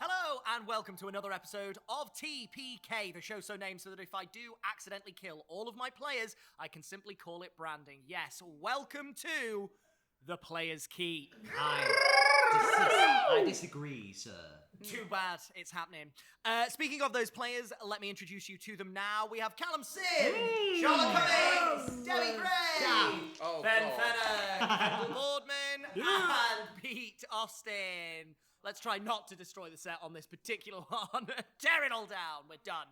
Hello, and welcome to another episode of TPK, the show so named so that if I do accidentally kill all of my players, I can simply call it branding. Yes, welcome to the Player's Key. I disagree, sir. Too bad, it's happening. Speaking of those players, let me introduce you to them now. We have Callum Sim, Charlotte Cummings, Debbie Gray, Ben Fenner, Kendall Boardman, and Pete Austin. Let's try not to destroy the set on this particular one. Tear it all down. We're done.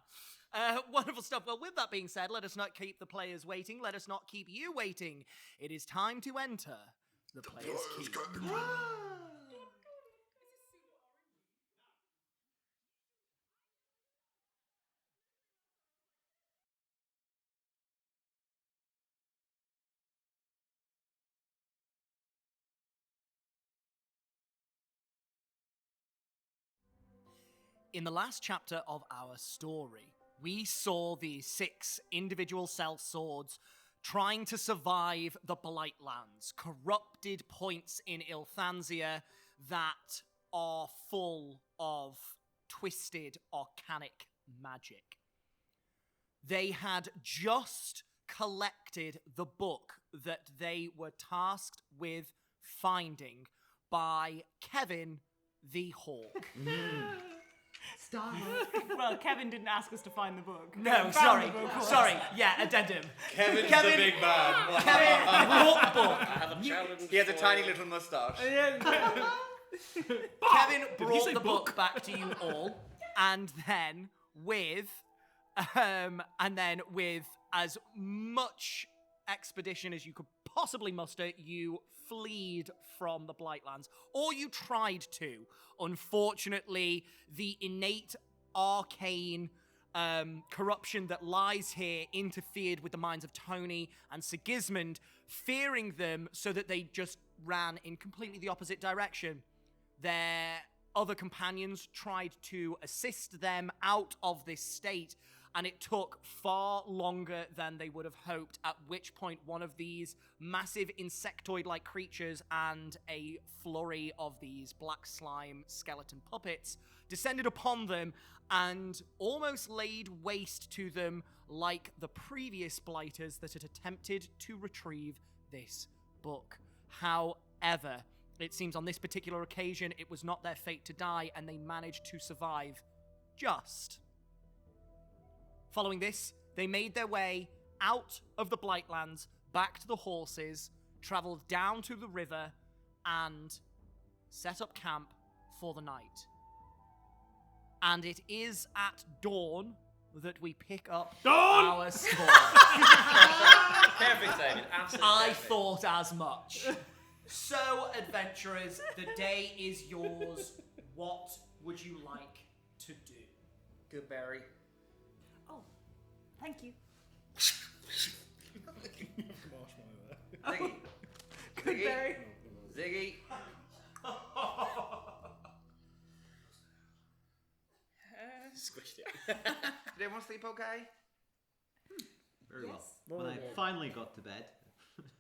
Wonderful stuff. Well, with that being said, let us not keep the players waiting. Let us not keep you waiting. It is time to enter the Player's Key. In the last chapter of our story, we saw the 6 individual sellswords trying to survive the Blightlands, corrupted points in Ilthansia that are full of twisted arcanic magic. They had just collected the book that they were tasked with finding by Kevin the Hawk. Well, Kevin didn't ask us to find the book. No, sorry, yeah, addendum. Kevin's the big man. Kevin brought the book. I have a challenge. He has a tiny little moustache. Kevin brought the book back to you all, and then with as much expedition as you could possibly muster, you fled from the Blightlands, or you tried to. Unfortunately, the innate arcane corruption that lies here interfered with the minds of Tony and Sigismund, fearing them so that they just ran in completely the opposite direction. Their other companions tried to assist them out of this state, and it took far longer than they would have hoped, at which point one of these massive insectoid-like creatures and a flurry of these black slime skeleton puppets descended upon them and almost laid waste to them like the previous blighters that had attempted to retrieve this book. However, it seems on this particular occasion it was not their fate to die, and they managed to survive just. Following this, they made their way out of the Blightlands, back to the horses, travelled down to the river, and set up camp for the night. And it is at dawn that we pick up our story. Perfect timing. Absolutely. I thought as much. So, adventurers, the day is yours. What would you like to do? Good berry. Oh, thank you. Ziggy. Good berry. Ziggy. Squished it. Did everyone sleep okay? Very well. When I finally got to bed,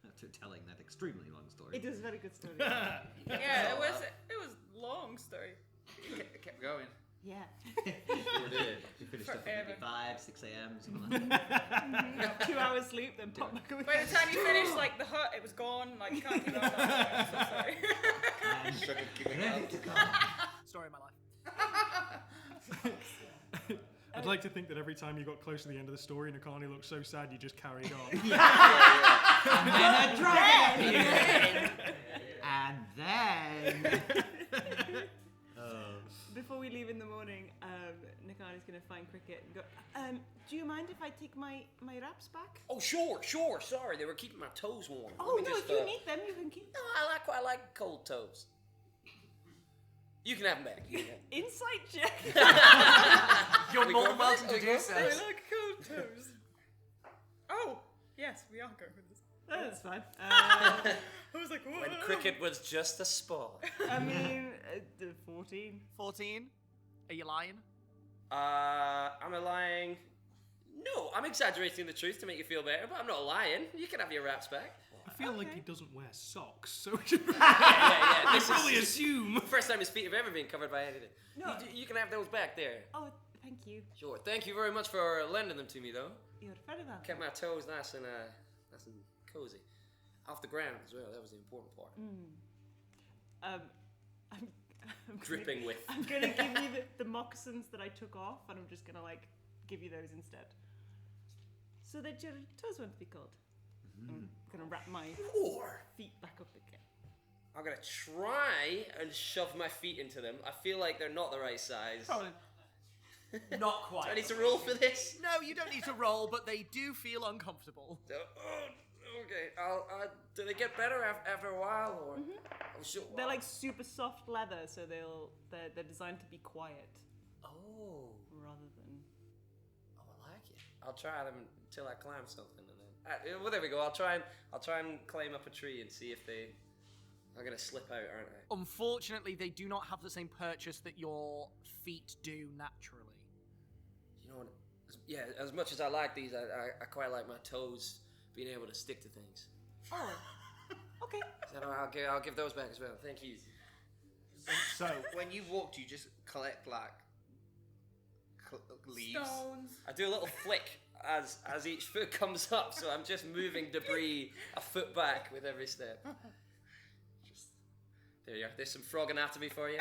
after telling that extremely long story. It was a very good story. Yeah, it was long story. It kept going. Yeah. We finished up Forever. at maybe 5, 6 a.m. something like that. 2 hours sleep, then pop back up. By the time you finished, like, the hut, it was gone. Like, you can't keep on that. I'm so sorry. And Struggled keeping ready up. to go. Story of my life. I'd like to think that every time you got close to the end of the story, Nakani looked so sad you just carried on. And then a dragon appeared. And then... Before we leave in the morning, Nakani's going to find Cricket and go, do you mind if I take my wraps back? Oh, sure. Sorry, they were keeping my toes warm. Oh, Let me no, just, if you need them, you can keep them. No, I like cold toes. You can have them back. You can have 'em. Insight check. You're We more going than for welcome this? to do Okay. so. I like cold toes. Oh, yes, we are going with this. That's fine. I was like, whoa. When cricket was just a sport. I mean, 14. 14? Are you lying? Am I lying? No, I'm exaggerating the truth to make you feel better, but I'm not lying. You can have your wraps back. I feel like Okay. he doesn't wear socks, so we should Yeah. This probably is assume. first time his feet have ever been covered by anything. No. You can have those back there. Oh, thank you. Sure. Thank you very much for lending them to me, though. You're very welcome. Kept my toes nice and cozy. Off the ground as well. That was the important part. I'm Dripping with. I'm gonna give you the moccasins that I took off, and I'm just gonna give you those instead, so that your toes won't be cold. I'm gonna wrap my Or feet back up again. I'm gonna try and shove my feet into them. I feel like they're not the right size. Not Do I quite. need to roll for this? No, you don't need to roll, but they do feel uncomfortable. Okay. Do they get better after a while, or? Oh, sure. They're like super soft leather, so they're designed to be quiet Oh, rather than. I like it. I'll try them until I climb something, and then. Well, there we go. I'll try and climb up a tree and see if they are gonna slip out, aren't they? Unfortunately, they do not have the same purchase that your feet do naturally. You know what? As much as I like these, I quite like my toes being able to stick to things. Oh, okay. So I'll give those back as well. Thank you. So, when you walk, you just collect leaves. Stones. I do a little flick as each foot comes up, so I'm just moving debris a foot back with every step. There you are. There's some frog anatomy for you.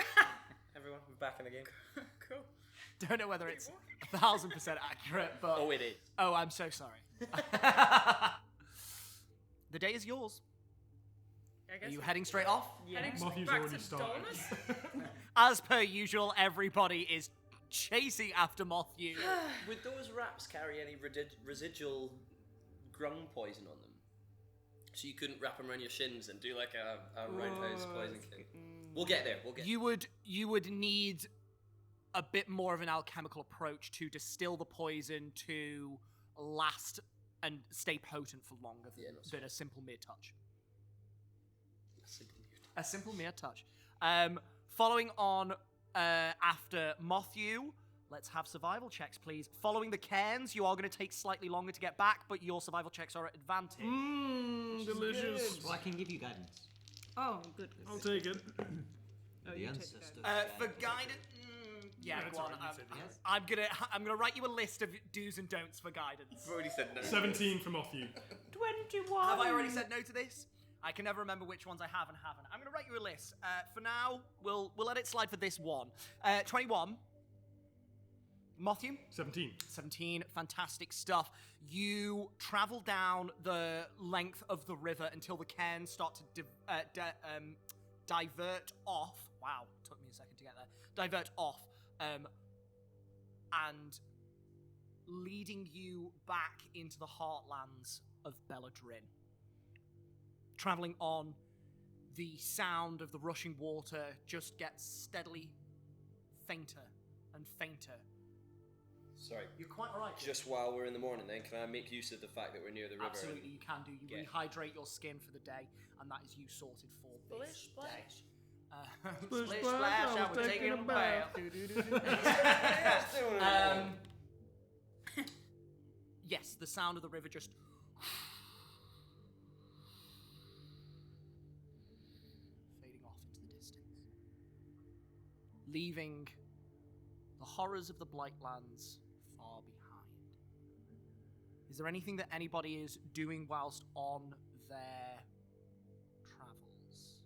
Everyone, we're back in the game. Cool. Don't know whether it's 1,000% accurate, but... Oh, it is. Oh, I'm so sorry. The day is yours. I guess Are you heading straight off? heading Matthew's back already to started. Dolomus? As per usual, everybody is chasing after Matthew. Would those wraps carry any residual grung poison on them? So you couldn't wrap them around your shins and do like a roundhouse poison kick? We'll get there. You would need a bit more of an alchemical approach to distill the poison to last and stay potent for longer than a simple mere touch. A simple mere touch. Following on after Matthew, let's have survival checks, please. Following the cairns, you are going to take slightly longer to get back, but your survival checks are at advantage. Delicious. Well, I can give you guidance. Oh, good. I'll take it. Oh, The you take ancestors. that. For guidance, Yeah, That's go on. alright, you said yes. I'm gonna write you a list of do's and don'ts for guidance. I've already said no. 17 from off you. 21. Have I already said no to this? I can never remember which ones I have and haven't. I'm gonna write you a list. For now, we'll let it slide for this one. 21. Matthew? 17. 17, fantastic stuff. You travel down the length of the river until the cairns start to divert off. Wow, took me a second to get there. Divert off, and leading you back into the heartlands of Belladrin. Traveling on, the sound of the rushing water just gets steadily fainter and fainter. Sorry. You're quite alright. Just while we're in the morning, then, can I make use of the fact that we're near the river? Absolutely, you can do. You Yeah. rehydrate your skin for the day, and that is you sorted for this Splish, splash. day. Splish, Splish, splash, splash, I was taking a bath. Yes, the sound of the river just fading off into the distance, leaving the horrors of the Blightlands far behind. Is there anything that anybody is doing whilst on their travels?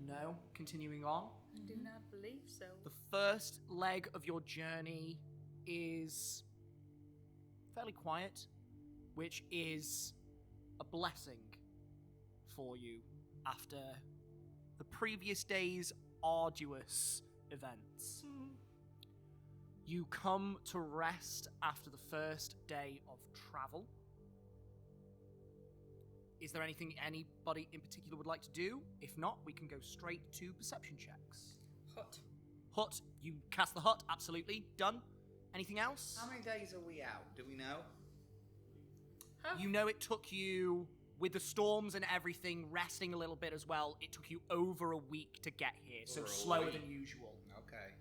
No? Continuing on? I do not believe so. The first leg of your journey is fairly quiet, which is a blessing for you after the previous day's arduous events. You come to rest after the first day of travel. Is there anything anybody in particular would like to do? If not, we can go straight to perception checks. Hut. Hut, you cast the hut, absolutely. Done. Anything else? How many days are we out? Do we know? You know it took you, with the storms and everything, resting a little bit as well, it took you over a week to get here, so Over a slower week. than usual. Okay.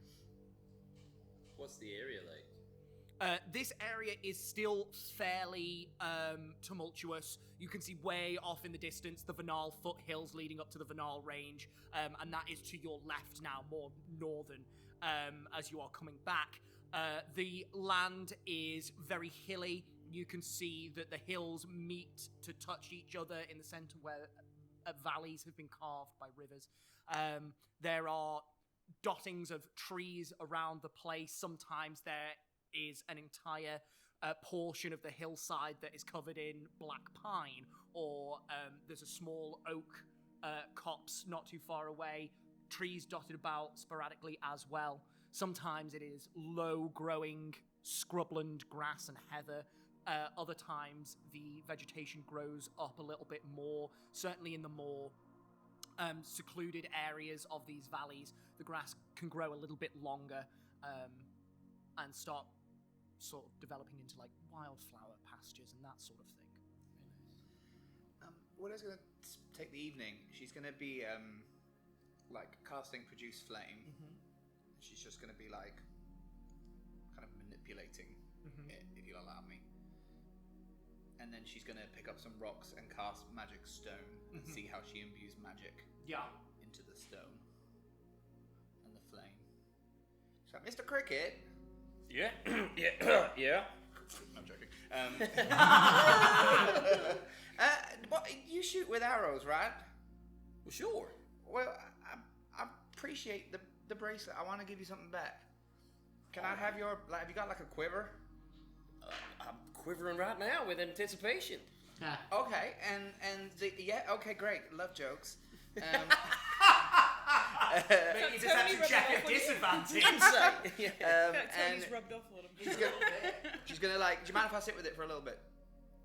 What's the area like? This area is still fairly tumultuous. You can see way off in the distance the Vanal foothills leading up to the Vanal range, and that is to your left now, more northern, as you are coming back. The land is very hilly. You can see that the hills meet to touch each other in the center where valleys have been carved by rivers. There are dottings of trees around the place. Sometimes there is an entire portion of the hillside that is covered in black pine, or there's a small oak copse not too far away, trees dotted about sporadically as well. Sometimes it is low-growing scrubland grass and heather. Other times the vegetation grows up a little bit more. Certainly in the more secluded areas of these valleys, the grass can grow a little bit longer and start sort of developing into like wildflower pastures and that sort of thing. Willa's gonna take the evening. She's gonna be like casting produce flame. She's just gonna be like kind of manipulating it, if you'll allow me. And then she's gonna pick up some rocks and cast magic stone and see how she imbues magic into the stone and the flame. So, Mr. Cricket. Yeah. Yeah. I'm joking. What, you shoot with arrows, right? Well, sure. Well, I appreciate the bracelet. I want to give you something back. Can I have your, like, have you got like a quiver? I'm quivering right now with anticipation. Okay, and yeah, okay, great. Love jokes. Make your deception check at disadvantage. Insight. And Tony's rubbed off a little bit. she's gonna like, do you mind if I sit with it for a little bit?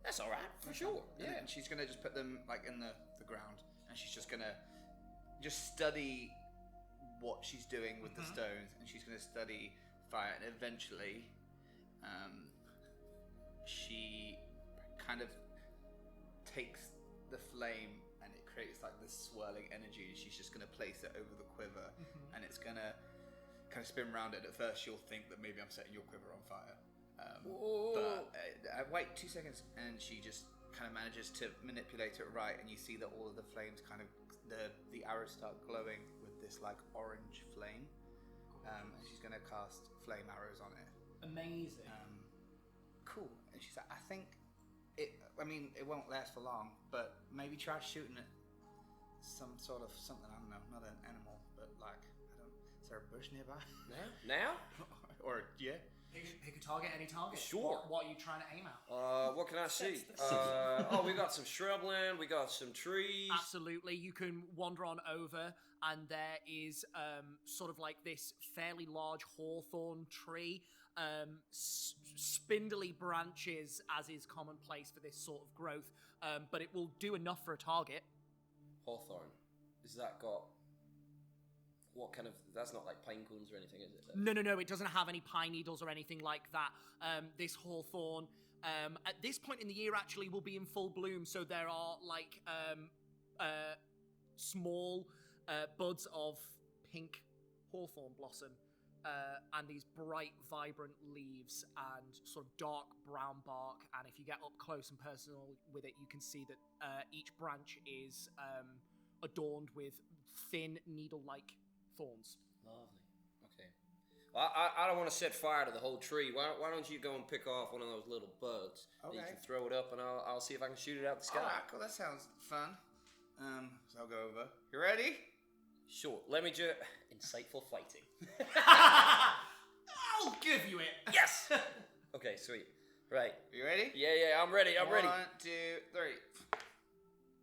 That's all right, for sure. And Yeah. then she's gonna just put them like in the ground, and she's just gonna study what she's doing with the stones, and she's gonna study fire, and eventually, she kind of takes the flame, and it creates like this swirling energy, and she's just gonna place it over the quiver, and it's gonna kind of spin around it. At first, you'll think that maybe I'm setting your quiver on fire. But I wait 2 seconds, and she just kind of manages to manipulate it right, and you see that all of the flames kind of, the arrows start glowing with this like orange flame, and she's going to cast flame arrows on it. Amazing. Cool. And she's like, I think it won't last for long, but maybe try shooting at some sort of something, I don't know, not an animal, but like, is there a bush nearby? Now? Or, yeah. Pick a target, any target. Sure. What are you trying to aim at? What can I see? We got some shrubland, we got some trees. Absolutely. You can wander on over, and there is sort of like this fairly large hawthorn tree. Spindly branches, as is commonplace for this sort of growth, but it will do enough for a target. Hawthorn. Has that got... What kind of... That's not like pine cones or anything, is it? No, it doesn't have any pine needles or anything like that. This hawthorn, at this point in the year, actually will be in full bloom, so there are like small buds of pink hawthorn blossom, and these bright, vibrant leaves and sort of dark brown bark, and if you get up close and personal with it, you can see that each branch is adorned with thin, needle-like thorns. Lovely. Okay. Well, I don't want to set fire to the whole tree. Why don't you go and pick off one of those little buds? Okay. You can throw it up, and I'll see if I can shoot it out the sky. Alright, cool, that sounds fun. So I'll go over. You ready? Sure. Let me just... Insightful fighting. I'll give you it! Yes! Okay, sweet. Right. You ready? Yeah, I'm ready. I'm ready. 1, 2, 3.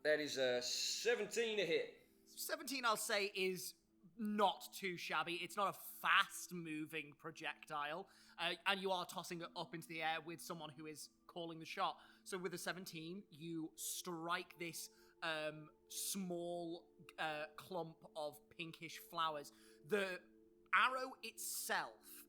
That is 17 to hit. 17, I'll say, is not too shabby. It's not a fast-moving projectile, and you are tossing it up into the air with someone who is calling the shot. So with a 17, you strike this small clump of pinkish flowers. The arrow itself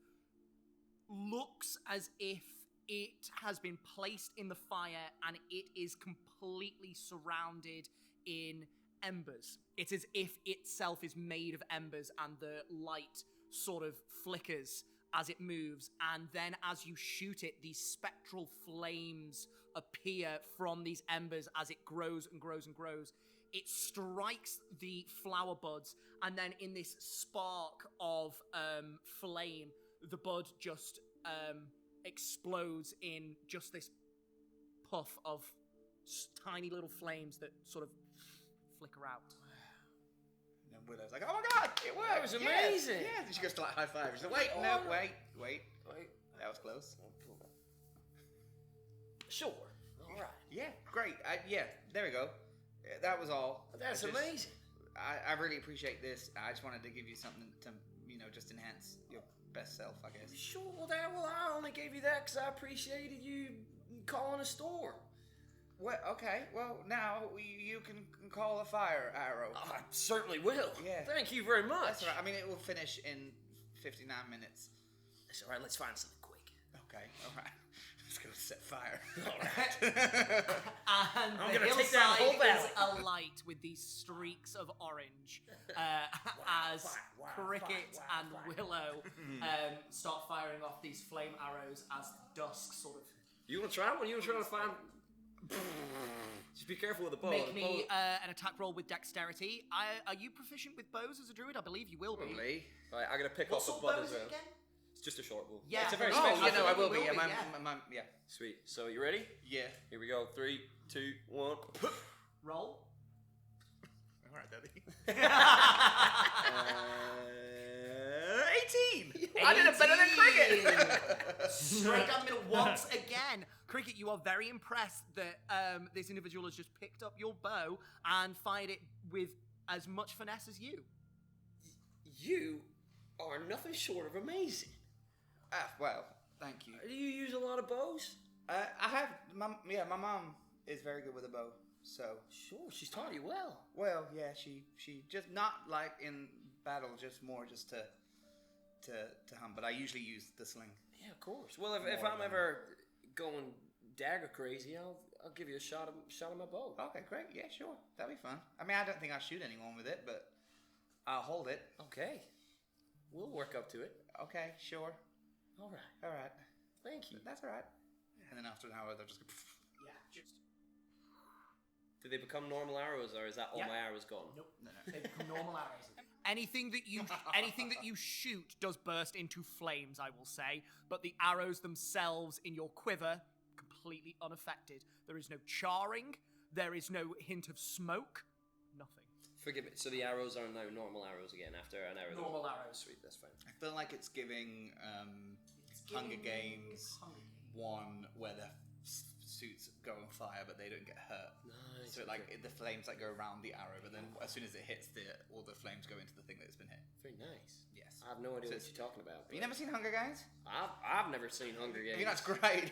looks as if it has been placed in the fire and it is completely surrounded in embers. It's as if itself is made of embers, and the light sort of flickers as it moves, and then as you shoot it, these spectral flames appear from these embers as it grows and grows and grows. It strikes the flower buds, and then in this spark of flame, the bud just explodes in just this puff of tiny little flames that sort of flicker out. And then Willow's like, oh my god, it worked! That was amazing! Yeah, and she goes to like high five. She's like, wait. That was close. Sure. All right. Yeah, great. There we go. That was all. That's amazing. I really appreciate this. I just wanted to give you something to, just enhance your best self, I guess. Sure. Well, I only gave you that because I appreciated you calling a store. Well, okay. Well, now you can call a fire arrow. I certainly will. Yeah. Thank you very much. That's all right. I mean, it will finish in 59 minutes. That's all right. Let's find something quick. Okay. All right. Let's go set fire. All right. And I'm the gonna take down the whole hillside valley. is alight with these streaks of orange as Cricket and Willow start firing off these flame arrows as dusk sort of... You want to try one? You want to try to find... Just be careful with the bow. Make me an attack roll with dexterity. Are you proficient with bows as a druid? I believe you will be. Probably. Right, I'm going to pick What off the sort bud of bow as is it well. again? It's just a short bow. Yeah. It's a very Oh, special... I will will be. be, Yeah. Sweet. So, you ready? Yeah. Here we go. 3, 2, 1. Roll. All right, Daddy. 18! I did it better than Cricket! Straight down the middle once again. Cricket, you are very impressed that this individual has just picked up your bow and fired it with as much finesse as you. You are nothing short of amazing. Well, thank you. Do you use a lot of bows? I have... my mom is very good with a bow, so... Sure, she's taught you well. Well, yeah, she just not like in battle, just more just to hum. But I usually use the sling. Yeah, of course. Well, if I'm ever going dagger crazy, I'll give you a shot of my bow. Okay, great. Yeah, sure. That'd be fun. I mean, I don't think I'll shoot anyone with it, but I'll hold it. Okay, we'll work up to it. Okay, sure. All right. All right. Thank you. That's all right. And then after an hour, they'll just go. Yeah, just... Do they become normal arrows, or is that all Yeah. my arrows gone? Nope. They become normal arrows. Anything that you shoot does burst into flames, I will say, but the arrows themselves in your quiver completely unaffected. There is no charring, there is no hint of smoke, nothing. Forgive me. So the arrows are now normal arrows again after an arrow. Normal arrows. Sweet, that's fine. I feel like it's giving Hunger Games one where the suits go on fire but they don't get hurt. Nice. So the flames go around the arrow, but then as soon as it hits all the flames go into the thing that's been hit. Very nice. Yes. I have no idea So what you're talking about. Have you never seen Hunger Games? I've never seen Hunger Games. I mean, that's great.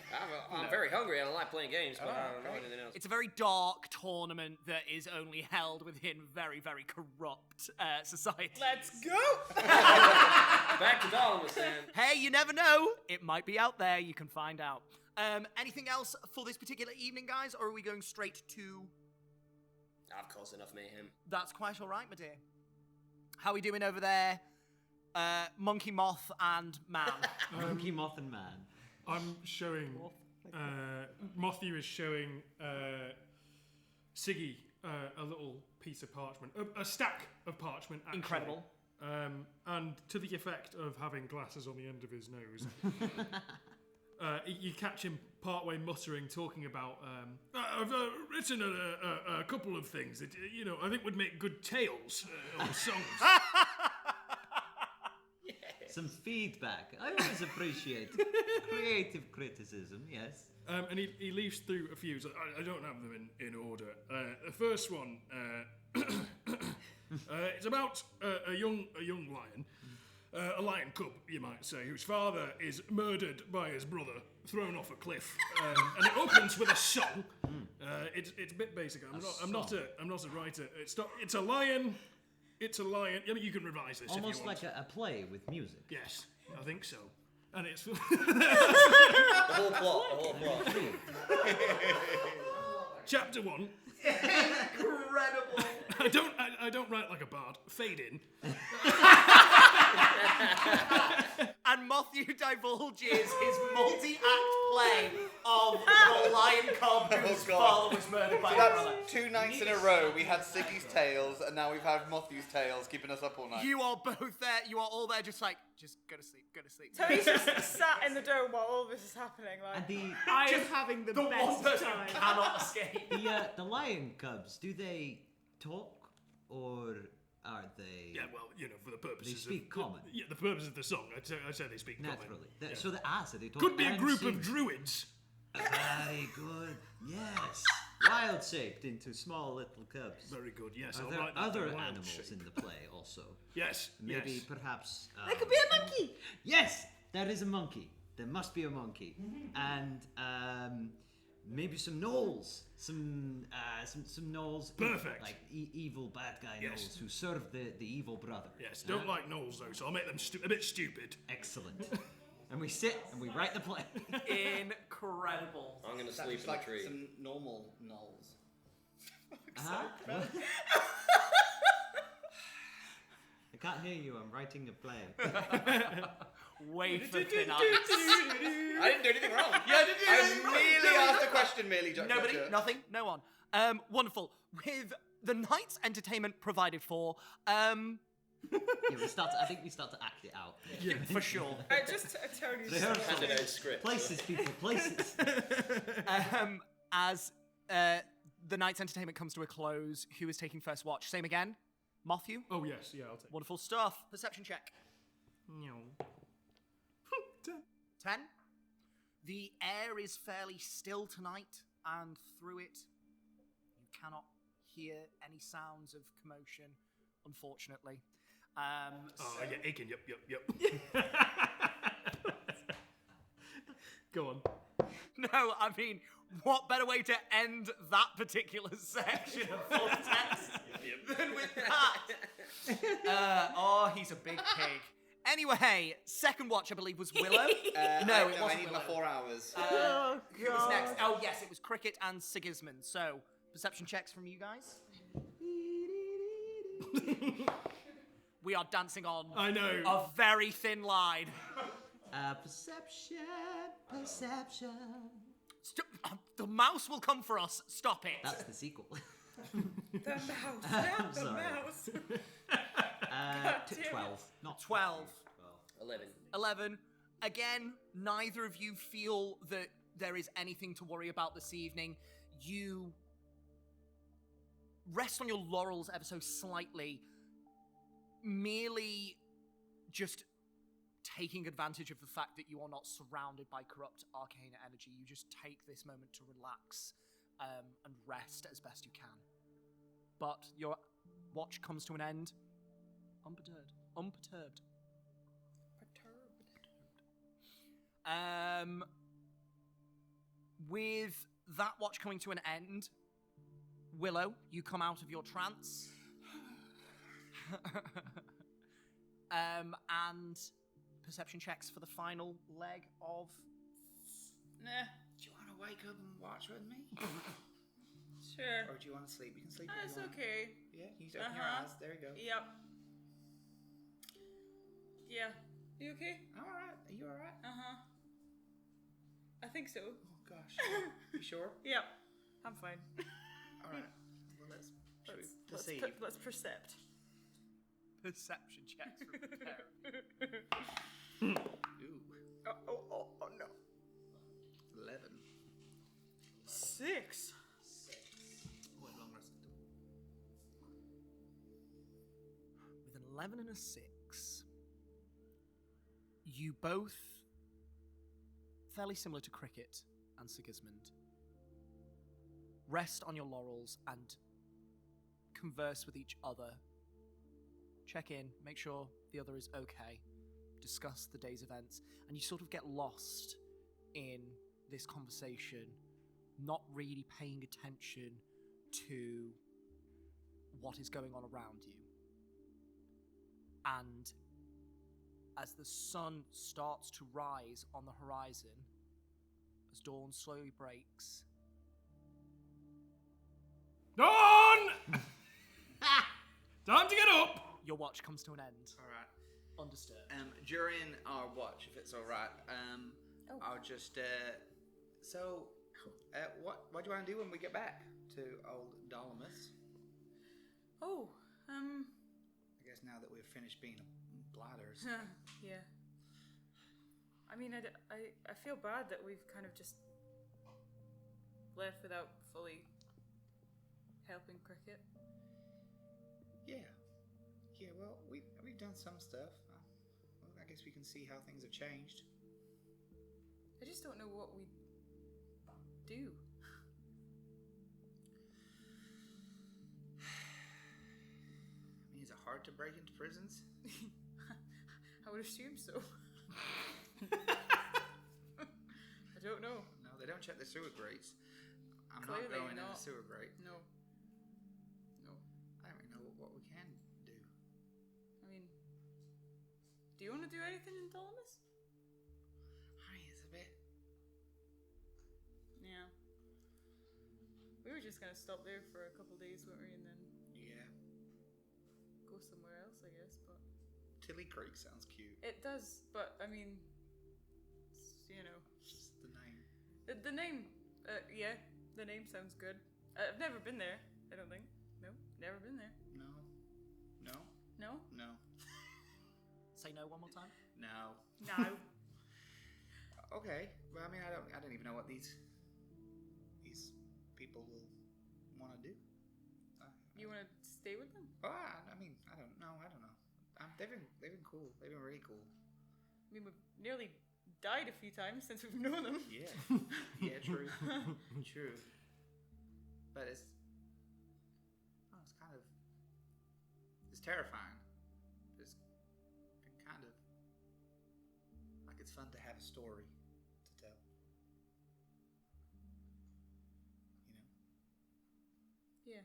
I'm very hungry and I like playing games, but I don't know anything else. It's a very dark tournament that is only held within very, very corrupt society. Let's go! Back to Dolomus, then. Hey, you never know. It might be out there. You can find out. Anything else for this particular evening, guys, or are we going straight to... I've caused enough mayhem. That's quite all right, my dear. How are we doing over there? Monkey, moth, and man. Monkey, moth, and man. I'm showing. Matthew is showing Siggy a little piece of parchment, a stack of parchment. Actually. Incredible. And to the effect of having glasses on the end of his nose. You catch him partway muttering, talking about, I've written a couple of things that, I think would make good tales or songs. Some feedback. I always appreciate creative criticism, yes. And he leaves through a few, so I don't have them in order. The first one, it's about a young lion. A lion cub, you might say, whose father is murdered by his brother, thrown off a cliff, and it opens with a song. It's a bit basic. I'm not a writer. It's a lion. It's a lion. I mean, you can revise this. Almost if you want. like a play with music. Yes, I think so. And it's The whole plot. Chapter 1. Incredible. I don't write like a bard. Fade in. And Matthew divulges his multi-act play of the lion cub whose father was murdered by his brother. That's 2 nights in a row. We had Siggy's tales, and now we've had Matthew's tales, keeping us up all night. You are both there. You are all there, just like, just go to sleep, go to sleep. Tony's just sat in the dome while all this is happening. Like, And I am having the The one best person who time. cannot escape. the lion cubs, do they talk or are they Yeah, well, for the purposes they speak of common? the purposes of the song, I'd say they speak Naturally. common. So they talk. Could be a and group sing. of druids. Very good. Yes. Wild shaped into small little cubs. Very good. Yes, Are I'll there write that other down. Wild animals shape. in the play also? Yes. Maybe yes. perhaps. There could be a monkey. Yes, there is a monkey. There must be a monkey, and maybe some gnolls. Some gnolls. Perfect. Like evil bad guy Yes. gnolls who serve the evil brother. Yes. Don't like gnolls though, so I'll make them a bit stupid. Excellent. And we sit and we write the play. Incredible. I'm gonna That sleep was in a like tree. some normal knolls. Uh-huh. I can't hear you. I'm writing a play. Wafer thin ice. I didn't do anything wrong. Yeah, did you? I merely asked a question, Jack. Nobody, Gotcha. nothing, no one. Wonderful. With the night's entertainment provided for, Yeah, I think we start to act it out. for sure. just Tony's Rehearsal. Handed out script. Places, people, places. As the night's entertainment comes to a close, who is taking first watch? Same again? Matthew? Oh yes, yeah, I'll take. Wonderful stuff. Perception check. 10. The air is fairly still tonight, and through it, you cannot hear any sounds of commotion, unfortunately. Yeah, Aiken. Yep. Go on. No, I mean, what better way to end that particular section of full text than with that? He's a big pig. Anyway, second watch, I believe, was Willow. No, it I wasn't need Willow. my 4 hours. Who was next? Oh, yes, it was Cricket and Sigismund. So, perception checks from you guys. We are dancing on I know. a very thin line. Perception. The mouse will come for us. Stop it. That's the sequel. The mouse. Not the Sorry. mouse. damn it. 12. Not 12. 11. 11. Again, neither of you feel that there is anything to worry about this evening. You rest on your laurels ever so slightly, merely just taking advantage of the fact that you are not surrounded by corrupt arcane energy. You just take this moment to relax and rest as best you can. But your watch comes to an end unperturbed. With that watch coming to an end, Willow, you come out of your trance. And perception checks for the final leg of... Nah. Do you want to wake up and watch with me? Sure. Or do you want to sleep? We can sleep. That's okay. Yeah, you open your eyes. There you go. Yep. Yeah. You okay? I'm alright. Are you alright? I think so. Oh gosh. You sure? Yep. I'm fine. Alright. Well, let's Let's percept. Perception checks for preparing. Ooh. Oh no. 11. 6. With an 11 and a 6, you both, fairly similar to Cricket and Sigismund, rest on your laurels and converse with each other. Check in, make sure the other is okay, discuss the day's events, and you sort of get lost in this conversation, not really paying attention to what is going on around you. And as the sun starts to rise on the horizon, as dawn slowly breaks, Dawn! Time to get up! your watch comes to an end, Alright. undisturbed. During our watch, if it's alright, I'll just, what do you want to do when we get back to old Dolomus? Oh, I guess now that we've finished being bladders. yeah. I mean, I feel bad that we've kind of just left without fully helping Cricket. Yeah. Yeah, well, we've done some stuff. Well, I guess we can see how things have changed. I just don't know what we do. I mean, is it hard to break into prisons? I would assume so. I don't know. No, they don't check the sewer grates. I'm Clearly not going in not. the sewer grate. No. I don't really know what we can do. I mean, do you want to do anything in Dolomus? I mean, it's a bit... Yeah. We were just gonna stop there for a couple days, weren't we? And then Yeah. go somewhere else, I guess. But Tilly Creek sounds cute. it does. But I mean, it's, you know, Just the name. the name. Yeah, the name sounds good. I've never been there. I don't think. No, never been there. No. No. No. No. Say no one more time. No. No. Okay. Well, I mean, I don't even know what these people will want to do. You want to stay with them? Well, I mean, I don't know. They've been cool. They've been really cool. I mean, we've nearly died a few times since we've known them. Yeah. Yeah. True. True. But it's kind of terrifying. It's been kind of like it's fun to have a story to tell. You know. Yeah.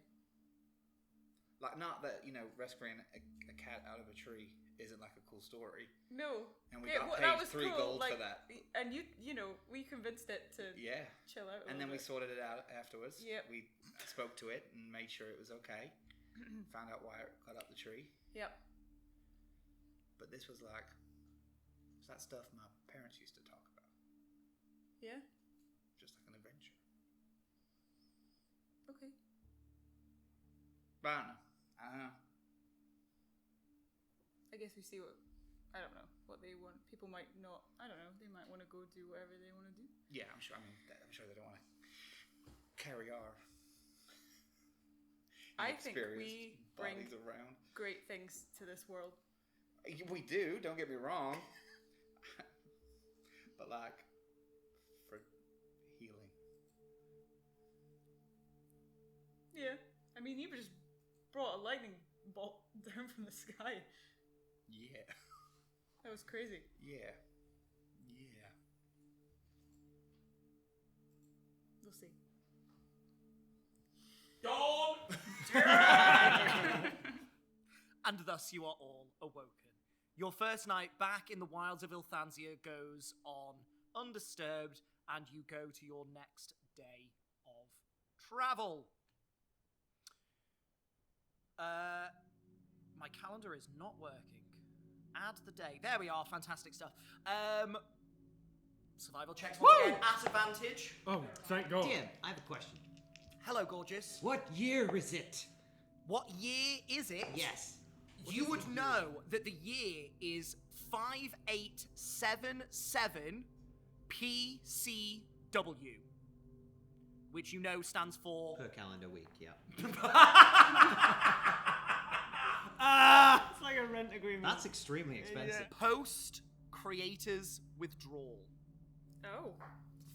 Like, not that, rescuing a cat out of a tree isn't like a cool story. No. And we Yeah, got that paid was 3 cool, gold like, for that. And we convinced it to Yeah. chill out. And then we bit. sorted it out afterwards. Yep. We spoke to it and made sure it was okay. Found out why it got up the tree. Yep. But this was like, it's that stuff my parents used to talk about. Yeah. Just like an adventure. Okay. But I don't know. I guess we see what. I don't know what they want. People might not. I don't know. They might want to go do whatever they want to do. Yeah, I'm sure. I'm sure they don't want to carry our. I think we bring bodies around. great things to this world. We do. Don't get me wrong. But like, for healing. Yeah. I mean, you just brought a lightning bolt down from the sky. Yeah. That was crazy. Yeah. We'll see. And thus you are all awoken. Your first night back in the wilds of Ilthansia goes on undisturbed, and you go to your next day of travel. My calendar is not working. Add the day. There we are. Fantastic stuff. Survival checks once again at advantage. Oh, thank God. DM, I have a question. Hello, gorgeous. What year is it? What year is it? Yes. You would know that the year is 5877 PCW, which you know stands for. Per calendar week, yeah. It's like a rent agreement. That's extremely expensive. Post creators withdrawal. Oh,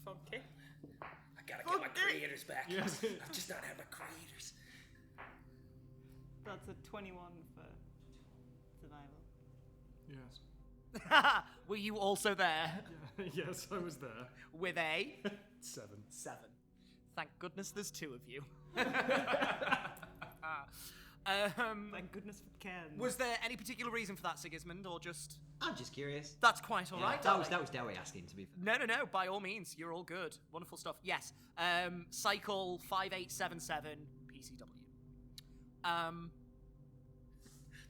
funky. I gotta get my creators back. Yes. I've just not had my creators. That's a 21 for survival. Yes. Were you also there Yes, I was there. with a 7. 7? Thank goodness there's 2 of you. Thank goodness for Ken. Was there any particular reason for that, Sigismund, or just... I'm just curious. That's quite all right. That was Dewey asking, to be fair. No, by all means, you're all good. Wonderful stuff. Yes, cycle 5877 PCW.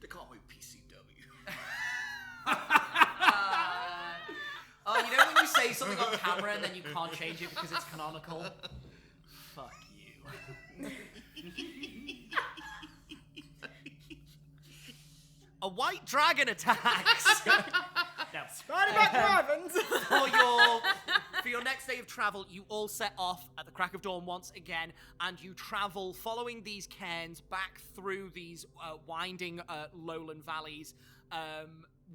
They call me PCW. Oh, you know when you say something on camera and then you can't change it because it's canonical? Fuck you. A white dragon attacks. Now, for your next day of travel, you all set off at the crack of dawn once again, and you travel following these cairns back through these winding lowland valleys,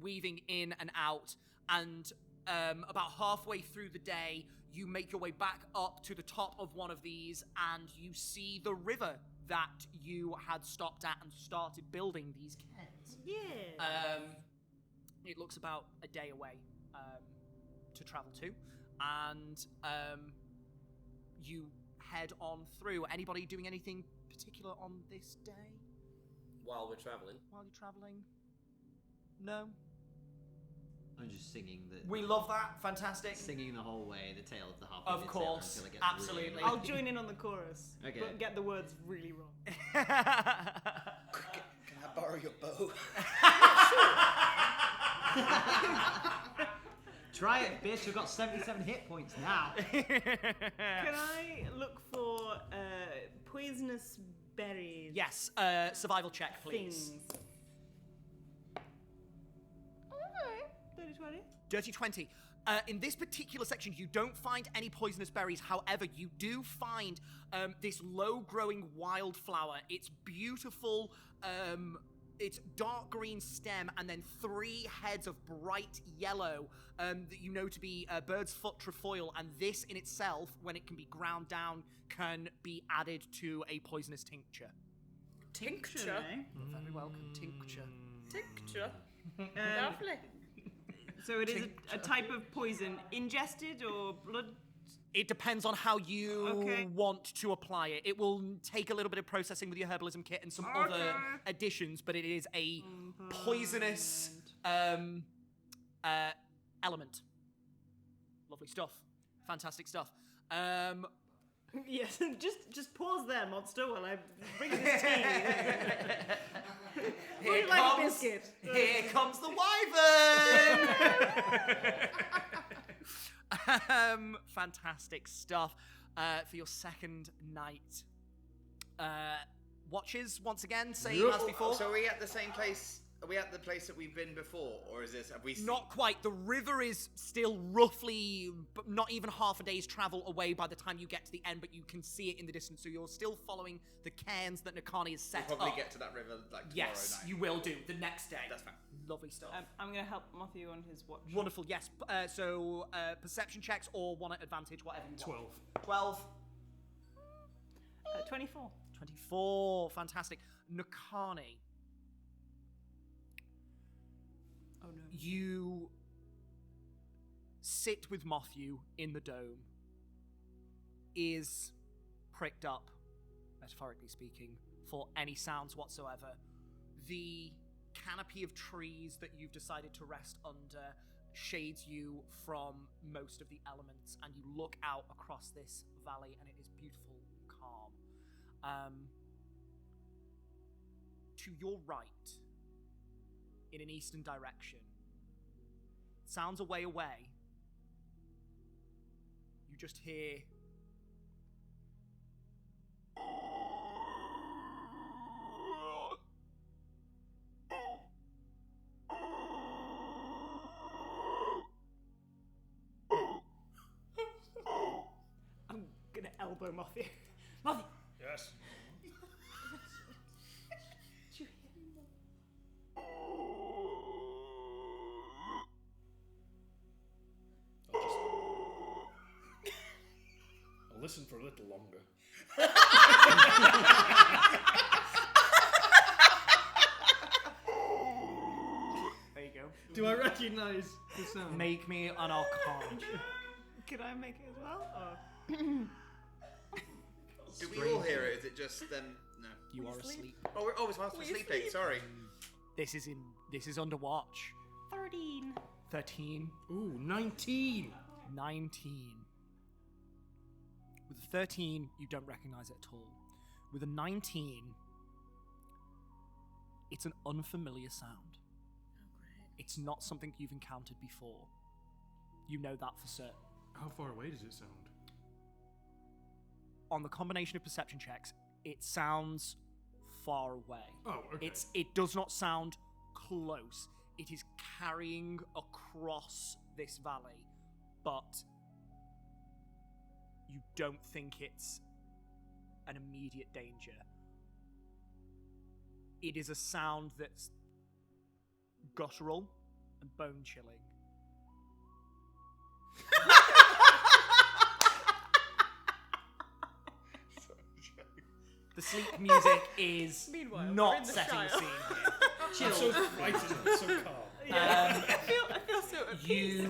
weaving in and out, and about halfway through the day, you make your way back up to the top of one of these, and you see the river that you had stopped at and started building these cairns. Yeah. It looks about a day away to travel to, and you head on through. Anybody doing anything particular on this day While we're traveling. while you're traveling? No? I'm just singing the. We love that. Fantastic. Singing the whole way, the tale of the half. Of course, until it gets absolutely. Really I'll join in on the chorus, Okay. but get the words really wrong. Can I borrow your bow? Try it, bitch. We've got 77 hit points now. Can I look for poisonous berries? Yes, survival check, please. Things. Alright. 30-20. Dirty 20. In this particular section, you don't find any poisonous berries. However, you do find this low-growing wildflower. It's beautiful. It's dark green stem and then 3 heads of bright yellow that you know to be bird's foot trefoil. And this in itself, when it can be ground down, can be added to a poisonous tincture. Tincture. Eh? You're very welcome. Tincture. Tincture. Lovely. So it is a type of poison ingested or blood. It depends on how you Okay. want to apply it. It will take a little bit of processing with your herbalism kit and some other additions, but it is a poisonous element. Lovely stuff. Fantastic stuff. Yes, just pause there, monster, while I bring this tea. Would you like a biscuit? Here comes the wyvern! Fantastic stuff. For your second night. Watches, once again, same as before. So are we at the same place Are we at the place that we've been before, or is this? Have we? Not quite. The river is still roughly, but not even half a day's travel away by the time you get to the end, but you can see it in the distance. So you're still following the cairns that Nakani has set We'll probably up. get to that river like tomorrow Yes, night. you will do the next day. That's fine. Lovely stuff. I'm gonna help Matthew on his watch. Wonderful. Yes. So perception checks or one at advantage, whatever you want. 12. 24. 24. Fantastic. Nakani. Oh no. You sit with Matthew in the dome, ears pricked up, metaphorically speaking, for any sounds whatsoever. The canopy of trees that you've decided to rest under shades you from most of the elements, and you look out across this valley, and it is beautiful and calm. To your right, in an eastern direction, sounds a way away, you just hear I'm gonna elbow Matthew. Matthew! Yes. Did you hear him? I'll listen for a little longer. there you go. Do I recognise the sound? Make me an arcana. Can I make it as well? Or... Do we all hear it? Is it just them? No. You are asleep. Oh, we're always whilst we're sleeping. Sorry. This is under watch. 13. 13. Ooh, 19. 19. With a 13, you don't recognize it at all. With a 19, it's an unfamiliar sound. It's not something you've encountered before. You know that for certain. How far away does it sound? On the combination of perception checks, it sounds far away. Oh, okay. It does not sound close. It is carrying across this valley, but you don't think it's an immediate danger. It is a sound that's guttural and bone-chilling. The sleep music is Meanwhile, we're not in the setting the Shire. scene here. I'm so frightened, but so calm. Yeah, I feel so at peace.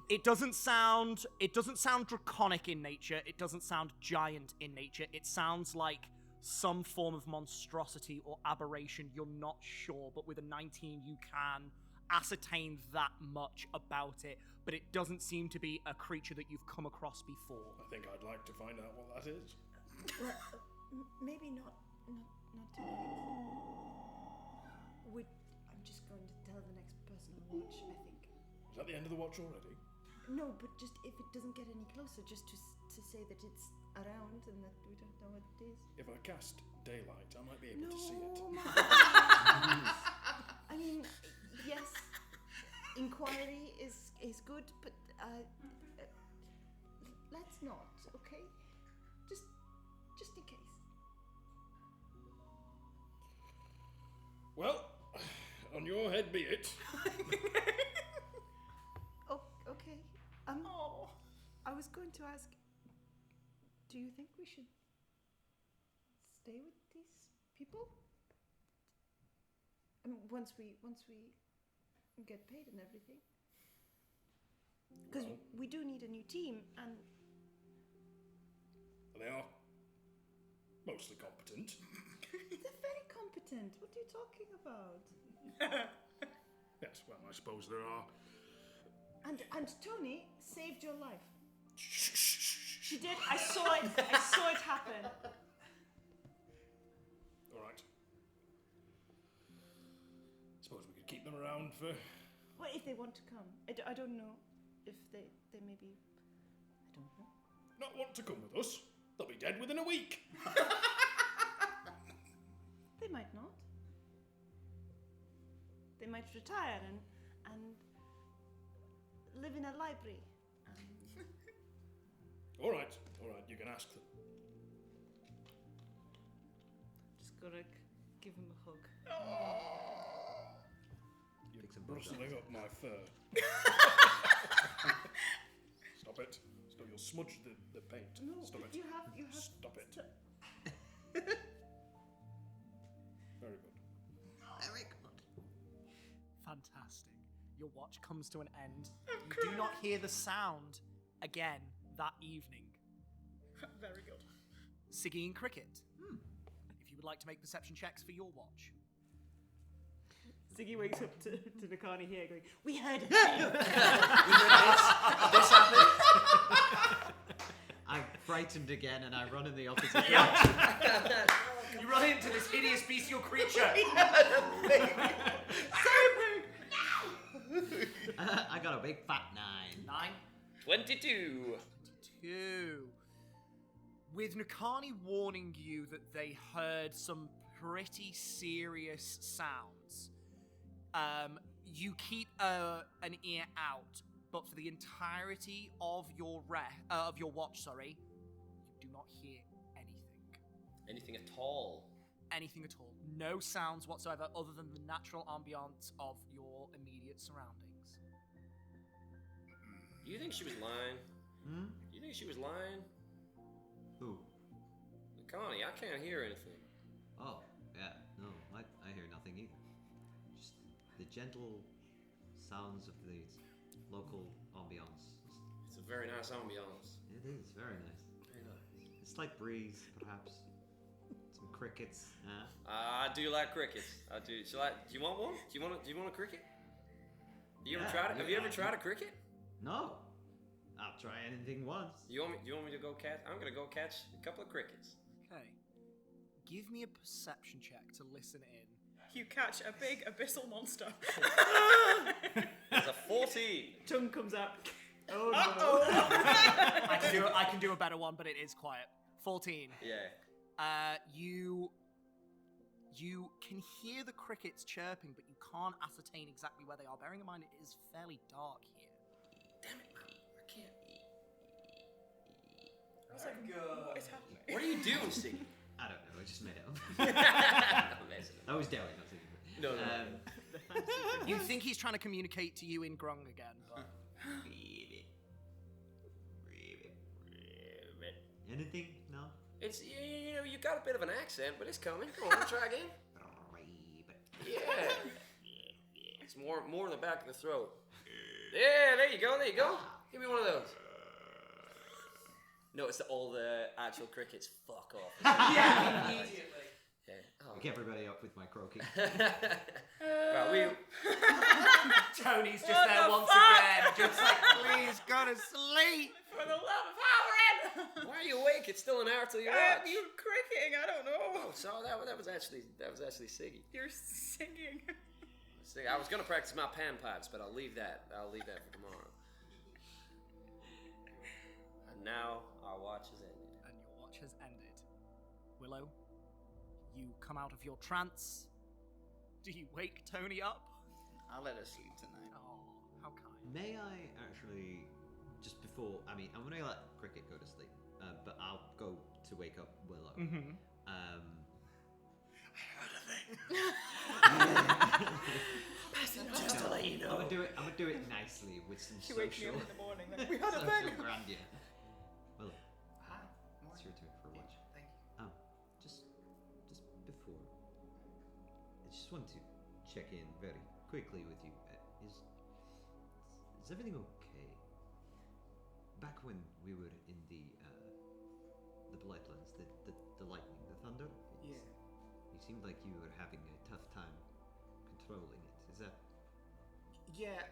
It doesn't sound draconic in nature. It doesn't sound giant in nature. It sounds like some form of monstrosity or aberration. You're not sure, but with a 19 you can ascertain that much about it, but it doesn't seem to be a creature that you've come across before. I think I'd like to find out what that is. Well, maybe not tonight. I'm just going to tell the next person on watch, I think. Is that the end of the watch already? No, but just if it doesn't get any closer, just to say that it's around and that we don't know what it is. If I cast daylight, I might be able No, to see it. I mean, yes, inquiry is good, but let's not, okay? Just in case. Well, on your head be it. Oh, okay. I was going to ask, do you think we should stay with these people? I mean, once we get paid and everything. Because Well. we do need a new team, and They are mostly competent. they're very competent. What are you talking about? Yes, well, I suppose there are. And Tony saved your life. She did. I saw it happen. All right. Suppose we could keep them around for. Well, if they want to come. I don't know if they maybe... I don't know. Not want to come with us. They'll be dead within a week. They might not. they might retire and live in a library. All right, you can ask them. Just gonna give him a hug. You're Pick some bugs up. bristling up my fur. Stop it. Stop, you'll smudge the paint. No, Stop it. you have. Stop it. Very good. Very good. Fantastic. Your watch comes to an end. You do not hear the sound again that evening. Very good. Siggy and Cricket, if you would like to make perception checks for your watch. Siggy wakes up to Nakani here going, "We heard it." This happened. I'm frightened again and I run in the opposite You run into this hideous bestial creature. I got a big fat 9. 9. 22. 2. With Nakani warning you that they heard some pretty serious sounds, you keep an ear out, but for the entirety of your watch, you do not hear anything. Anything at all? Anything at all. No sounds whatsoever other than the natural ambience of your immediate surroundings. Do you think she was lying? Hmm? Do you think she was lying? Who? Connie, I can't hear anything. Oh, yeah. No, I hear nothing either. Just the gentle sounds of the local ambiance. It's a very nice ambiance. It is very nice. Very nice. A slight breeze, perhaps. Some crickets. I do like crickets. I do. Do you want one? Do you want a cricket? You ever Yeah, tried it? Have you ever yeah. tried a cricket? No. I'll try anything once. You want me to go catch? I'm gonna go catch a couple of crickets. Okay. Give me a perception check to listen in. You catch a big abyssal monster. It's a 14. Tongue comes out. Oh no. I can do a better one, but it is quiet. 14. Yeah. You can hear the crickets chirping, but you can't ascertain exactly where they are. Bearing in mind it is fairly dark here. Damn it, man. I can't. I was like, what is happening? What are you doing, Stiggy? I don't know, I just made it up. Amazing. I was doubting, I was thinking. No. You think he's trying to communicate to you in Grung again, but Anything? No? It's you got a bit of an accent, but it's coming. Come on, try again. Yeah. It's more in the back of the throat. Yeah, there you go. Give me one of those. Notice that all the actual crickets fuck off. yeah, immediately. Yeah. Oh. Wake everybody up with my croaking. Right, Tony's just What there the once fuck? again, just like, please go to sleep. For the love of Howard! Why are you awake? It's still an hour till you watch. You cricketing, I don't know. Oh, so that was actually Siggy. You're singing. See, I was gonna practice my panpipes, but I'll leave that for tomorrow. And now our watch is ended. And your watch has ended. Willow, you come out of your trance. Do you wake Tony up? I'll let her sleep tonight. Oh, how kind. May I actually, just before, I'm gonna let Cricket go to sleep, but I'll go to wake up Willow. Mm-hmm. Just to let you know. I'm gonna do it nicely with some She wakes me social, up in the morning like, we had a thing! social grandeur. Willow, Hi. it's your turn for a watch. Thank you. Just before, I just want to check in very quickly with you. Is everything okay? Back when we were in the Blightlands, the lightning, the thunder. Yeah. You seemed like you were having a tough time controlling it. Is that? Yeah,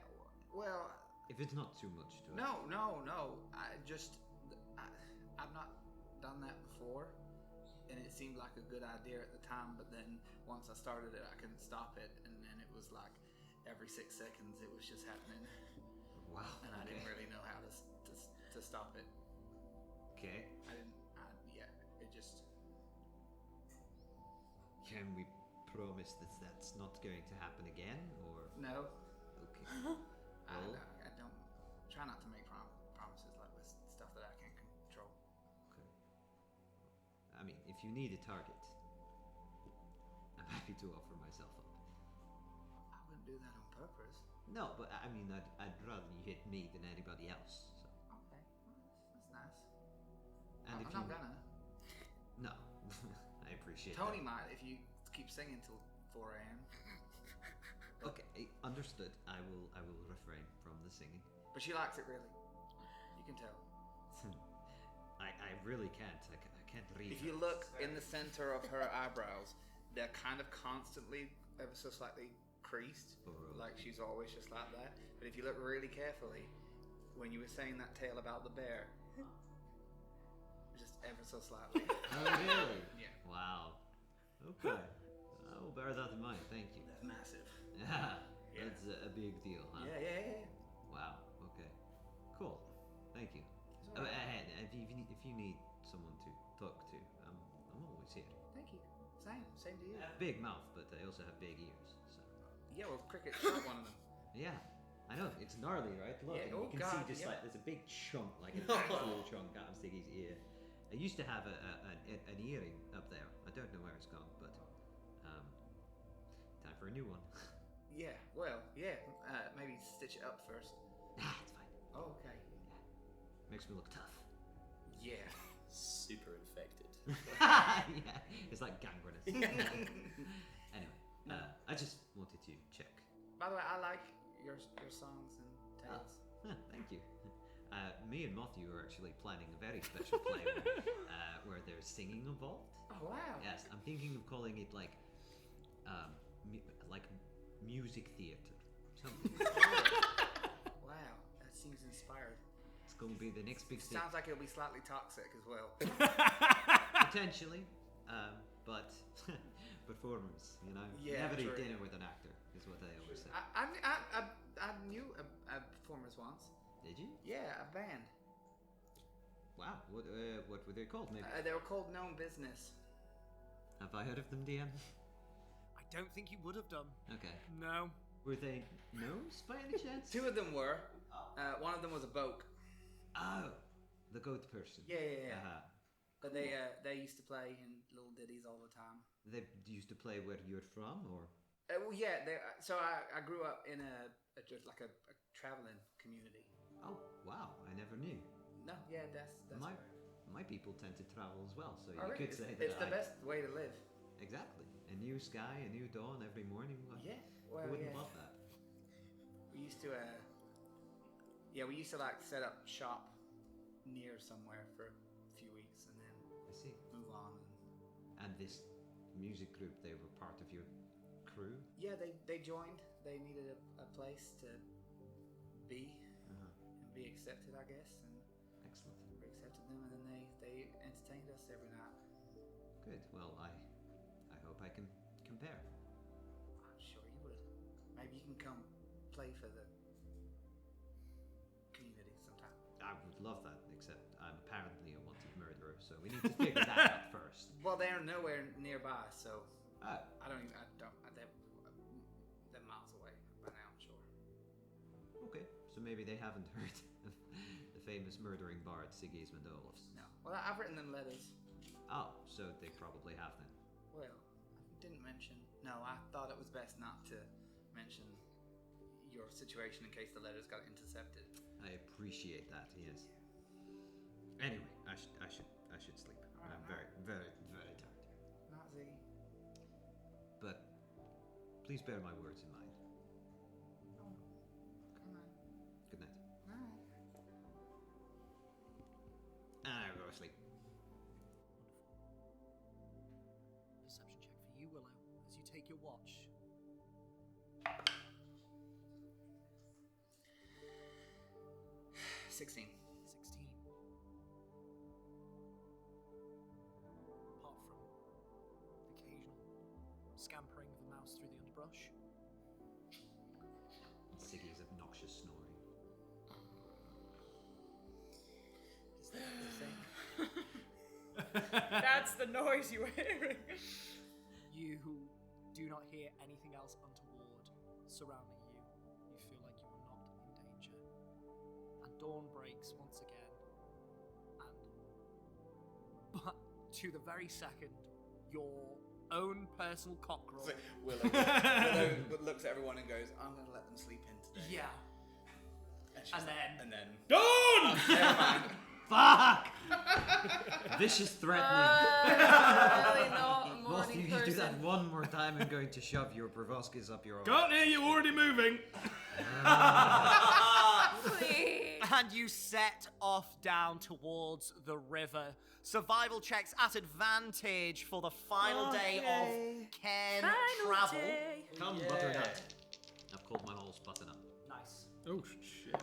well, If it's not too much to no. I've not done that before, and it seemed like a good idea at the time, but then once I started it, I couldn't stop it, and then it was like every 6 seconds it was just happening, Wow. and I didn't really know how to stop it. Okay. It just... Can we promise that that's not going to happen again, or No, okay? I Well, don't try not to make promises like this stuff that I can't control. okay. I mean, if you need a target, I'm happy to offer myself up. I wouldn't do that on purpose. No, but I mean, I'd rather you hit me than anybody else. So. Okay, that's nice. And I'm if not you gonna. no, I appreciate Tony that. might if you keep singing till 4 a.m. Okay, understood. I will refrain from the singing. But she likes it really. You can tell. I really can't. I can't read. If you look in the center of her eyebrows, they're kind of constantly ever so slightly creased, like she's always just like that. But if you look really carefully, when you were saying that tale about the bear, just ever so slightly. Oh really? Yeah. Wow. Okay. I will bear that in mind. Thank you. That's massive. Yeah. Yeah. That's a big deal, huh? Yeah. Wow. Okay. Cool. Thank you. It's all right. And if you need someone to talk to, I'm always here. Thank you. Same to you. I have a big mouth, but I also have big ears. So. Yeah, well, Cricket shot one of them. Yeah. I know. It's gnarly, right? Look, Yeah, and oh you can God, see just yeah. like there's a big chunk, like an actual chunk out of Ziggy's ear. I used to have an earring up there. I don't know where it's gone, but time for a new one. Yeah, well, yeah. Maybe stitch it up first. Nah, it's fine. Oh, okay. Makes me look tough. Yeah. Super infected. Yeah, it's like gangrenous. Anyway, I just wanted to check. By the way, I like your songs and tales. Thank you. Me and Matthew are actually planning a very special play where there's singing involved. Oh wow. Yes, I'm thinking of calling it like music theater. Something. Wow, that seems inspired. It's going to be the next big thing. Sounds like it'll be slightly toxic as well. Potentially, but performers, you know. Yeah, Never eat true. dinner with an actor, is what they always say. I knew a performers once. Did you? Yeah, a band. Wow. What were they called? Maybe. They were called Known Business. Have I heard of them, DM? I don't think you would have done. Okay. No. Were they gnomes by any chance? Two of them were. One of them was a Boke. Oh, the goat person. Yeah. Uh-huh. But they used to play in little ditties all the time. They used to play where you're from, or? Well, yeah. So I grew up in just like a traveling community. Oh, wow! I never knew. No, yeah, that's My people tend to travel as well, so you really? could say that. It's the best way to live. Exactly. A new sky, a new dawn every morning. Well, Yeah. who Well, wouldn't yeah. love that? We used to like set up shop near somewhere for a few weeks and then I see. move on. And this music group, they were part of your crew? Yeah, they joined. They needed a place to be Uh-huh. and be accepted, I guess, and Excellent. we accepted them, and then they entertained us every night. Good. Well, I hope I can compare. I'm sure you would. Maybe you can come play for the community sometime. I would love that, except I'm apparently a wanted murderer, so we need to figure that out first. Well, they're nowhere nearby, so Oh, they're miles away by now, I'm sure. okay. So maybe they haven't heard of the famous murdering bard Sigismund Olafs. No. Well, I've written them letters. Oh, so they probably have then. Well, I didn't mention. No, I thought it was best not to mention your situation in case the letters got intercepted. I appreciate that. Yes. Anyway, I should sleep. Alright, I'm very, very, very tired. Not Z. But please bear my words in mind. Oh, come on. Good night. Night. And I go to sleep. Perception check for you, Willow, as you take your watch. 16. 16. Apart from the occasional scampering of a mouse through the underbrush. Siggy's obnoxious snoring. Is that the thing? That's the noise you were hearing. You do do not hear anything else untoward surrounding you. You feel like you are not in danger. And dawn breaks once again. But to the very second, your own personal cockerel. So Willow looks at everyone and goes, I'm going to let them sleep in today. Yeah. she's And like- then- And then... Dawn! Never mind. Fuck! Vicious threatening. Really not a Matthew, morning you do that person. one more time, I'm going to shove your proboscis up your arm. Can't hear you, already moving. Please. And you set off down towards the river. Survival checks at advantage for the final day of Cairn travel. Come, butternut. I've called my horse butternut. Nice. Oh, shit.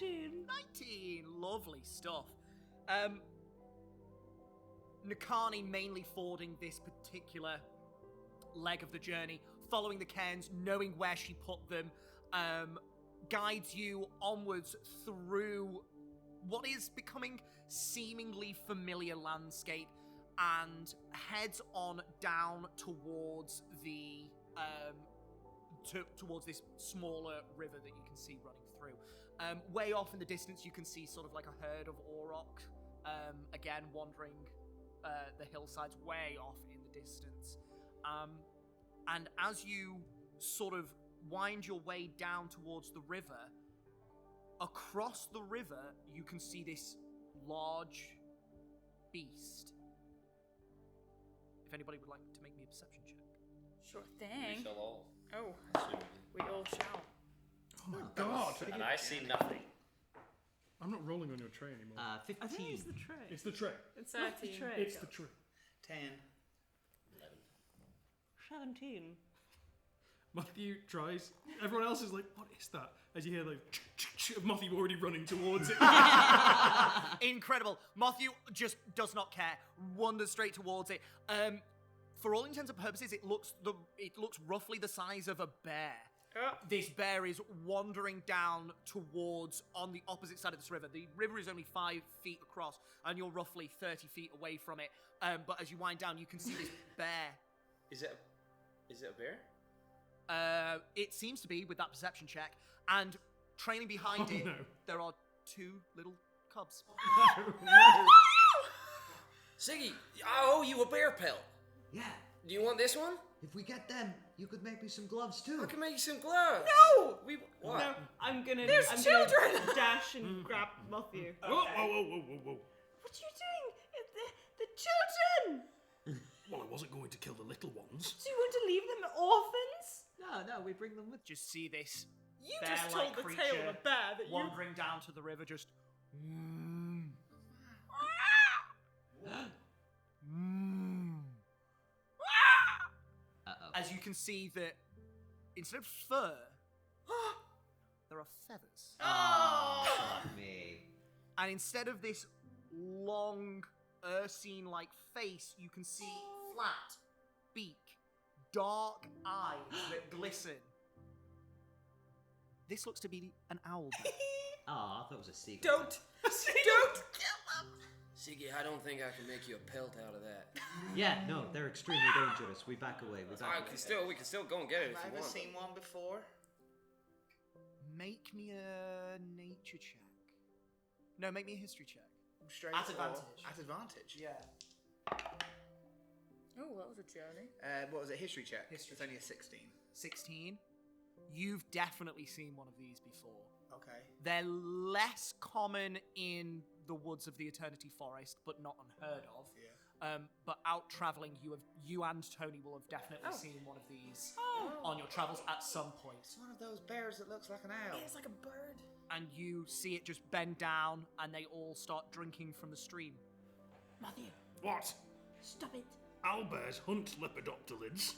19. Lovely stuff. Nakani mainly fording this particular leg of the journey, following the cairns, knowing where she put them, guides you onwards through what is becoming seemingly familiar landscape and heads on down towards the towards this smaller river that you can see running through. Way off in the distance, you can see sort of like a herd of auroch, again wandering the hillsides way off in the distance. And as you sort of wind your way down towards the river, across the river, you can see this large beast. If anybody would like to make me a perception check. Sure We thing. shall all. Oh, Assume. we all shall. Oh my god. And I see nothing. I'm not rolling on your tray anymore. 15. I think it's the tray. It's the tray. It's not the 13. tray. It's the tray. 10. 17. Matthew tries. Everyone else is like, what is that? As you hear like, of Matthew already running towards it. Incredible. Matthew just does not care. Wanders straight towards it. For all intents and purposes, it looks roughly the size of a bear. This bear is wandering down towards on the opposite side of this river. The river is only 5 feet across, and you're roughly 30 feet away from it. But as you wind down, you can see this bear. Is it a bear? It seems to be with that perception check, and trailing behind Oh, it, no. there are 2 little cubs. Siggy, I owe you a bear pelt. Yeah. Do you want this one? If we get them, you could make me some gloves too. I can make you some gloves. No! What? No, I'm gonna. There's I'm children! Gonna dash and grab Matthew. Whoa, whoa, whoa, whoa, whoa, whoa. What are you doing? The children! Well, I wasn't going to kill the little ones. Do you want to leave them orphans? No, we bring them with. Just see this You just bear-like told the tale of a bear that you. wandering down to the river, just. Uh-oh. As you can see that instead of fur, there are feathers. Fuck me. And instead of this long Ursine-like face, you can see flat beak, dark eyes that glisten. This looks to be an owl. Oh, I thought it was a seagull. Don't kill them! Siggy, I don't think I can make you a pelt out of that. Yeah, no, they're extremely dangerous. We back away. We back away. We can still go and get it if Have I you ever want. seen one before? Make me a nature check. No, make me a history check. Straight At or- advantage. At advantage. Yeah. Oh, that was a journey. What was it? History check. History It's only a 16. 16. You've definitely seen one of these before. Okay. They're less common in the woods of the Eternity Forest, but not unheard of. Yeah. But out traveling, you and Tony will have definitely seen one of these on your travels at some point. It's one of those bears that looks like an owl. It's like a bird. And you see it just bend down, and they all start drinking from the stream. Matthew, What? stop it. Owlbears hunt lepidopterids.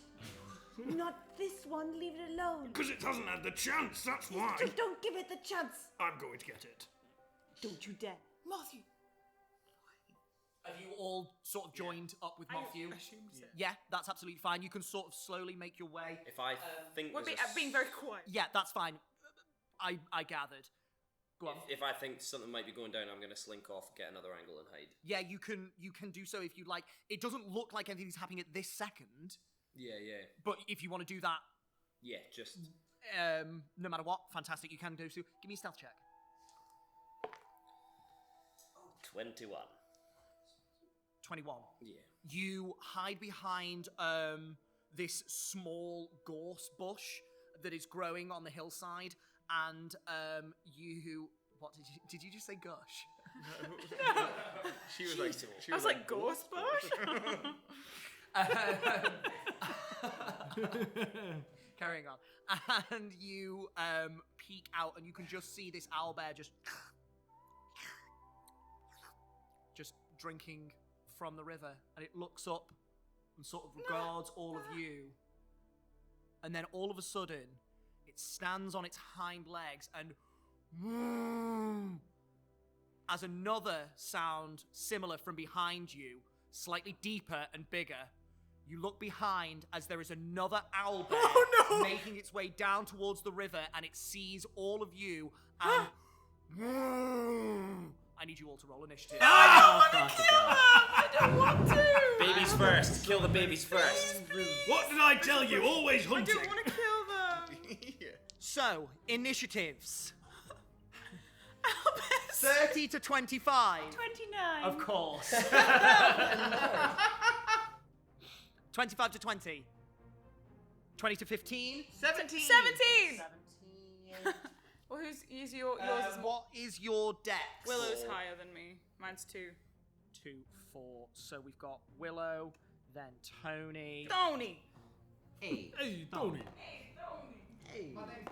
Not this one. Leave it alone. Because it hasn't had the chance, that's why. Just don't give it the chance. I'm going to get it. Don't you dare. Matthew. Have you all sort of joined up with Matthew? assumed so. Yeah, that's absolutely fine. You can sort of slowly make your way. If I think We're there's being very quiet. Yeah, that's fine. I gathered. Go on. If I think something might be going down, I'm going to slink off, get another angle, and hide. Yeah, you can do so if you like. It doesn't look like anything's happening at this second, Yeah. but if you want to do that, Yeah, just... no matter what, fantastic, you can do so. Give me a stealth check. 21. 21. Yeah. You hide behind this small gorse bush that is growing on the hillside, and you. What did you just say? Gush. She was like, I was like, ghost bush? Carrying on, and you peek out, and you can just see this owlbear just drinking from the river, and it looks up and sort of regards all of you, and then all of a sudden, it stands on its hind legs, and as another sound similar from behind you, slightly deeper and bigger, you look behind as there is another owlbear making its way down towards the river, and it sees all of you, and I need you all to roll initiative. I don't want to! Babies first. Kill the babies first. What did I tell you? Always I hunting. don't want to kill them! So, initiatives. 30 to 25. 29. Of course. 25 to 20. 20 to 15. 17! 17. Well, yours is more... What is your dex? Willow's higher than me. Mine's 2. 2, 4. So we've got Willow, then Tony. Tony! Hey, Hey, Tony. hey. My name's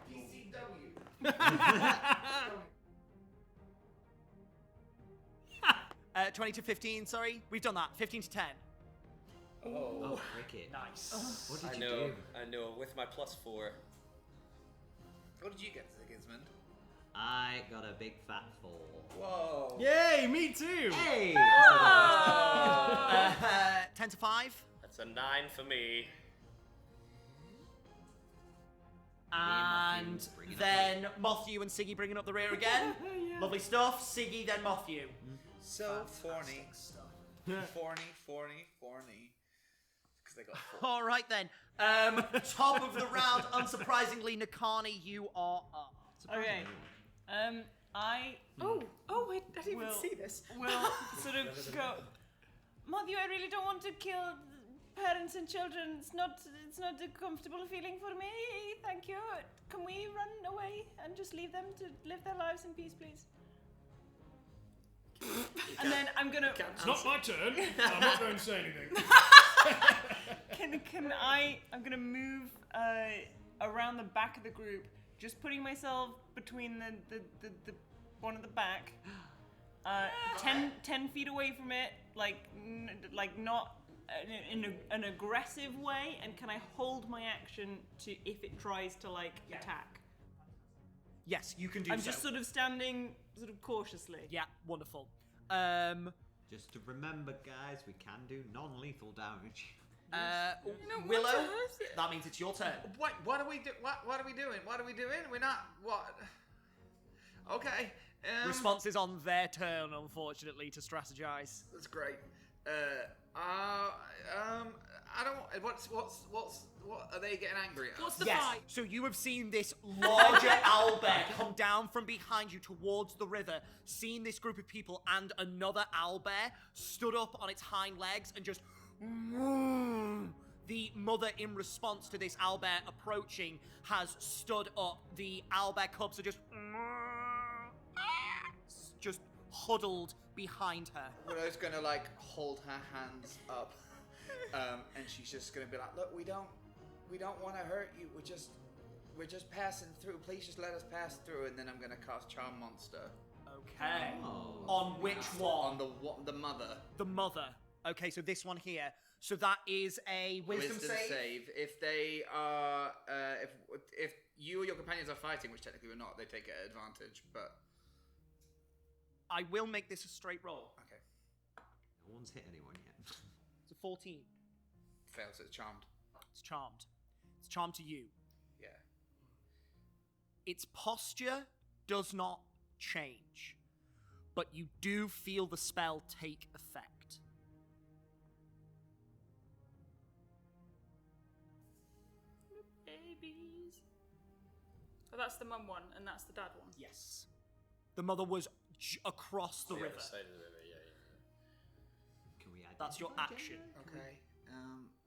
PCW. 20 to 15, sorry. We've done that. 15 to 10. Oh, cricket. Nice. What I did you know. do? I know. With my +4. What did you get, Sigismund? I got a big fat 4. Whoa. Yay, me too. Hey! 10 to 5. That's a 9 for me. And then Mothyu and Siggy bringing up the rear again. Lovely stuff. Siggy, then Mothyu. So thorny. Thorny. Because they got 4. All right then. Top of the round, unsurprisingly, Nakani, you are up. Okay. I Oh, wait, I didn't even Will- see this. will sort of go. Matthew, I really don't want to kill parents and children. It's not a comfortable feeling for me. Thank you. Can we run away and just leave them to live their lives in peace, please? And then I'm gonna. It's not my turn. I'm not going to say anything. I'm gonna move around the back of the group, just putting myself between the one at the back, 10 feet away from it, like not in an aggressive way. And can I hold my action to if it tries to attack? Yes, you can do I'm so. just sort of standing, sort of cautiously. Yeah, wonderful. Just to remember, guys, we can do non-lethal damage. Willow, that means it's your turn. What are we doing? What are we doing? We're not. What? Okay. Response is on their turn, unfortunately, to strategize. That's great. I don't. What are they getting angry at? What's the Yes. fight? So you have seen this larger owlbear come down from behind you towards the river, seen this group of people and another owlbear stood up on its hind legs and just... The mother, in response to this owlbear approaching, has stood up. The owlbear cubs are just huddled behind her. Willow's gonna hold her hands up, and she's just gonna be like, "Look, we don't want to hurt you. We're just passing through. Please just let us pass through." And then I'm gonna cast Charm Monster Okay. Oh. On which one? on the mother. The mother. Okay, so this one here. So that is a wisdom save. If they are, if you or your companions are fighting, which technically we're not, they take it at advantage. But I will make this a straight roll. okay, No one's hit anyone yet. It's a 14. fails. It's charmed. It's charmed. It's charmed to you. Yeah. Its posture does not change. But you do feel the spell take effect. Babies. Oh, that's the mum one, and that's the dad one. Yes. The mother was across the The river. other side of the river, yeah. Can we That's your identify action. gender? Okay.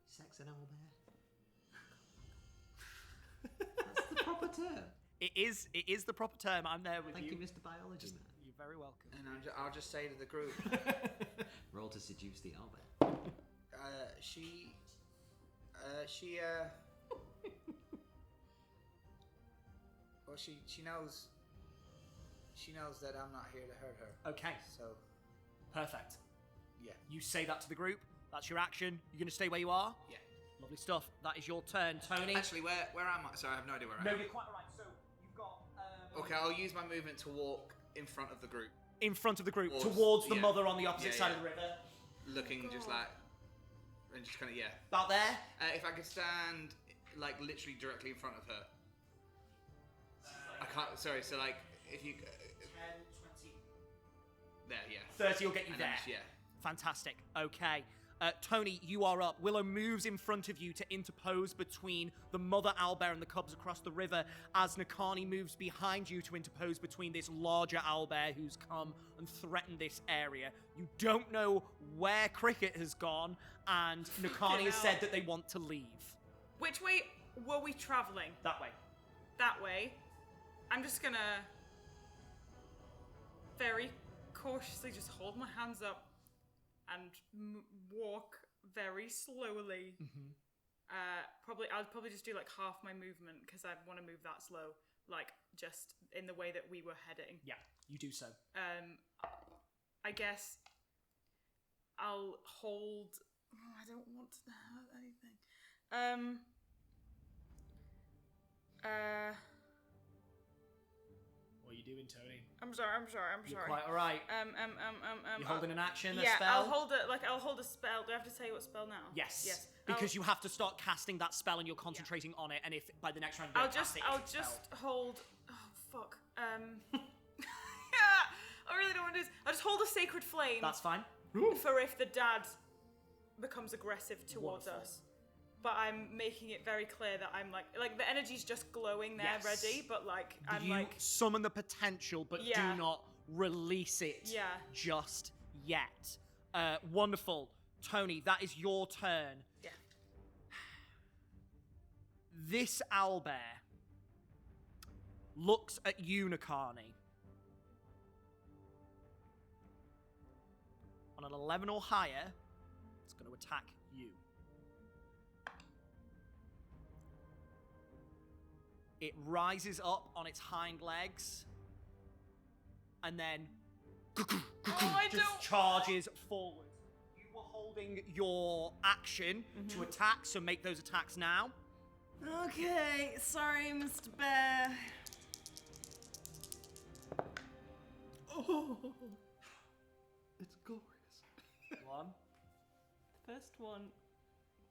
Sex and owlbear. That's the proper term. It is the proper term. I'm there with Thank you, you. Mr. Biology Man. You're very welcome. And I'll just say to the group, Roll to seduce the owlbear. well, she knows that I'm not here to hurt her. Okay, So, perfect. yeah. You say that to the group. That's your action. You're going to stay where you are? Yeah. Lovely stuff. That is your turn, Tony. Actually, where am I? Sorry, I have no idea where I No, am. you're quite right. So you've got... Okay, I'll use my movement to walk in front of the group, in front of the group, Towards- towards the yeah. mother on the opposite Yeah, side yeah. of the river. looking just like, and just kind of, yeah. About there? If I could stand, like, literally directly in front of her. I can't, sorry, so, like, if you... 10, 20... there, yeah. 30 will get you And then there. just- yeah. Fantastic. Okay. Tony, you are up. Willow moves in front of you to interpose between the mother owlbear and the cubs across the river, as Nakani moves behind you to interpose between this larger owlbear who's come and threatened this area. You don't know where Cricket has gone, and Nakani has said that they want to leave. Which way were we traveling? That way. That way. I'm just gonna very cautiously just hold my hands up and walk very slowly. I'll probably just do like half my movement because I want to move that slow, like just in the way that we were heading. Yeah, you do so. I guess I'll hold. Oh, I don't want to hurt anything. What are you doing, Tony? I'm sorry. You're quite alright. You're holding an action, a yeah, spell? I'll hold it. Like I'll hold a spell. Do I have to tell you what spell now? Yes. Yes. Because you have to start casting that spell and you're concentrating on it, and if by the next round you I'll don't cast just it, I'll it's just expelled. hold. Oh fuck. I really don't want to do this. I'll just hold a sacred flame. That's fine. For if the dad becomes aggressive towards Wonderful. us. But I'm making it very clear that I'm like the energy's just glowing there, Yes. ready. But like I'm you like summon the potential, but Yeah. do not release it Yeah. just yet. Wonderful. Tony, that is your turn. yeah. This owlbear looks at you, Nakani. On an 11 or higher, it's going to attack you. It rises up on its hind legs and then I just don't- charges forward. You were holding your action to attack, so make those attacks now. Okay, sorry, Mr. Bear. Oh, it's glorious. One, First one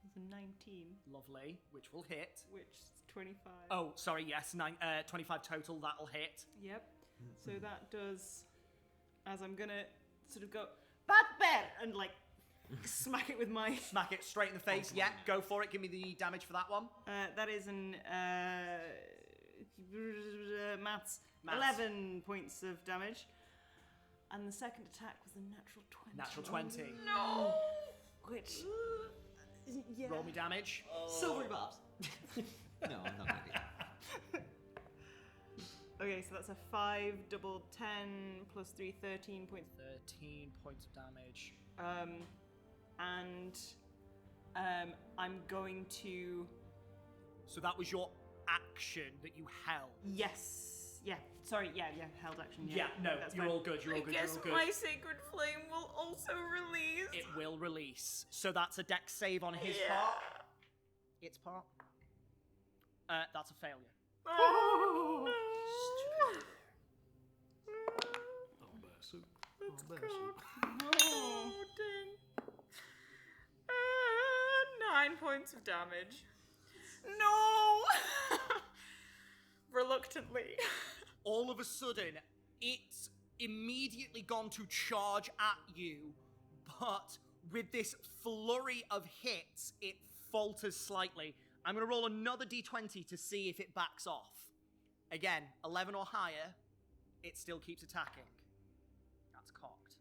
was a 19, lovely, which will hit. which is 25. Oh, sorry, yes, 25 total, that'll hit. Yep. So that does, as I'm gonna sort of go, bad bear, and like smack it with my. Smack it straight in the face. Yeah, go for it. Give me the damage for that one. That is an maths. Maths. 11 points of damage. And the second attack was a natural 20. Natural 20. No. Which. Yeah. Roll me damage. Silvery barbs. No, I'm not ready. Okay, so that's a 5 double 10 plus 3, 13 points. 13 points of damage. And I'm going to. So that was your action that you held. Yes. Yeah. Sorry. Yeah. Held action. Yeah, no, that's you're fine. all good. You're I all good. guess You're all good. my sacred flame will also release. It will release. So that's a dex save on his Yeah. part. Its part. That's a failure. Oh, Owlbear soup. Owlbear soup. oh dang. 9 points of damage. No! Reluctantly. All of a sudden, It's immediately gone to charge at you, but with this flurry of hits, it falters slightly. I'm going to roll another d20 to see if it backs off. Again, 11 or higher, it still keeps attacking. That's cocked.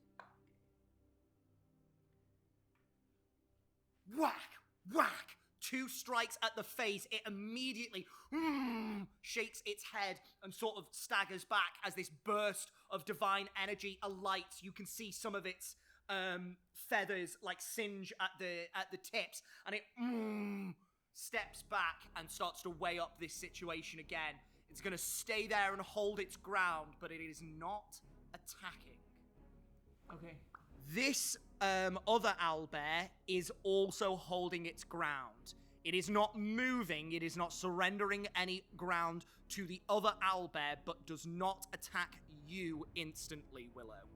Whack! Whack! 2 strikes at the face. It immediately shakes its head and sort of staggers back as this burst of divine energy alights. You can see some of its feathers like singe at the tips, and it steps back and starts to weigh up this situation again. It's going to stay there and hold its ground, but it is not attacking. Okay. This other owlbear is also holding its ground. It is not moving, it is not surrendering any ground to the other owlbear, but does not attack you instantly, Willow.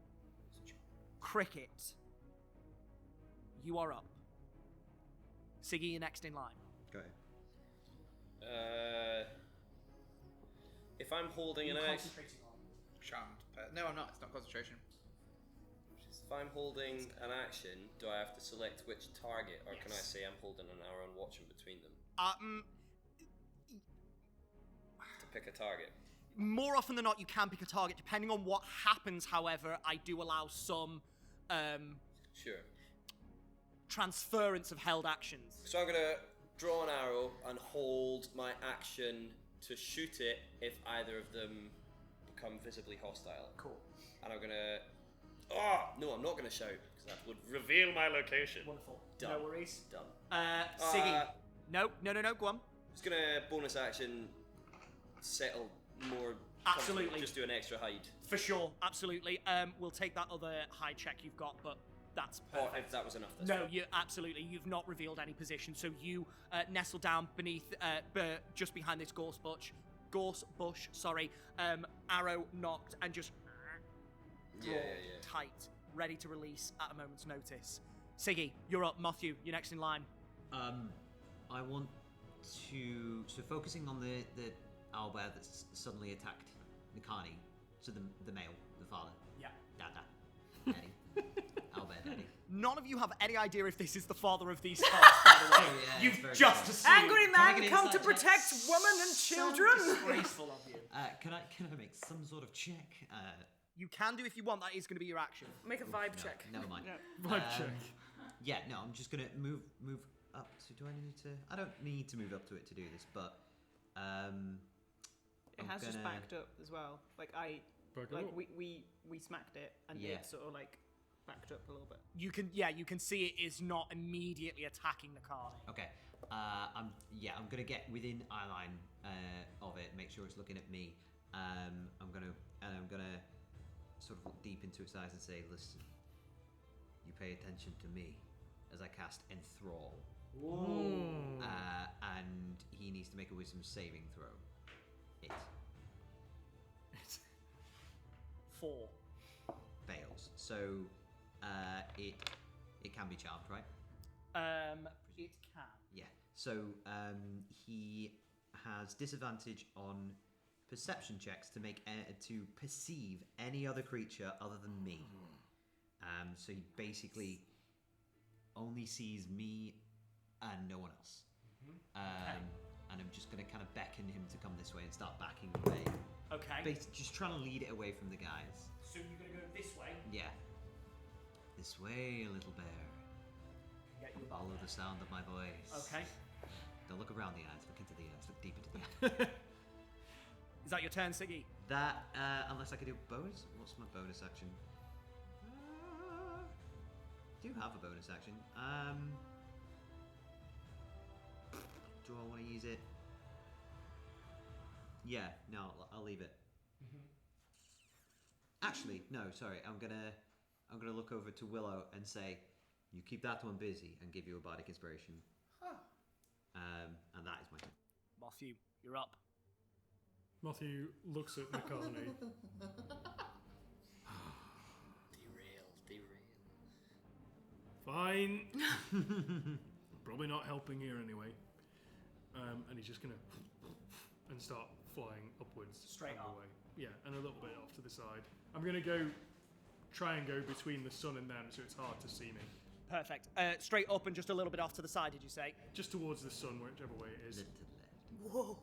Cricket, you are up. Siggy, you're next in line. Go ahead. If I'm holding an action, Charmed. No, I'm not. It's not concentration. if I'm holding an action, do I have to select which target, or can I Yes. say I'm holding an arrow and watching between them to pick a target? More often than not, you can pick a target. Depending on what happens, however, I do allow some Sure. transference of held actions. So I'm gonna draw an arrow and hold my action to shoot it if either of them become visibly hostile. Cool. And I'm gonna. Oh no, I'm not gonna shout because that would reveal my location. Wonderful. Done. No worries. Done. Siggy. No, go on. Just gonna bonus action settle more. Absolutely. comfortably, Just do an extra hide. For sure, absolutely. We'll take that other high check you've got, but that's Or perfect. if that was enough. That's No, fine. you absolutely. You've not revealed any position, so you nestle down beneath, just behind this gorse bush. Arrow knocked and just draw tight, ready to release at a moment's notice. Siggy, you're up. Matthew, you're next in line. I want to focusing on the owlbear that's suddenly attacked Nikani. So the male, the father. Yeah. Dada. Daddy. Owlbear daddy. None of you have any idea if this is the father of these cards, by the way. Oh, yeah, You've it's very just good. assumed. Angry I man get come to inside check? protect women and children. Disgraceful of you. Can I make some sort of check? You can do if you want. That is going to be your action. Make a vibe check. Never mind. Vibe check. Yeah, no, I'm just gonna move up to. Do I need to? I don't need to move up to it to do this, but It I'm has just gonna- backed up as well. Like Back it like up. we smacked it and Yeah. it sort of like backed up a little bit. You can see it is not immediately attacking the card. Okay. I'm gonna get within eye line of it, make sure it's looking at me. I'm gonna sort of look deep into its eyes and say, "Listen, you pay attention to me as I cast Enthrall." And he needs to make a wisdom saving throw. It 4. fails. So it can be charmed, right? It can. Yeah. So he has disadvantage on perception checks to make to perceive any other creature other than me. So he basically only sees me and no one else. And I'm just gonna kind of beckon him to come this way and start backing away. Okay. Just trying to lead it away from the guys. So you're going to go this way. Yeah. This way, little bear. Get your Follow the sound of my voice. Okay. Don't look around the eyes, look into the eyes, look deep into the eyes. Is that your turn, Siggy? That, unless I could do bonus. What's my bonus action? Do have a bonus action. Do I want to use it? Yeah, no, I'll leave it. Actually, no, sorry. I'm gonna look over to Willow and say, "You keep that one busy," and give you a bardic inspiration. And that is my turn. Matthew, you're up. Matthew looks at Nikani. Derail. Fine. Probably not helping here anyway. And he's just gonna and start flying upwards Straight and up. away. Yeah, and a little bit off to the side. I'm going to try and go between the sun and them so it's hard to see me. Perfect. Straight up and just a little bit off to the side, did you say? Just towards the sun, whichever way it is. Little to the left. Whoa.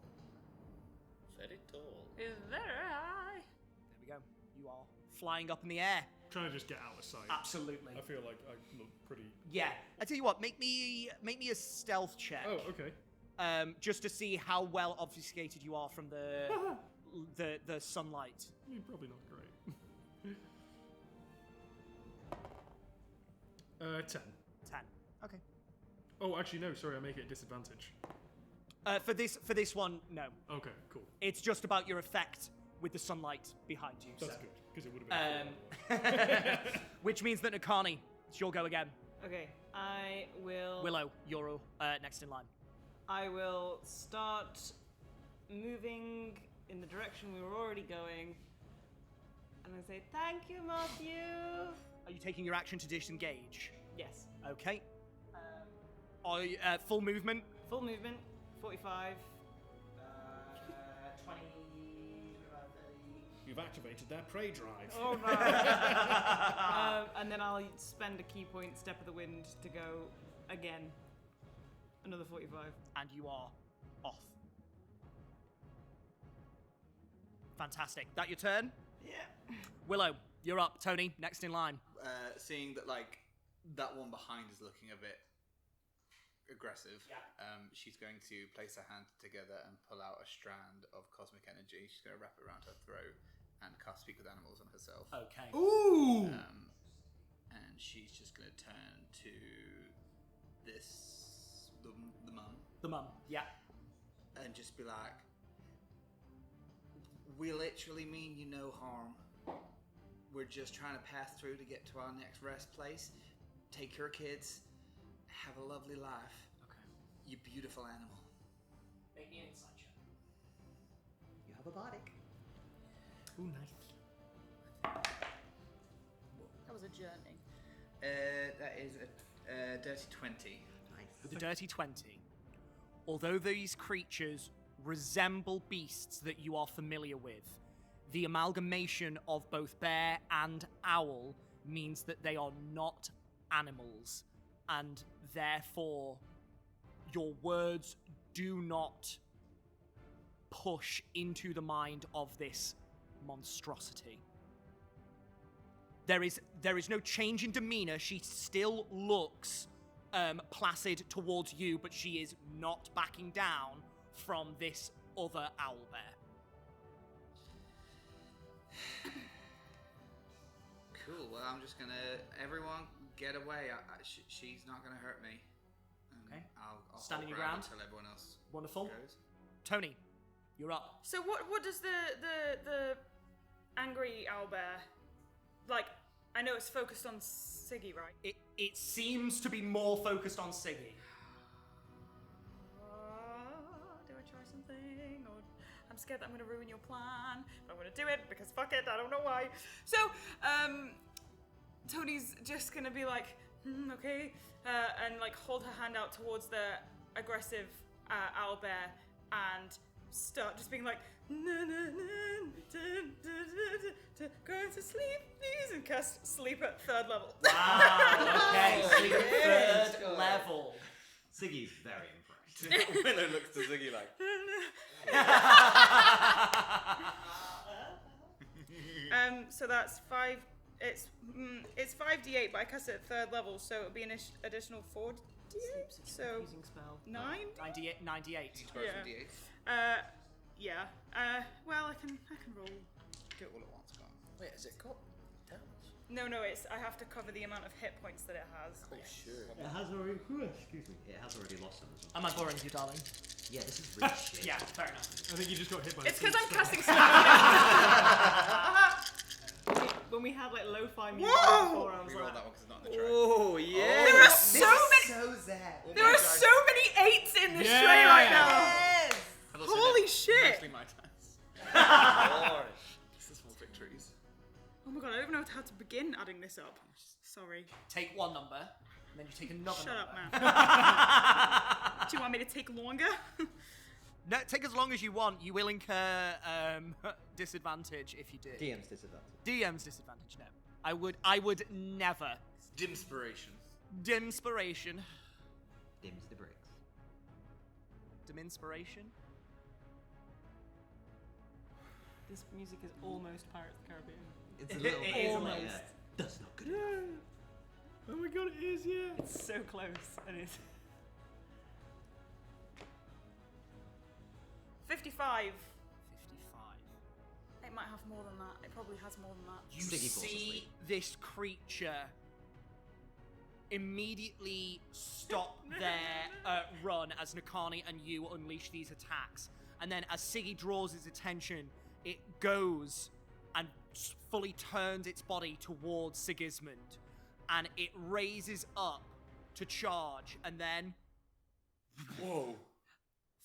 Very tall. Is very high. There we go. You are flying up in the air. Trying to just get out of sight. Absolutely. I feel like I look pretty... Yeah. I tell you what, make me a stealth check. Oh, okay. Just to see how well obfuscated you are from the sunlight. Probably not great. 10. 10. Okay. Oh, actually, no, sorry, I make it a disadvantage. For this one, no. Okay, cool. It's just about your effect with the sunlight behind you. That's so. good, because it would have been Which means that Nakani, it's your go again. Okay, I will. Willow, you're next in line. I will start moving in the direction we were already going. And I say, thank you, Matthew. Are you taking your action to disengage? Yes. Okay. Are you, full movement? Full movement, 45. 20. You've activated their prey drive. Oh no. And then I'll spend a key point, Step of the Wind, to go again. Another 45. And you are off. Fantastic. That your turn? Yeah. Willow, you're up. Tony, next in line. Seeing that that one behind is looking a bit aggressive, she's going to place her hand together and pull out a strand of cosmic energy. She's going to wrap it around her throat and cast Speak with Animals on herself. Okay. Ooh! And she's just going to turn to the mum. The mum, yeah. And just be like, we literally mean you no harm. We're just trying to pass through to get to our next rest place. Take your kids. Have a lovely life. Okay. You beautiful animal. Make me an insight check. You have a body. Ooh, nice. That was a journey. That is a dirty 20. The dirty 20. Although these creatures resemble beasts that you are familiar with, the amalgamation of both bear and owl means that they are not animals, and therefore your words do not push into the mind of this monstrosity. There is no change in demeanor. She still looks placid towards you, but she is not backing down from this other owlbear. Cool. Well, I'm just gonna. Everyone, get away. She's not gonna hurt me. Okay. I'll Stand hold your ground. until everyone else Wonderful. goes. Tony, you're up. So what does the angry owlbear, like, I know it's focused on Siggy, right? It seems to be more focused on Siggy. Do I try something? Or I'm scared that I'm going to ruin your plan. But I'm going to do it because fuck it, I don't know why. So, Tony's just going to be like, okay, and like hold her hand out towards the aggressive owlbear and start just being like, go to sleep, please, and cast sleep at 3rd level. Wow, okay, sleep at 3rd level. Siggy's very impressed. Willow looks to Ziggy like, So that's 5. It's 5d8, but I cast it at 3rd level, so it would be an additional 4d8. So Using spell. 9. 98. Yeah. Yeah. Well, I can roll. Do it all at once, go on. wait, has it got damage? No, it's I have to cover the amount of hit points that it has. Oh, sure. It has already. Excuse me. It has already lost some as well. Am I boring you, darling? Yeah, this is really shit. Yeah, fair enough. I think you just got hit by It's the because I'm sleep casting spell. spell. When we had like lo-fi music Whoa! before, I was We rolled like, that one because it's not in the tray. Oh, yeah. There are so many. So Zach. There are so many 8s in this Yeah. tray right now. Yes. I've also Holy done shit! Mostly my dice. Lord. It's the small victories. Oh my god, I don't even know how to begin adding this up. Sorry. Take one number, and then you take another Shut number. up, man. Do you want me to take longer? No, take as long as you want. You will incur disadvantage if you do. DM's disadvantage. DM's disadvantage, no. I would never. Dimspiration. Dimspiration. Dims the bricks. Diminspiration? This music is almost Pirates of the Caribbean. It's a little It bit is like almost. that. That's not good enough. Oh my god, it is, yeah. It's so close, and it's 55. 55. It might have more than that. It probably has more than that. You Siggy falls see asleep. this creature immediately stop their run as Nakani and you unleash these attacks. And then as Siggy draws his attention, it goes and fully turns its body towards Sigismund. And it raises up to charge and then Whoa.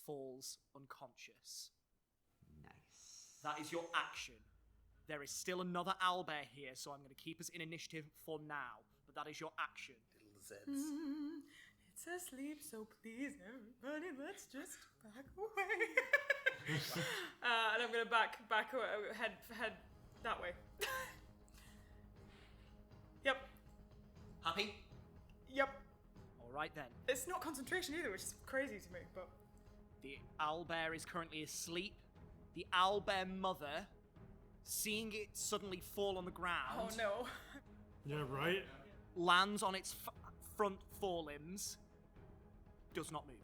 falls unconscious. Nice. That is your action. There is still another owlbear here, so I'm going to keep us in initiative for now. But that is your action. Little Zeds. It's asleep, so please, everybody, let's just back away. And I'm gonna back away, head that way. Yep. Happy? Yep. All right then. It's not concentration either, which is crazy to me, but The owlbear is currently asleep. The owlbear mother, seeing it suddenly fall on the ground, oh no. Yeah, right? lands on its front forelimbs, does not move.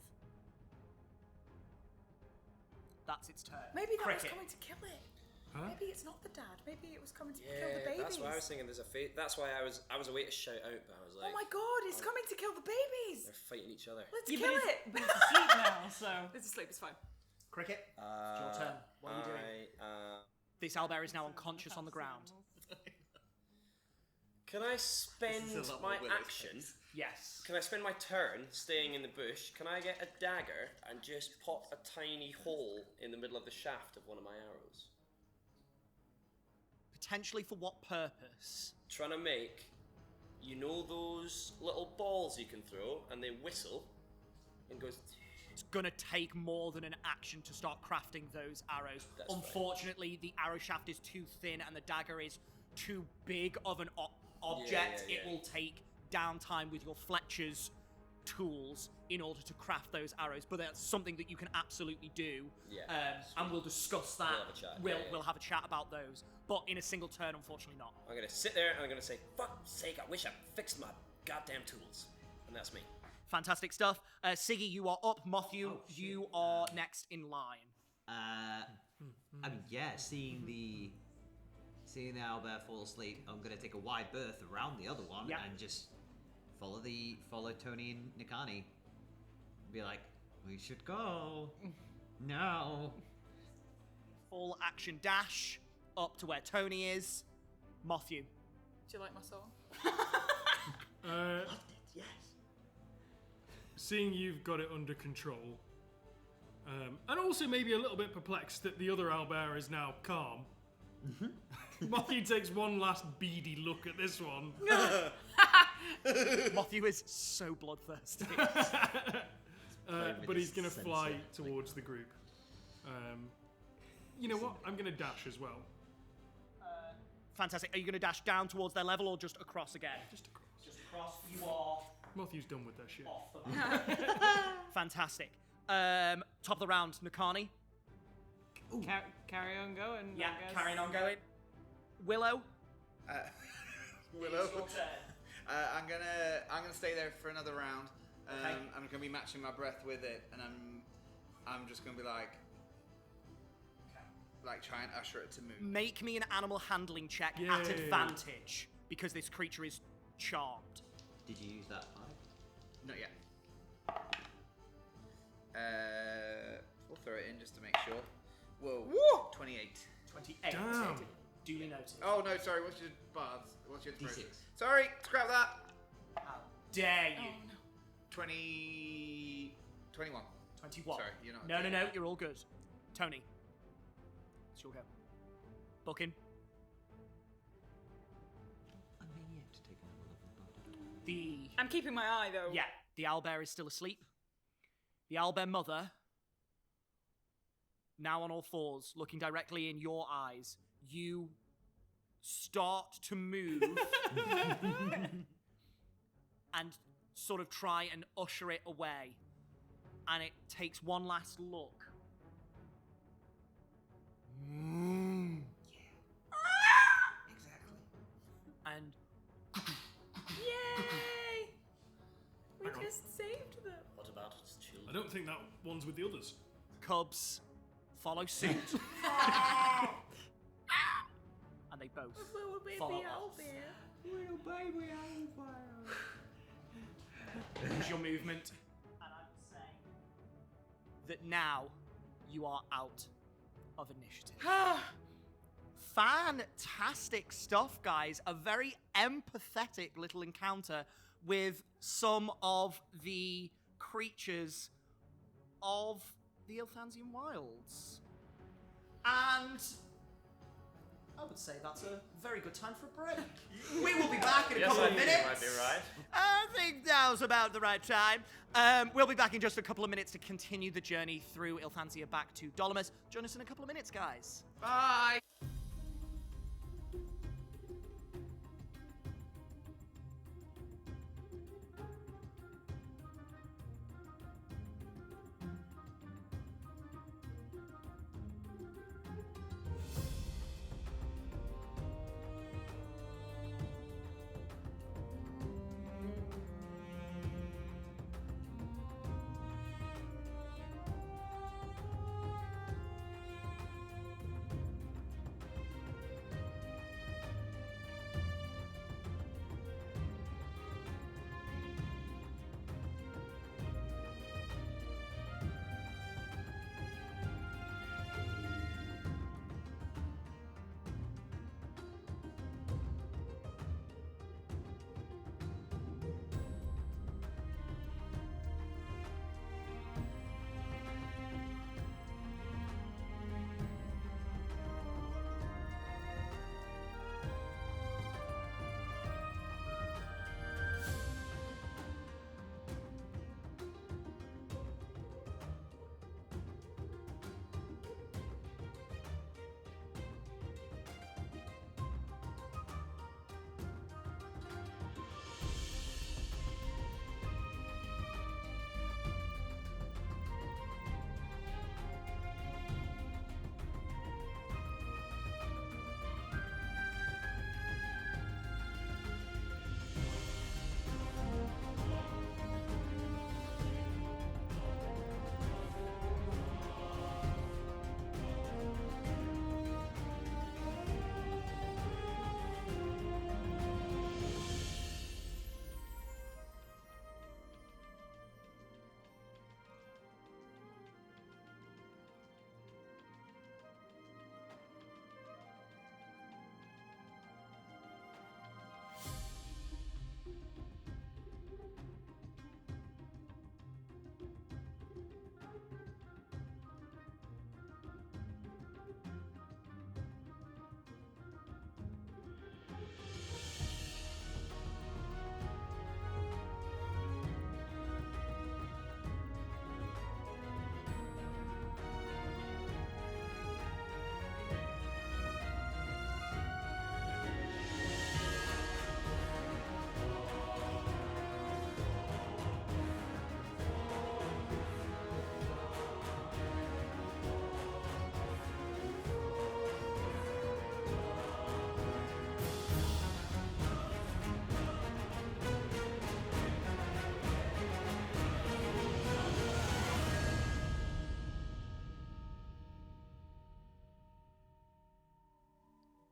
That's its turn. Maybe that Cricket. was coming to kill it. Huh? Maybe it's not the dad. Maybe it was coming to kill Yeah, the babies. that's why I was thinking there's a fate. That's why I was away to shout out, but I was like, Oh my god, it's coming to kill the babies. they're fighting each other. Let's yeah, kill but it. it's asleep now, so It's asleep, it's fine. Cricket, it's your turn. What are you doing? This owlbear is now unconscious on the ground. Can I spend This is a lot my more Willow's action? pace. Yes. Can I spend my turn staying in the bush? Can I get a dagger and just pop a tiny hole in the middle of the shaft of one of my arrows? Potentially for what purpose? Trying to make, you know, those little balls you can throw and they whistle and goes. It's gonna take more than an action to start crafting those arrows. That's fine. Unfortunately, the arrow shaft is too thin and the dagger is too big of an object. yeah. It will take downtime with your Fletcher's tools in order to craft those arrows, but that's something that you can absolutely do. Yeah, And we'll discuss that. We'll have a chat, We'll, yeah. we'll have a chat about those, but in a single turn, unfortunately not. I'm gonna sit there and I'm gonna say, "Fuck's sake! I wish I fixed my goddamn tools." And that's me. Fantastic stuff. Siggy, you are up. Matthew, you are next in line. Yeah, seeing the owlbear fall asleep, I'm gonna take a wide berth around the other one Yeah. and just follow Tony and Nikani. Be like, we should go now. Full action dash up to where Tony is. Matthew. Do you like my song? Yes. Seeing you've got it under control, and also maybe a little bit perplexed that the other owlbear is now calm, Matthew takes one last beady look at this one. Matthew is so bloodthirsty. But he's going to fly towards the group. You know what? I'm going to dash as well. Fantastic. Are you going to dash down towards their level or just across again? Just across. Just across. You are Matthew's done with that shit. off the map. Fantastic. Top of the round, Nakani. carry on going. Yeah, I guess. carrying on going. Willow. Willow. It's your turn. I'm gonna stay there for another round. Okay. I'm gonna be matching my breath with it, and I'm just gonna be like try and usher it to move. Make me an animal handling check Yay. at advantage because this creature is charmed. Did you use that 5? Not yet. We'll throw it in just to make sure. Whoa. 28. 28. Damn. Duly noted. Oh no, sorry. What's your bars? What's your inspiration? D6. Sorry, scrap that. How dare you? 21. 21. Sorry, you're not. No, you're all good. Tony. It's your go. Booking. I may yet take another level, but The I'm keeping my eye though. Yeah, the owlbear is still asleep. The owlbear mother now on all fours, looking directly in your eyes, you start to move and sort of try and usher it away. And it takes one last look. Exactly. And Yay! We Hang on. just saved them. What about its children? I don't think that one's with the others. cubs follow suit. And they both Little baby follow owl off. bear. Little baby owl. Use your movement. And I would say that now you are out of initiative. Fantastic stuff, guys. A very empathetic little encounter with some of the creatures of the Ilthansian wilds. And I would say that's a very good time for a break. We will be back in a couple of minutes. You might be right. I think now's about the right time. We'll be back in just a couple of minutes to continue the journey through Ilthansia back to Dolomus. Join us in a couple of minutes, guys. Bye.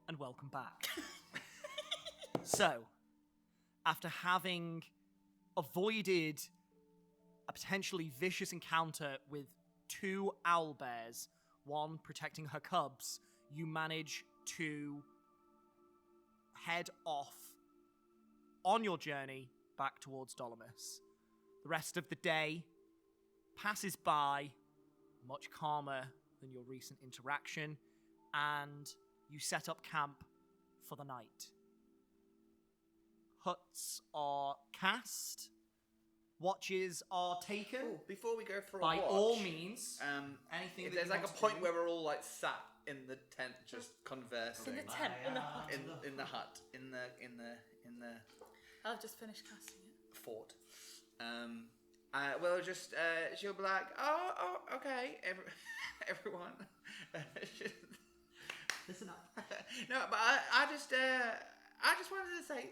And welcome back. So, after having avoided a potentially vicious encounter with two owl bears, one protecting her cubs, you manage to head off on your journey back towards Dolomus. The rest of the day passes by, much calmer than your recent interaction, and you set up camp for the night. Huts are cast, watches are taken. Ooh, before we go for a By watch, all means, anything if that there's you like a want to point do. where we're all like sat in the tent just conversing. In the tent, in the hut. in the hut, in the I'll just finish casting it. fort. We'll just she'll be like, oh, okay, everyone. Listen up. No, but I just wanted to say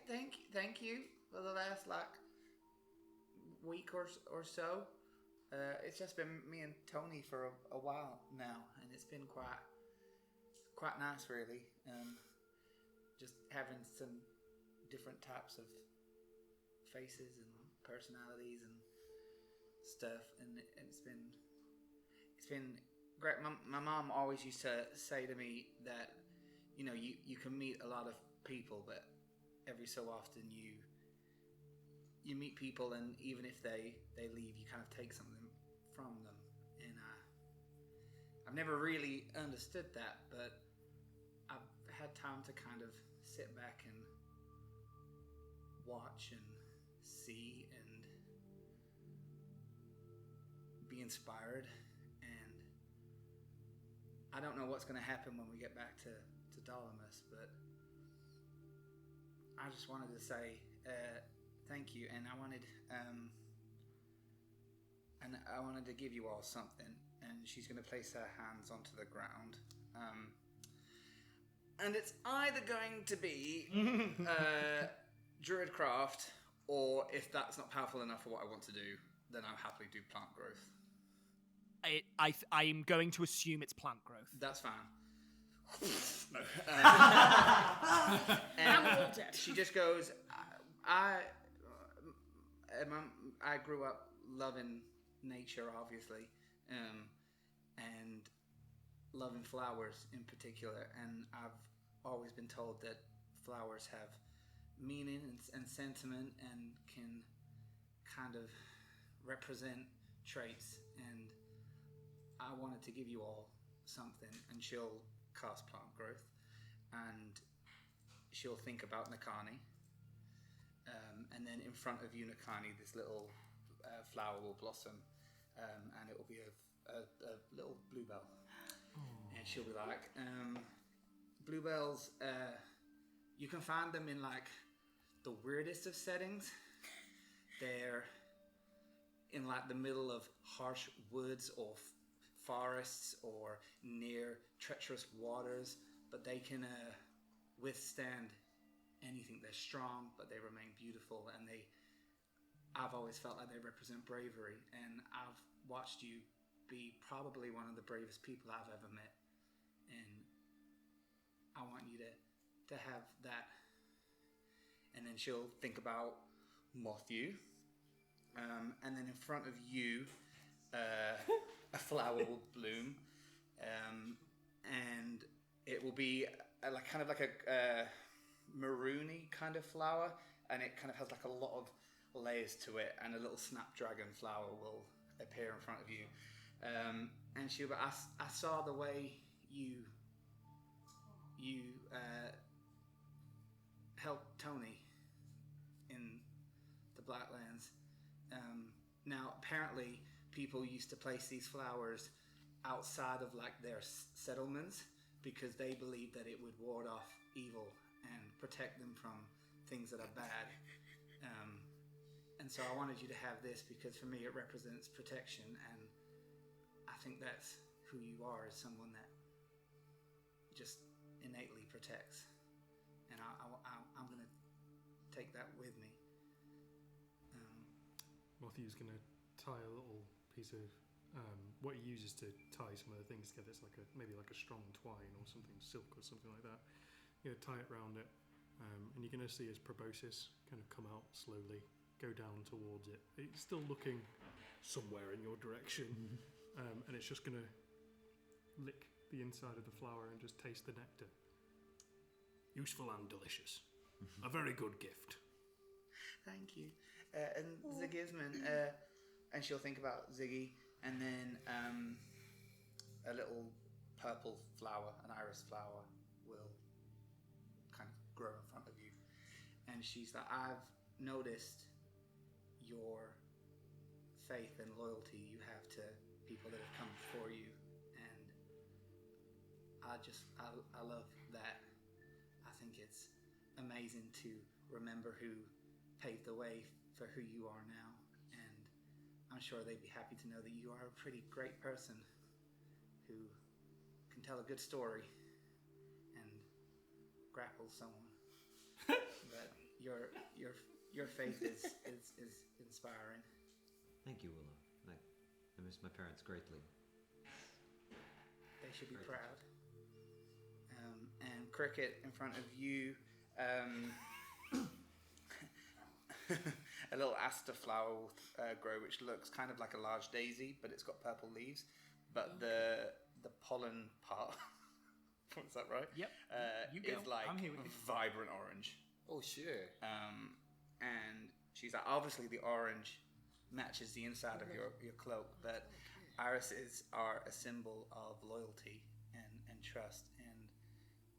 thank you for the last like week or so. It's just been me and Tony for a while now, and it's been quite nice, really. Just having some different types of faces and personalities and stuff, and it's been great. My mom always used to say to me that, you know, you can meet a lot of people, but every so often you meet people, and even if they leave, you kind of take something from them. And I've never really understood that, but I've had time to kind of sit back and watch and see and be inspired. And I don't know what's going to happen when we get back to Dolomus, but I just wanted to say thank you, and I wanted to give you all something. And she's going to place her hands onto the ground, and it's either going to be Druidcraft, or if that's not powerful enough for what I want to do, then I'll happily do plant growth. I'm going to assume it's plant growth. That's fine. I'm all dead. She just goes, I grew up loving nature, obviously, and loving flowers in particular, and I've always been told that flowers have meaning and sentiment and can kind of represent traits, and I wanted to give you all something. And she'll cast plant growth, and she'll think about Nakani, and then in front of you, Nakani, this little flower will blossom, and it will be a little bluebell. And she'll be like, bluebells, you can find them in like the weirdest of settings. They're in like the middle of harsh woods or forests or near treacherous waters, but they can withstand anything. They're strong, but they remain beautiful, and I've always felt like they represent bravery, and I've watched you be probably one of the bravest people I've ever met, and I want you to have that. And then she'll think about Matthew, and then in front of you, a flower will bloom, and it will be kind of like a maroony kind of flower, and it kind of has like a lot of layers to it, and a little snapdragon flower will appear in front of you, and she'll be, I saw the way you helped Tony in the Blightlands. Now apparently people used to place these flowers outside of like their settlements because they believed that it would ward off evil and protect them from things that are bad. And so I wanted you to have this because for me it represents protection, and I think that's who you are, as someone that just innately protects. And I'm going to take that with me. Matthew's going to tie a little piece of what he uses to tie some of the things together. It's like maybe like a strong twine or something, silk or something like that. You're going to tie it around it, and you're going to see his proboscis kind of come out slowly, go down towards it. It's still looking somewhere in your direction, and it's just going to lick the inside of the flower and just taste the nectar. Useful and delicious. A very good gift. Thank you. And Zigisman, and she'll think about Ziggy, and then a little purple flower, an iris flower, will kind of grow in front of you. And she's like, I've noticed your faith and loyalty you have to people that have come before you, and I love that. I think it's amazing to remember who paved the way for who you are now, and I'm sure they'd be happy to know that you are a pretty great person who can tell a good story and grapple someone. But your faith is inspiring. Thank you, Willow. I miss my parents greatly. They should be proud. And Cricket, in front of you, a little aster flower will grow, which looks kind of like a large daisy, but it's got purple leaves. But the pollen part, is that right? Yep. You is go. like I'm here with you. vibrant orange. Oh, sure. And she's like, obviously the orange matches the inside of your cloak, but irises are a symbol of loyalty and trust. And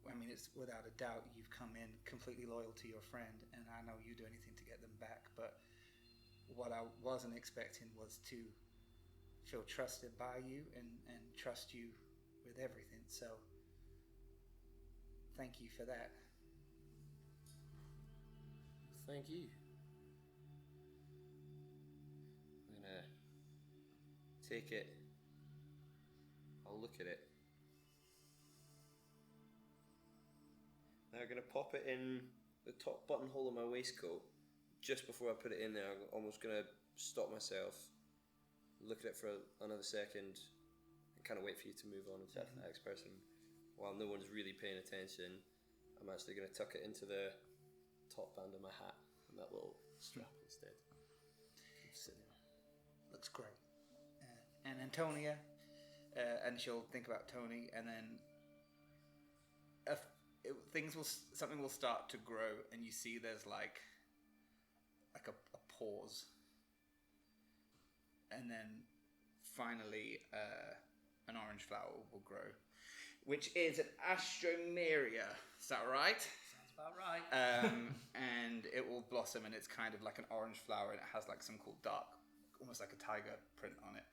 I mean, it's without a doubt you've come in completely loyal to your friend, and I know you do anything to get them back. But what I wasn't expecting was to feel trusted by you and trust you with everything. So thank you for that. Thank you. I'm gonna take it. I'll look at it. Now I'm gonna pop it in the top buttonhole of my waistcoat. Just before I put it in there, I'm almost gonna stop myself, look at it for another second, and kind of wait for you to move on to the next person. While no one's really paying attention, I'm actually gonna tuck it into the top band of my hat and that little strap instead. Looks great. And Antonia, and she'll think about Tony, and then something will start to grow, and you see there's like a pause, and then finally an orange flower will grow, which is an astromeria. Is that right? Sounds about right. And it will blossom, and it's kind of like an orange flower, and it has like some cool dark, almost like a tiger print on it.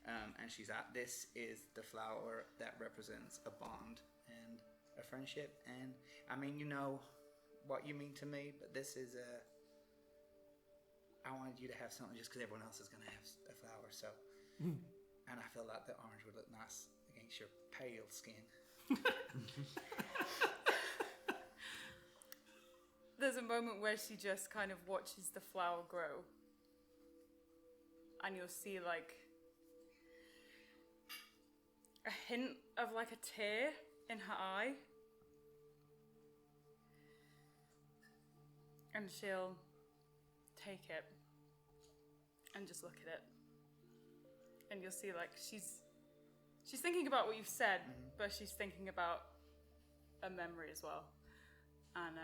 And she's this is the flower that represents a bond and a friendship. And I mean, you know what you mean to me, but this is I wanted you to have something just because everyone else is going to have a flower. So, and I feel like the orange would look nice against your pale skin. There's a moment where she just kind of watches the flower grow, and you'll see like a hint of like a tear in her eye, and she'll take it and just look at it, and you'll see like she's thinking about what you've said, but she's thinking about a memory as well. And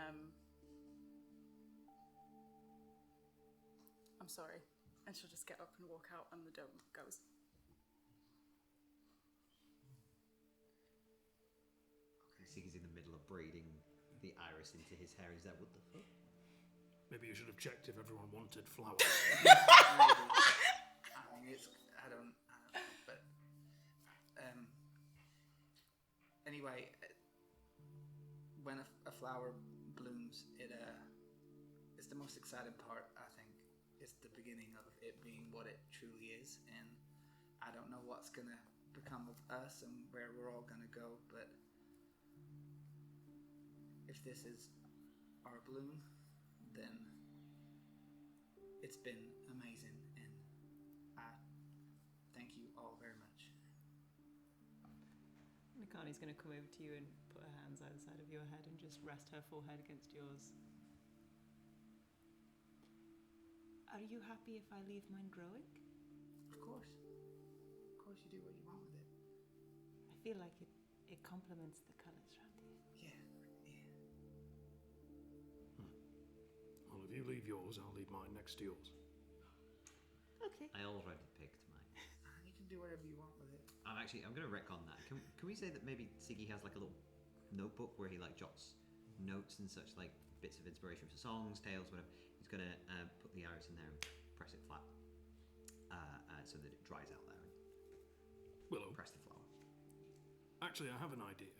I'm sorry. And she'll just get up and walk out, and the dome goes. Siggy's in the middle of braiding the iris into his hair. He's like, what the fuck? Maybe you should have checked if everyone wanted flowers. I mean, I don't know, but anyway, when a flower blooms, it's the most exciting part. I think it's the beginning of it being what it truly is, and I don't know what's gonna become of us and where we're all gonna go, but if this is our bloom, then it's been amazing, and I thank you all very much. Nikani's going to come over to you and put her hands either side of your head and just rest her forehead against yours. Are you happy if I leave mine growing? Of course you do what you want with it. I feel like it complements the colours around here. Well, if you leave yours, I'll leave mine next to yours. Okay. I already picked mine. You can do whatever you want with it. I'm going to retcon that. Can we say that maybe Siggy has like a little notebook where he like jots notes and such, like bits of inspiration for songs, tales, whatever. He's going to put the iris in there and press it flat. so that it dries out there. Willow, Press the flower. actually, I have an idea.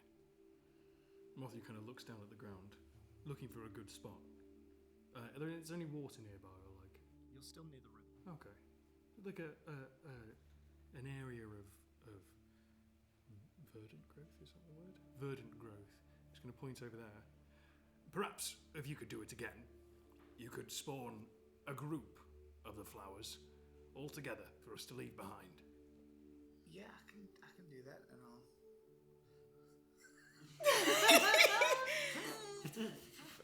Matthew kind of looks down at the ground, looking for a good spot. Is there any water nearby, or like? You're still near the river. Okay, like an area of verdant growth. Is that the word? Verdant growth. Just going to point over there. Perhaps if you could do it again, you could spawn a group of the flowers all together for us to leave behind. Yeah, I can do that, and I'll.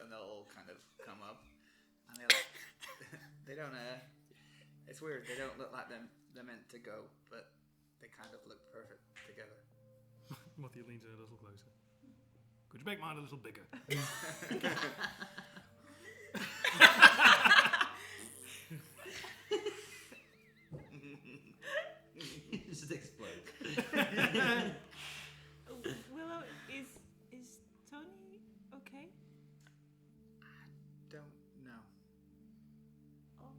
And they'll all kind of come up, and they don't. It's weird. They don't look like they're meant to go, but they kind of look perfect together. Matthew leans in a little closer. Could you make mine a little bigger? It just explodes. Willow, is Tony okay? Don't know. Oh,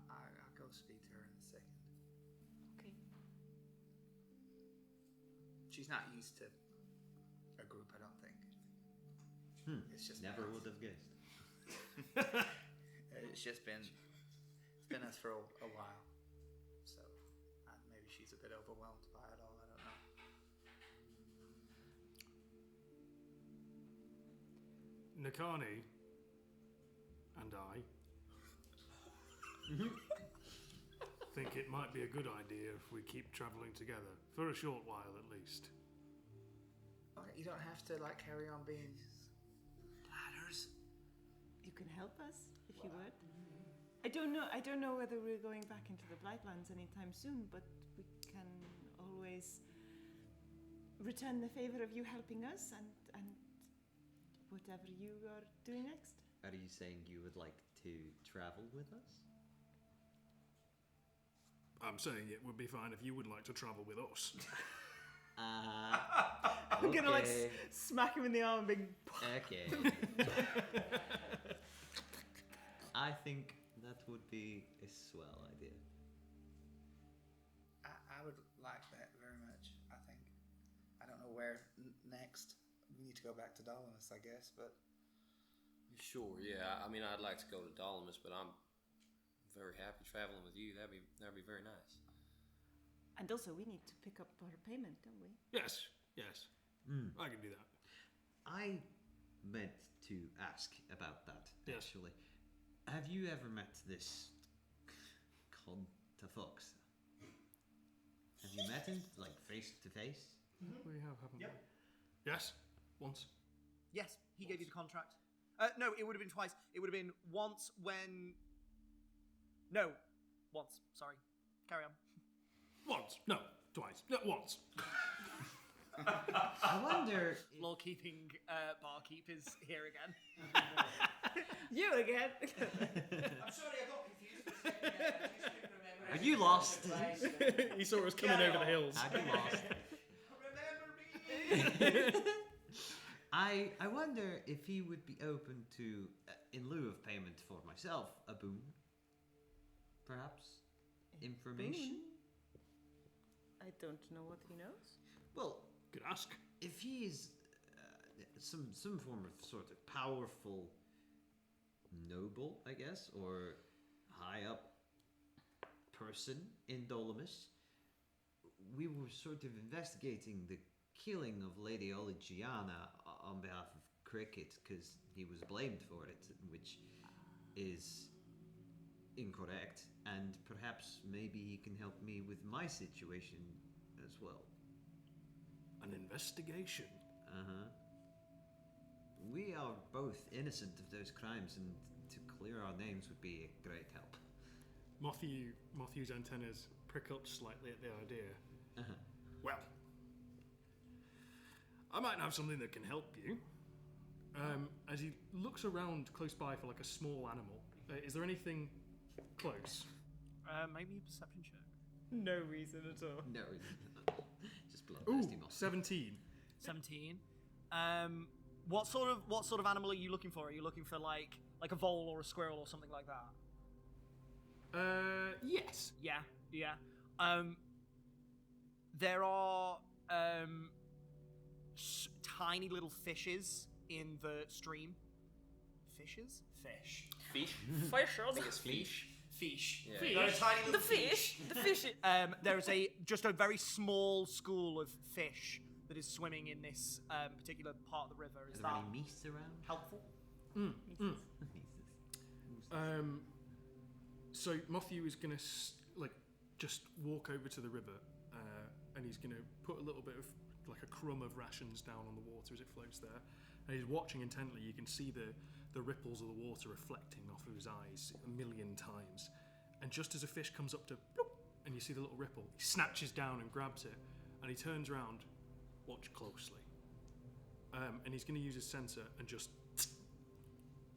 I'll go speak to her in a second. okay. She's not used to a group, I don't think. It's just Never been would have guessed. It's just been us for a while, so maybe she's a bit overwhelmed by it all. I don't know. Nakani and I think it might be a good idea if we keep travelling together for a short while at least. Okay, you don't have to carry on being ladders. You can help us if you would. I don't know whether we're going back into the Blightlands anytime soon, but we can always return the favor of you helping us and whatever you are doing next. Are you saying you would like to travel with us? I'm saying it would be fine if you would like to travel with us. I'm gonna Okay. smack him in the arm and be. Okay. I think that would be a swell idea. I would like that very much. I think. I don't know where next. We need to go back to Dolomus, I guess, but. Sure, yeah. I mean, I'd like to go to Dolomus, but I'm very happy traveling with you. That'd be very nice. And also, we need to pick up our payment, don't we? Yes. I can do that. I meant to ask about that, Yes. actually. Have you ever met this Contafox? Have you met him, face to face? We have, haven't Yep. we? Yes, once. Yes, he gave you the contract. No, it would have been twice. It would have been once when... No, once. Sorry. Carry on. Once. No, twice. No, once. I wonder... Law-keeping barkeep is here again. You again? I'm sorry, I got confused. Are you lost? He saw us coming over the hills. Have you lost? Remember me! I wonder if he would be open to, in lieu of payment for myself, a boon. Perhaps? Information? I don't know what he knows. Well, Could ask. if he is some form of sort of powerful noble, I guess, or high up person in Dolomus, we were sort of investigating the killing of Lady Olegiana on behalf of Cricket because he was blamed for it, which is incorrect, and perhaps maybe he can help me with my situation as well. An investigation. Uh-huh. We are both innocent of those crimes, and to clear our names would be a great help. Matthew's antennas prick up slightly at the idea. Uh-huh. Well, I might have something that can help you. As he looks around close by for a small animal, is there anything close? Maybe a perception check. No reason at all. No, just Ooh, bloodthirsty moss. 17. 17. What sort of animal are you looking for? Are you looking for like a vole or a squirrel or something like that? Yes. Yeah. There are tiny little fishes in the stream. Fishes? Fish. Fish? Fish. I think it's fish. Fish. Yeah. There are tiny The little fish. The fish. There is just a very small school of fish that is swimming in this particular part of the river. Is Are there that any meese around? helpful? So Matthew is gonna just walk over to the river, and he's gonna put a little bit of like a crumb of rations down on the water as it floats there, and he's watching intently. You can see the ripples of the water reflecting off of his eyes 1,000,000 times, and just as a fish comes up to bloop, and you see the little ripple, he snatches down and grabs it, and he turns around. Watch closely, and he's going to use his sensor and just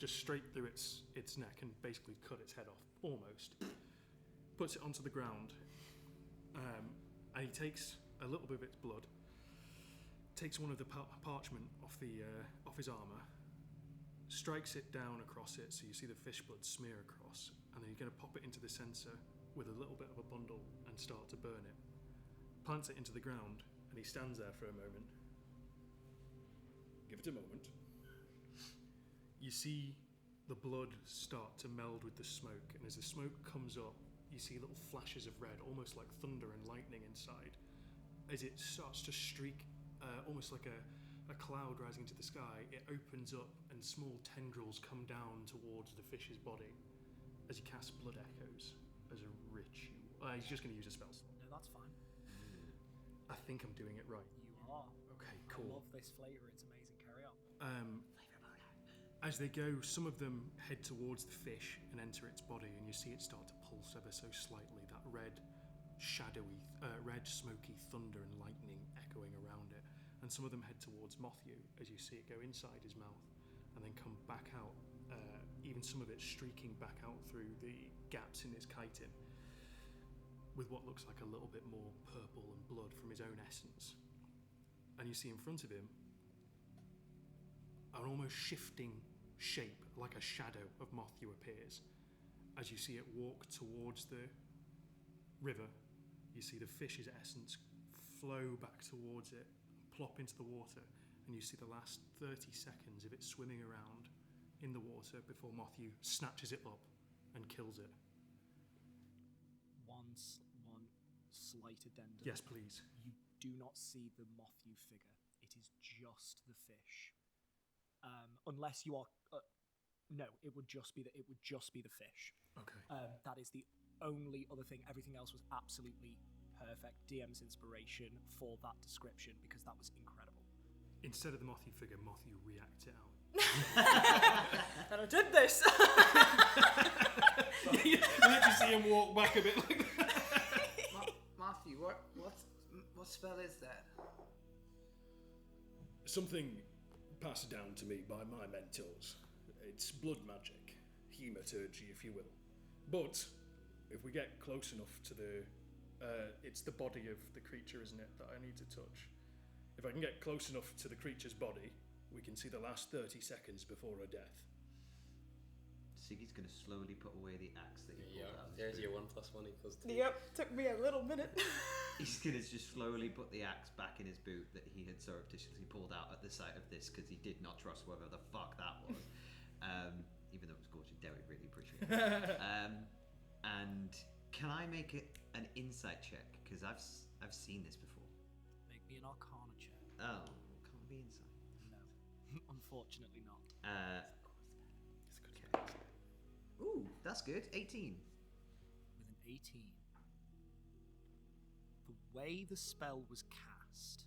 straight through its neck and basically cut its head off, almost. Puts it onto the ground, and he takes a little bit of its blood, takes one of the parchment off his armor, strikes it down across it so you see the fish blood smear across, and then you're going to pop it into the sensor with a little bit of a bundle and start to burn it. Plants it into the ground, and he stands there for a moment. Give it a moment. You see the blood start to meld with the smoke, and as the smoke comes up, you see little flashes of red, almost like thunder and lightning inside. As it starts to streak, almost like a cloud rising into the sky, it opens up and small tendrils come down towards the fish's body as he casts blood echoes as a ritual. He's just going to use a spell slot. No, that's fine. I think I'm doing it right. You are. Okay, I cool. love this flavor. It's amazing. Carry on. As they go, some of them head towards the fish and enter its body, and you see it start to pulse ever so slightly, that red, smoky thunder and lightning echoing around it. And some of them head towards Matthew as you see it go inside his mouth and then come back out, even some of it streaking back out through the gaps in his chitin with what looks like a little bit more purple and blood from his own essence. And you see in front of him an almost shifting shape, like a shadow of Matthew appears. As you see it walk towards the river, you see the fish's essence flow back towards it, plop into the water, and you see the last 30 seconds of it swimming around in the water before Matthew snatches it up and kills it. One slight addendum. Yes, please. You do not see the Matthew figure. It is just the fish. Unless you are, no, it would just be the fish. Okay. That is the only other thing. Everything else was absolutely perfect. DM's inspiration for that description, because that was incredible. Instead of the Matthew figure, Matthew reacts it out. And I did this. You literally see him walk back a bit like that. Matthew, what spell is that? Something passed down to me by my mentors. It's blood magic, hematurgy, if you will. But if we get close enough to it's the body of the creature, isn't it, that I need to touch? If I can get close enough to the creature's body, we can see the last 30 seconds before her death. Siggy's going to slowly put away the axe that he pulled out of his There's boot. your 1 + 1 = 2. Yep, took me a little minute. He's going to just slowly put the axe back in his boot that he had surreptitiously pulled out at the sight of this, because he did not trust whatever the fuck that was. Even though it was gorgeous, Derek really appreciated it. And can I make it an insight check? Because I've seen this before. Make me an Arcana check. Oh, can't be insight. No, unfortunately not. Okay. Ooh, that's good. 18. With an 18, the way the spell was cast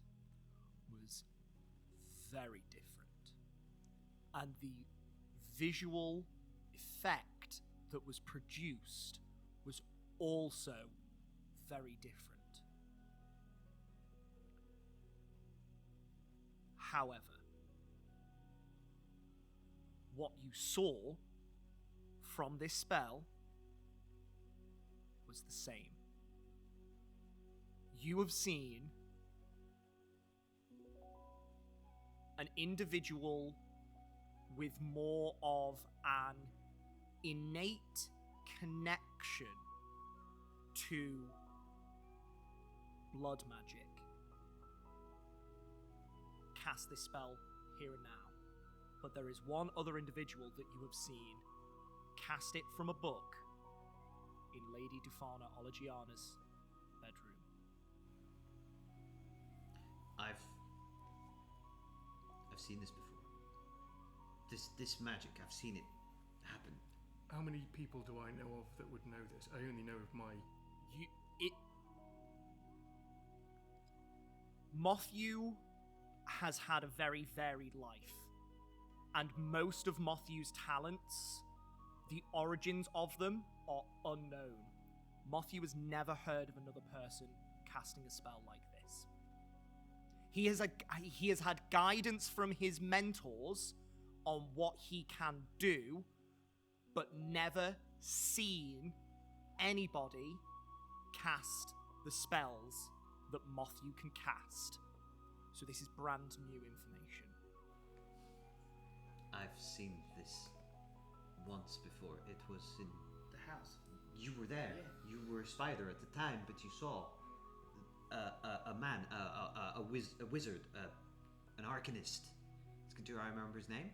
was very different, and the visual effect that was produced was also very different. However, what you saw from this spell was the same. You have seen an individual with more of an innate connection to blood magic, cast this spell here and now. But there is one other individual that you have seen cast it from a book in Lady Dufana Olagiana's bedroom. I've seen this before. This magic, I've seen it happen. How many people do I know of that would know this? I only know of my... Mothyu has had a very varied life, and most of Mothew's talents, the origins of them, are unknown. Mothyu has never heard of another person casting a spell like this. He has had guidance from his mentors on what he can do, but never seen anybody cast the spells that Mothyu can cast. So this is brand new information. I've seen this once before. It was in... The house. You were there. Yeah. You were a spider at the time, but you saw a man, a wizard, an arcanist. Do I remember his name?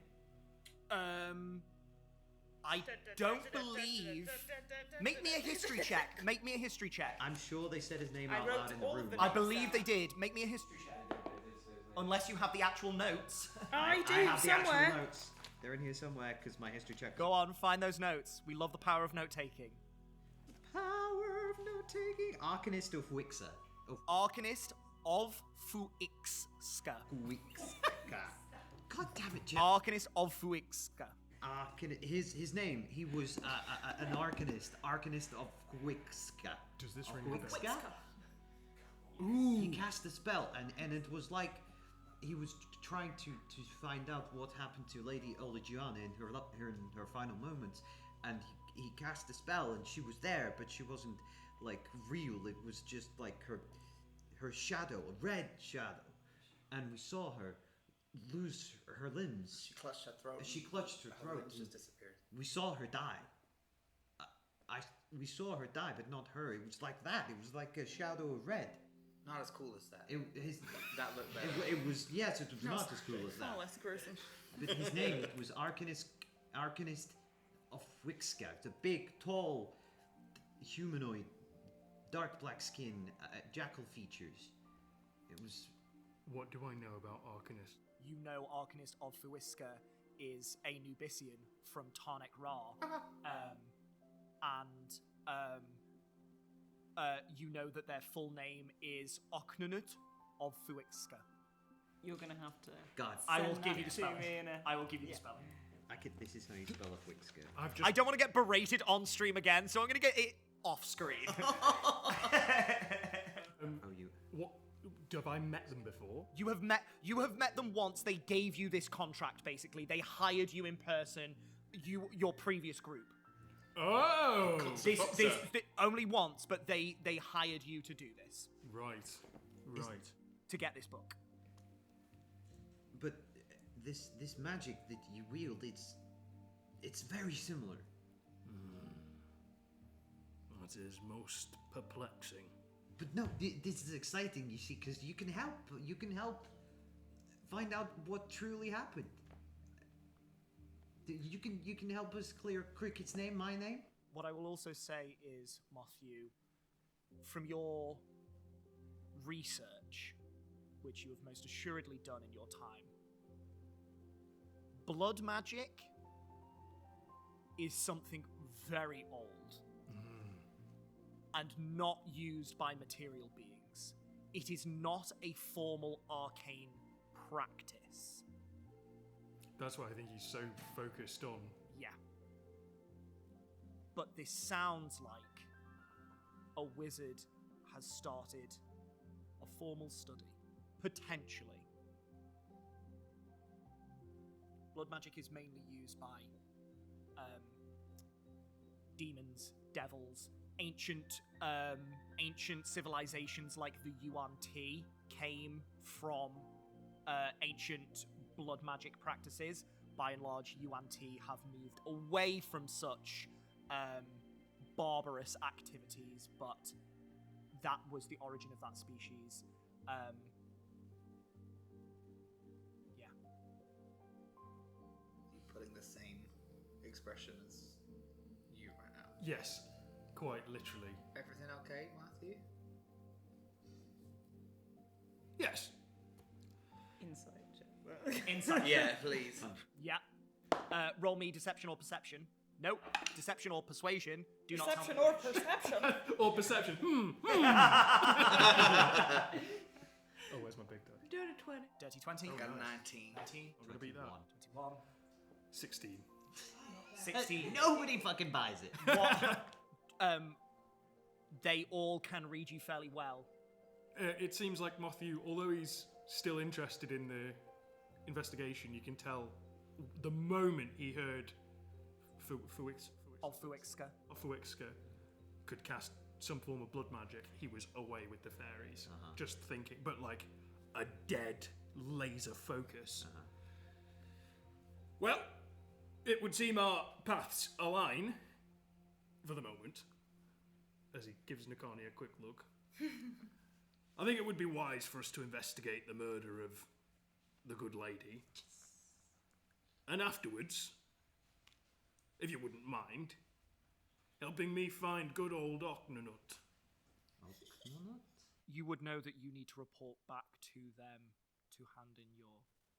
I don't believe... Make me a history check. Make me a history check. I'm sure they said his name I out wrote loud in the all of room. the I notes believe down. they did. Make me a history check. Unless you have the actual notes. I do I have the somewhere. actual notes. They're in here somewhere because my history check. Go on, find those notes. We love the power of note-taking. Power of note taking. Arcanist of Wixa. Of Arcanist of Fuixska. Wixa. God damn it, Jeff. Arcanist of Fuixska. His name. He was an arcanist. Arcanist of Wixa. Does this Of ring a bell? Wixa? Ooh. He cast a spell, and it was like he was trying to find out what happened to Lady Olagiana in her final moments, and he cast a spell, and she was there, but she wasn't like real. It was just like her shadow, a red shadow, and we saw her lose her limbs. She clutched her throat. She clutched her throat. limbs just disappeared. We saw her die. We saw her die, but not her. It was like that. It was like a shadow of red. Not as cool as that. That looked better. It was, yes, it was not as cool as that. Far less gruesome. But his name was Arcanist of Wixa. It's a big, tall, humanoid, dark black skin, jackal features. It was... What do I know about Arcanist? You know Arcanist of Fuixska is a Nubisian from Tarnek Ra. You know that their full name is Oknunut of Fuixska. You're gonna have to. God. I will Send give that you the to spelling. me in a- I will give you the spelling. This is how you spell a Wixa. I've just... I don't want to get berated on stream again, so I'm going to get it off screen. Oh, you... What? Have I met them before? You have met them once. They gave you this contract, basically. They hired you in person, your previous group. Oh! Only once, but they hired you to do this. Right. To get this book. But this magic that you wield, it's very similar. That is most perplexing. But no, this is exciting, you see, because you can help find out what truly happened. You can help us clear Cricket's name, my name. What I will also say is, Mothyu, from your research, which you have most assuredly done in your time, blood magic is something very old and not used by material beings. It is not a formal arcane practice. That's why I think he's so focused on... Yeah. But this sounds like a wizard has started a formal study. Potentially. Blood magic is mainly used by demons, devils, ancient civilizations like the Yuan Ti came from ancient blood magic practices. By and large, Yuan Ti have moved away from such barbarous activities, but that was the origin of that species. Yeah. You're putting the same expression as you right now. Yes, quite literally. Everything okay, Matthew? Yes. Insight check. Inside. Yeah, please. Yeah. Roll me deception or perception. Nope. Deception or persuasion. Do not Perception tell me. or perception. Or perception. Oh, where's my big die? Dirty 20. Dirty 20. Got a 19. 19. I'm gonna beat that. 21. 16. 16. Nobody fucking buys it. What? They all can read you fairly well. It seems like Matthew, although he's still interested in the investigation, you can tell the moment he heard Ulfuixka. could cast some form of blood magic, he was away with the fairies. Just thinking, but like a dead laser focus. Well, it would seem our paths align for the moment, as he gives Nakani a quick look. I think it would be wise for us to investigate the murder of the good lady. And afterwards, if you wouldn't mind, helping me find good old Ocnanut. You would know that you need to report back to them to hand in your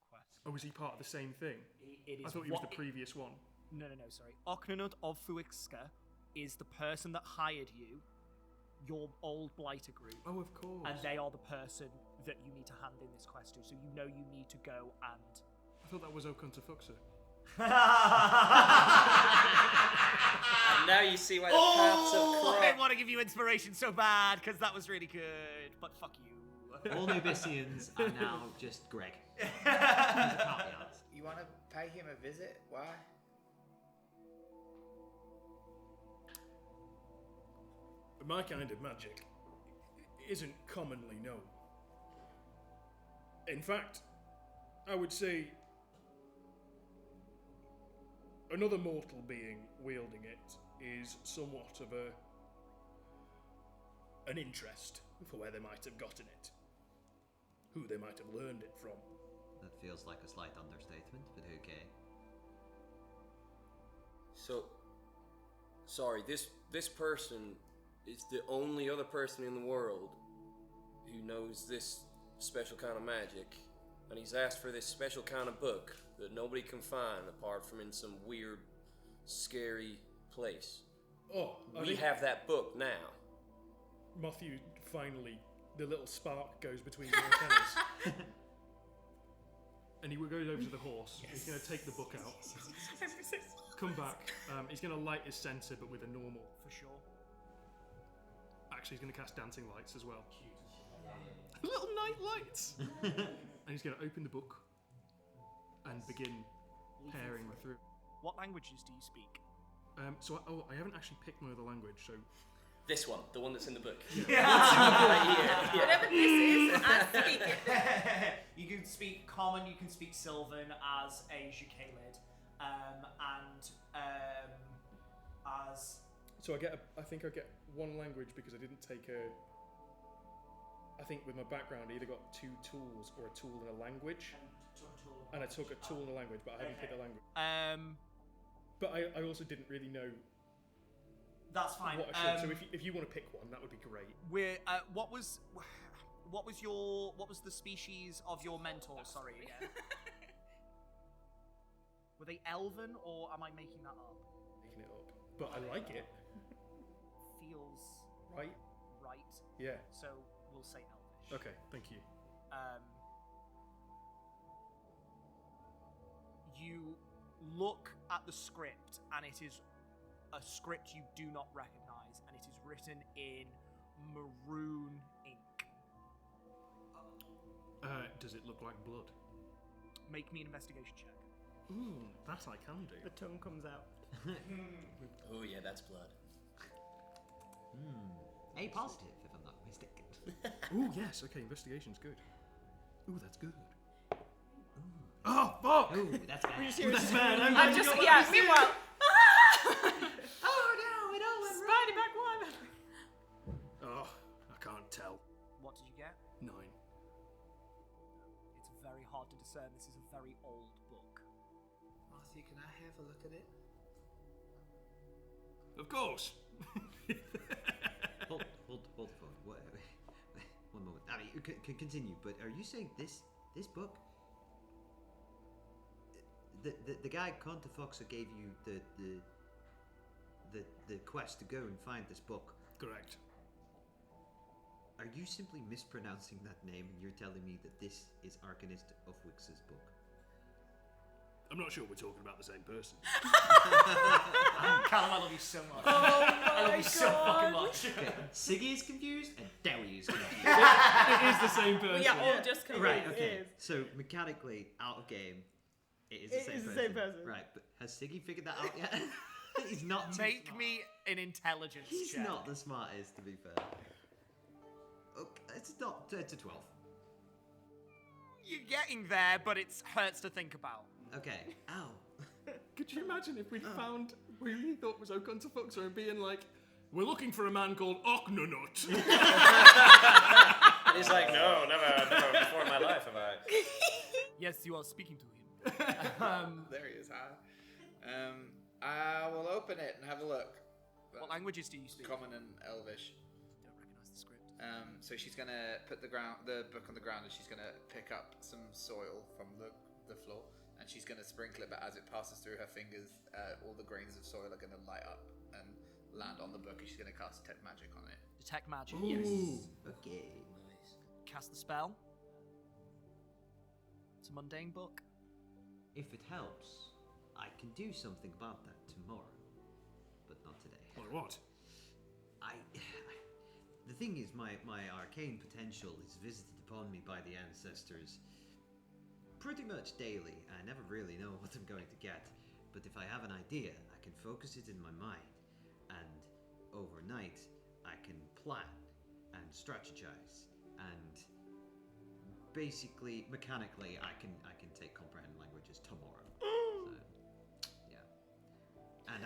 quest. Oh, is he part of the same thing? It is I thought he was the previous one. No, sorry. Ocnanut of Fuixka is the person that hired you, your old blighter group. Oh, of course. And they are the person that you need to hand in this quest to. So you know you need to go and... I thought that was Okuntafuxa. And now you see why the paths have crossed. I want to give you inspiration so bad, because that was really good. But fuck you. All Nubisians are now just Greg. He's a caveat. You want to pay him a visit? Why? My kind of magic isn't commonly known. In fact, I would say another mortal being wielding it is somewhat of an interest for where they might have gotten it, who they might have learned it from. That feels like a slight understatement, but okay. So, sorry, this person is the only other person in the world who knows this special kind of magic, and he's asked for this special kind of book that nobody can find apart from in some weird, scary place. Oh, We have that book now. Matthew finally, the little spark goes between your antennas. And he goes over to the horse. He's going to take the book out. Come back. He's going to light his sensor, but with a normal. For sure. Actually, he's going to cast dancing lights as well. Little night lights. And he's going to open the book and begin pairing through. What languages do you speak? I haven't actually picked my other language, so. This one, the one that's in the book. Whatever this is, I speak it. You can speak Common, you can speak Sylvan as a Jukalid, as... So I think I get one language because I didn't take I think with my background, I either got 2 tools or a tool and a language. And I took a tool and a language, but I haven't picked a language. But I also didn't really know That's fine. what I should. So if you want to pick one, that would be great. What was the species of your mentor? Sorry, again. Were they Elven, or am I making that up? Making it up, but I like it. Feels Right? right. Yeah. So we'll say Elvish. Okay. Thank you. You look at the script, and it is a script you do not recognize, and it is written in maroon ink. Does it look like blood? Make me an investigation check. Ooh, that I can do. The tongue comes out. Oh yeah, that's blood. A positive, if I'm not mistaken. Ooh, yes. Okay, investigation's good. Ooh, that's good. Oh, fuck! Ooh, that's bad. I'm just, yeah, meanwhile. Oh no, it all went wrong. hard to discern this is a very old book. Matthew, can I have a look at it? Of course. Hold the phone. What? One moment. I mean, you can continue. But are you saying this book? The guy Contafoxa gave you the quest to go and find this book. Correct. Are you simply mispronouncing that name and you're telling me that this is Arcanist of Wix's book? I'm not sure we're talking about the same person. Callum, I love you so much. I love you so fucking much. Okay, Siggy is confused and Dowie is confused. It is the same person. Yeah, all just confused. Right, okay. It is. So mechanically, out of game, it is It is the same person. Right, but has Siggy figured that out yet? He's not too Make smart. me an intelligence He's check. not the smartest, to be fair. Okay, it's a 12. You're getting there, but it hurts to think about. Okay. Ow. Could you imagine if we'd found who he thought was Ocontafoxa and being like, we're looking for a man called Ocnonut. He's like, no, never before in my life have I. Yes, you are speaking to him. There he is. Hi. I will open it and have a look. What languages do you speak? Common and Elvish. Don't recognize the script. So she's gonna put the book on the ground, and she's gonna pick up some soil from the floor, and she's gonna sprinkle it. But as it passes through her fingers, all the grains of soil are gonna light up and land on the book, and she's gonna cast detect magic on it. Detect magic. Ooh. Yes. Okay. Cast the spell. It's a mundane book. If it helps, I can do something about that tomorrow, but not today. Or what? The thing is, my arcane potential is visited upon me by the ancestors pretty much daily. I never really know what I'm going to get, but if I have an idea, I can focus it in my mind, and overnight I can plan and strategize, and basically, mechanically, I can take comprehend languages tomorrow. So, yeah. And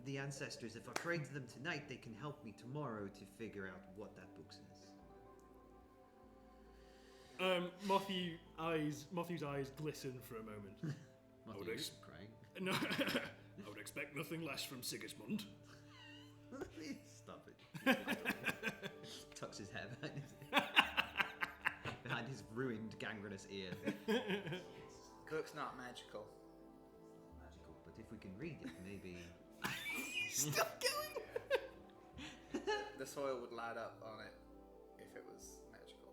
the ancestors, if I pray to them tonight, they can help me tomorrow to figure out what that book says. Matthew's eyes glisten for a moment. Matthew is crying. No, I would expect nothing less from Sigismund. Stop it. Tucks his hair behind his ruined, gangrenous ear. Book's not magical. Magical, but if we can read it, maybe. Still going. The soil would light up on it if it was magical.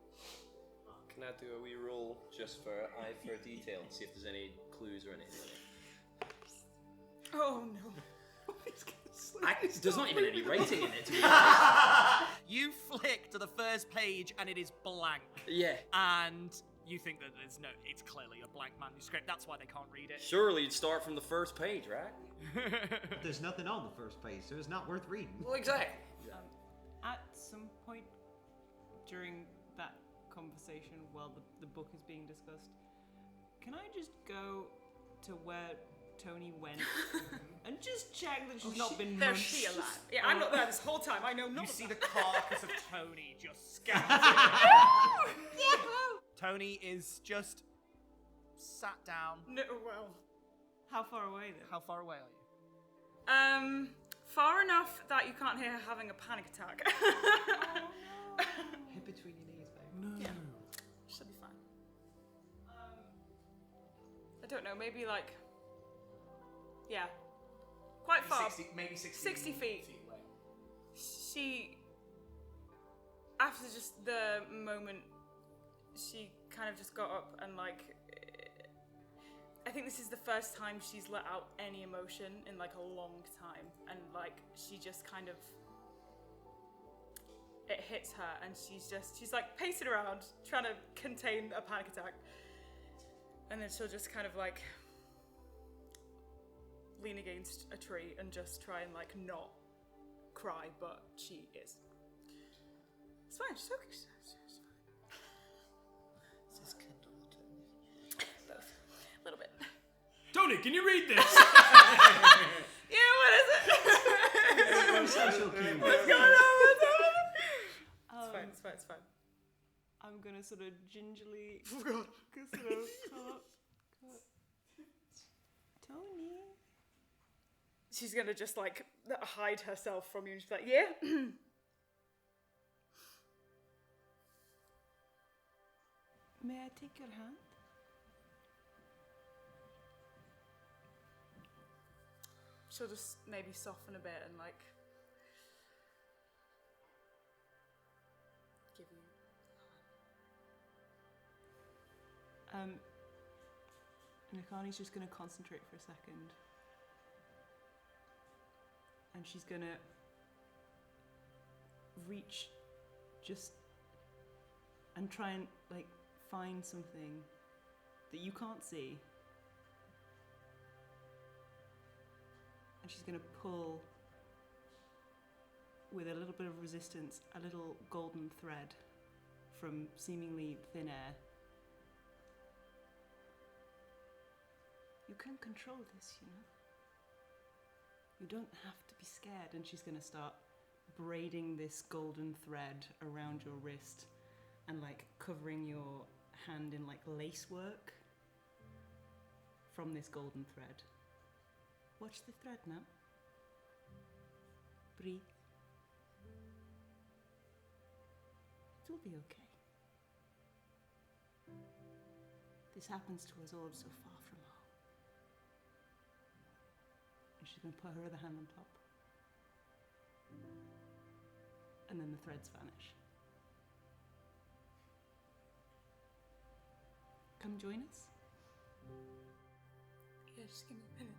Can I do a wee roll just for eye for detail and see if there's any clues or anything? Oh no. There's not even any writing in it. To be You flick to the first page and it is blank. Yeah. And you think that it's clearly a blank manuscript. That's why they can't read it. Surely you'd start from the first page, right? There's nothing on the first page, so it's not worth reading. Well, exactly. At some point during that conversation, while the book is being discussed, can I just go to where Tony went and just check that she's not been There's munched? she alive. Yeah, I'm not there this whole time. I know You nothing. see the carcass of Tony just scattered. Tony is just sat down. No, well. How far away then? How far away are you? Far enough that you can't hear her having a panic attack. Hit between your knees, babe. No. Yeah. She'll be fine. I don't know, maybe like, yeah, quite far. Maybe 60 60 feet. away. She, after just the moment, she kind of just got up and like, I think this is the first time she's let out any emotion in like a long time, and like she just kind of, it hits her and she's like pacing around trying to contain a panic attack, and then she'll just kind of like lean against a tree and just try and like not cry, but she is. It's fine, she's okay. She's fine. This Kindle, Tony. Both. A little bit. Tony, can you read this? Yeah, what is it? Social cue. What's going on? What's happening? It's fine, it's fine, it's fine. I'm gonna sort of gingerly Oh god. sort of cut. Tony. She's gonna just like hide herself from you and she's like, yeah. May I take your hand? She'll just maybe soften a bit and like give you. Nakani's just gonna concentrate for a second. And she's gonna reach just and try and like find something that you can't see. And she's gonna pull with a little bit of resistance a little golden thread from seemingly thin air. You can control this, you know. You don't have to be scared. And she's gonna start braiding this golden thread around your wrist and like covering your hand in like lace work from this golden thread. Watch the thread now. Breathe. It will be okay. This happens to us all so far from home. And she's going to put her other hand on top. And then the threads vanish. Come join us. Yeah, just give me a minute.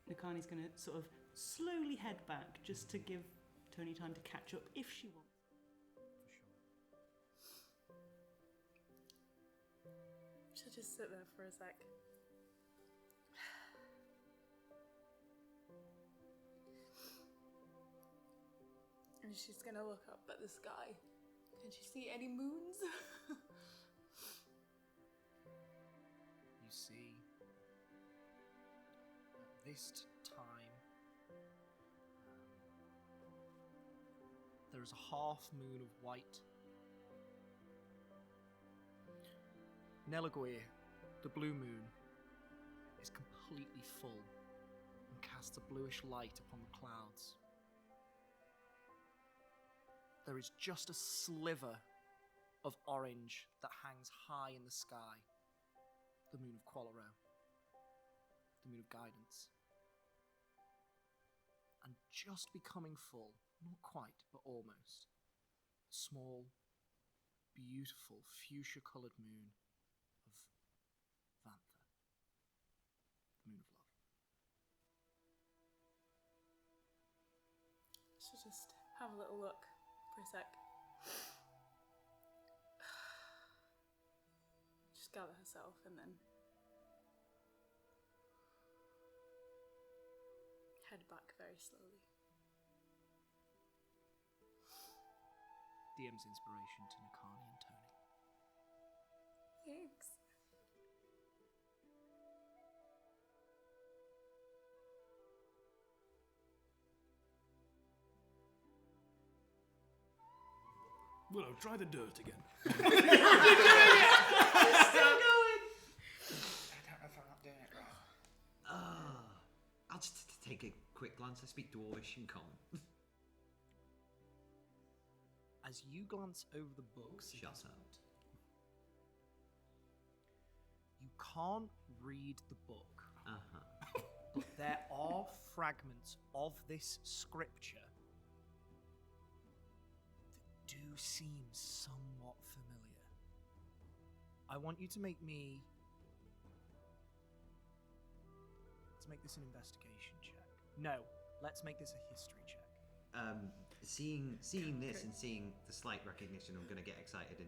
Nakani's going to sort of slowly head back just to give Tony time to catch up if she wants. She'll just sit there for a sec. And she's gonna look up at the sky. Can she see any moons? You see, at this time, there is a half moon of white. Nelagoir, the blue moon, is completely full and casts a bluish light upon the clouds. There is just a sliver of orange that hangs high in the sky. The moon of Qualero. The moon of guidance. And just becoming full, not quite, but almost, a small, beautiful, fuchsia-coloured moon of Vantha. The moon of love. She'll just have a little look for a sec. Just gather herself and then head back very slowly. DM's inspiration to Nakani and Tony. Thanks. Willow, try the dirt again. I don't know if I'm not doing it right. I'll just take a quick glance. I speak Dwarvish in common. As you glance over the books, Shut up. You can't read the book, Uh-huh. but there are fragments of this scripture that do seem somewhat familiar. I want you to make this an investigation check. No, let's make this a history check. Seeing this and seeing the slight recognition, I'm going to get excited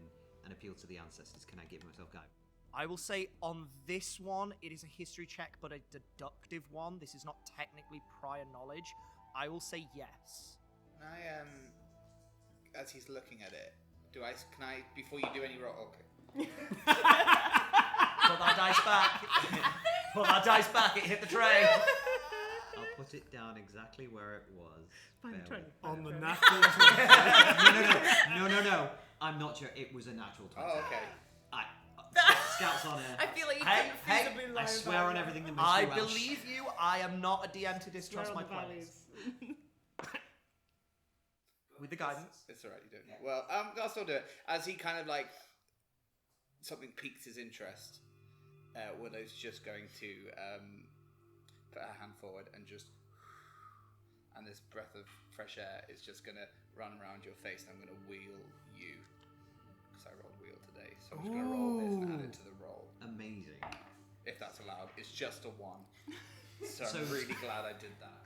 and appeal to the ancestors. Can I give myself guide? I will say on this one, it is a history check, but a deductive one. This is not technically prior knowledge. I will say yes. Can I, as he's looking at it, can I, before you do any roll, okay. Put that dice back. Put that dice back. It hit the tray. I'll put put it down exactly where it was. Fine, Bear 20. with- On the natural 20. No. I'm not sure. It was a natural 20. Oh, okay. Scouts on I it. feel like you Hey, couldn't hey, feasibly I lie swear about on that. everything that I Mr. Welsh. believe you. I am not a DM to distrust my Swear on the players. valleys. With the guidance. It's alright, you don't know. Well, I'll still do it. As he kind of like something piques his interest, Willow's just going to put her hand forward and this breath of fresh air is just going to run around your face, and I'm going to wheel you because I rolled wheel today. So I'm just going to roll this and add it to the roll, Amazing. if that's allowed. It's just a 1, so So- I'm really glad I did that.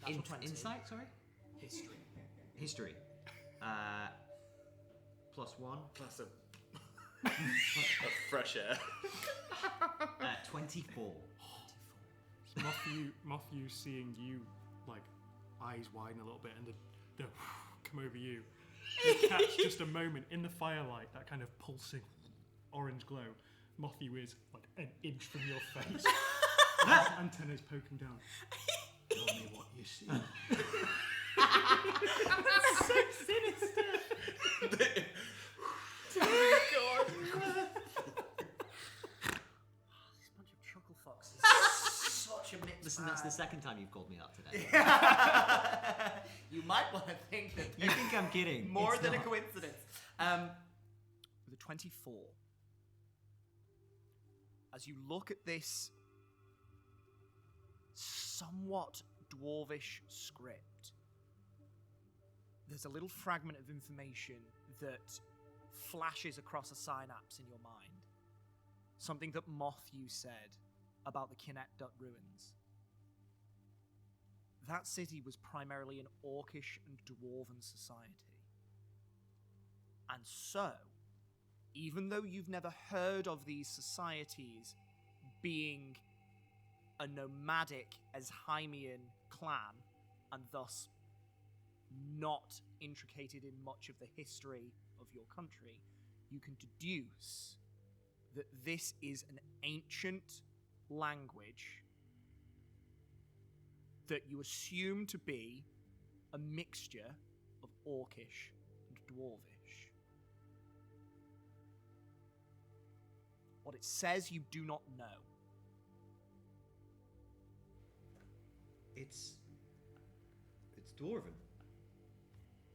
Natural 20. Insight, sorry? History. History. +1. Plus a fresh air. 24. Matthew seeing you, like, eyes widen a little bit and the come over you. You catch just a moment in the firelight, that kind of pulsing orange glow. Matthew is like an inch from your face. And his antenna's poking down. Tell me what you see. So sinister. This bunch of chuckle fucks is such a mixed Listen, that's the bag. second time you've called me that today. You might want to think that You think I'm kidding? more It's than not. a coincidence. With a 24, as you look at this somewhat dwarvish script, there's a little fragment of information that flashes across a synapse in your mind. Something that Matthew said about the Kinect ruins. That city was primarily an orcish and dwarven society. And so, even though you've never heard of these societies being a nomadic Eshymian clan, and thus not intricated in much of the history of your country, you can deduce that this is an ancient language that you assume to be a mixture of Orcish and Dwarvish. What it says you do not know. It's Dwarven.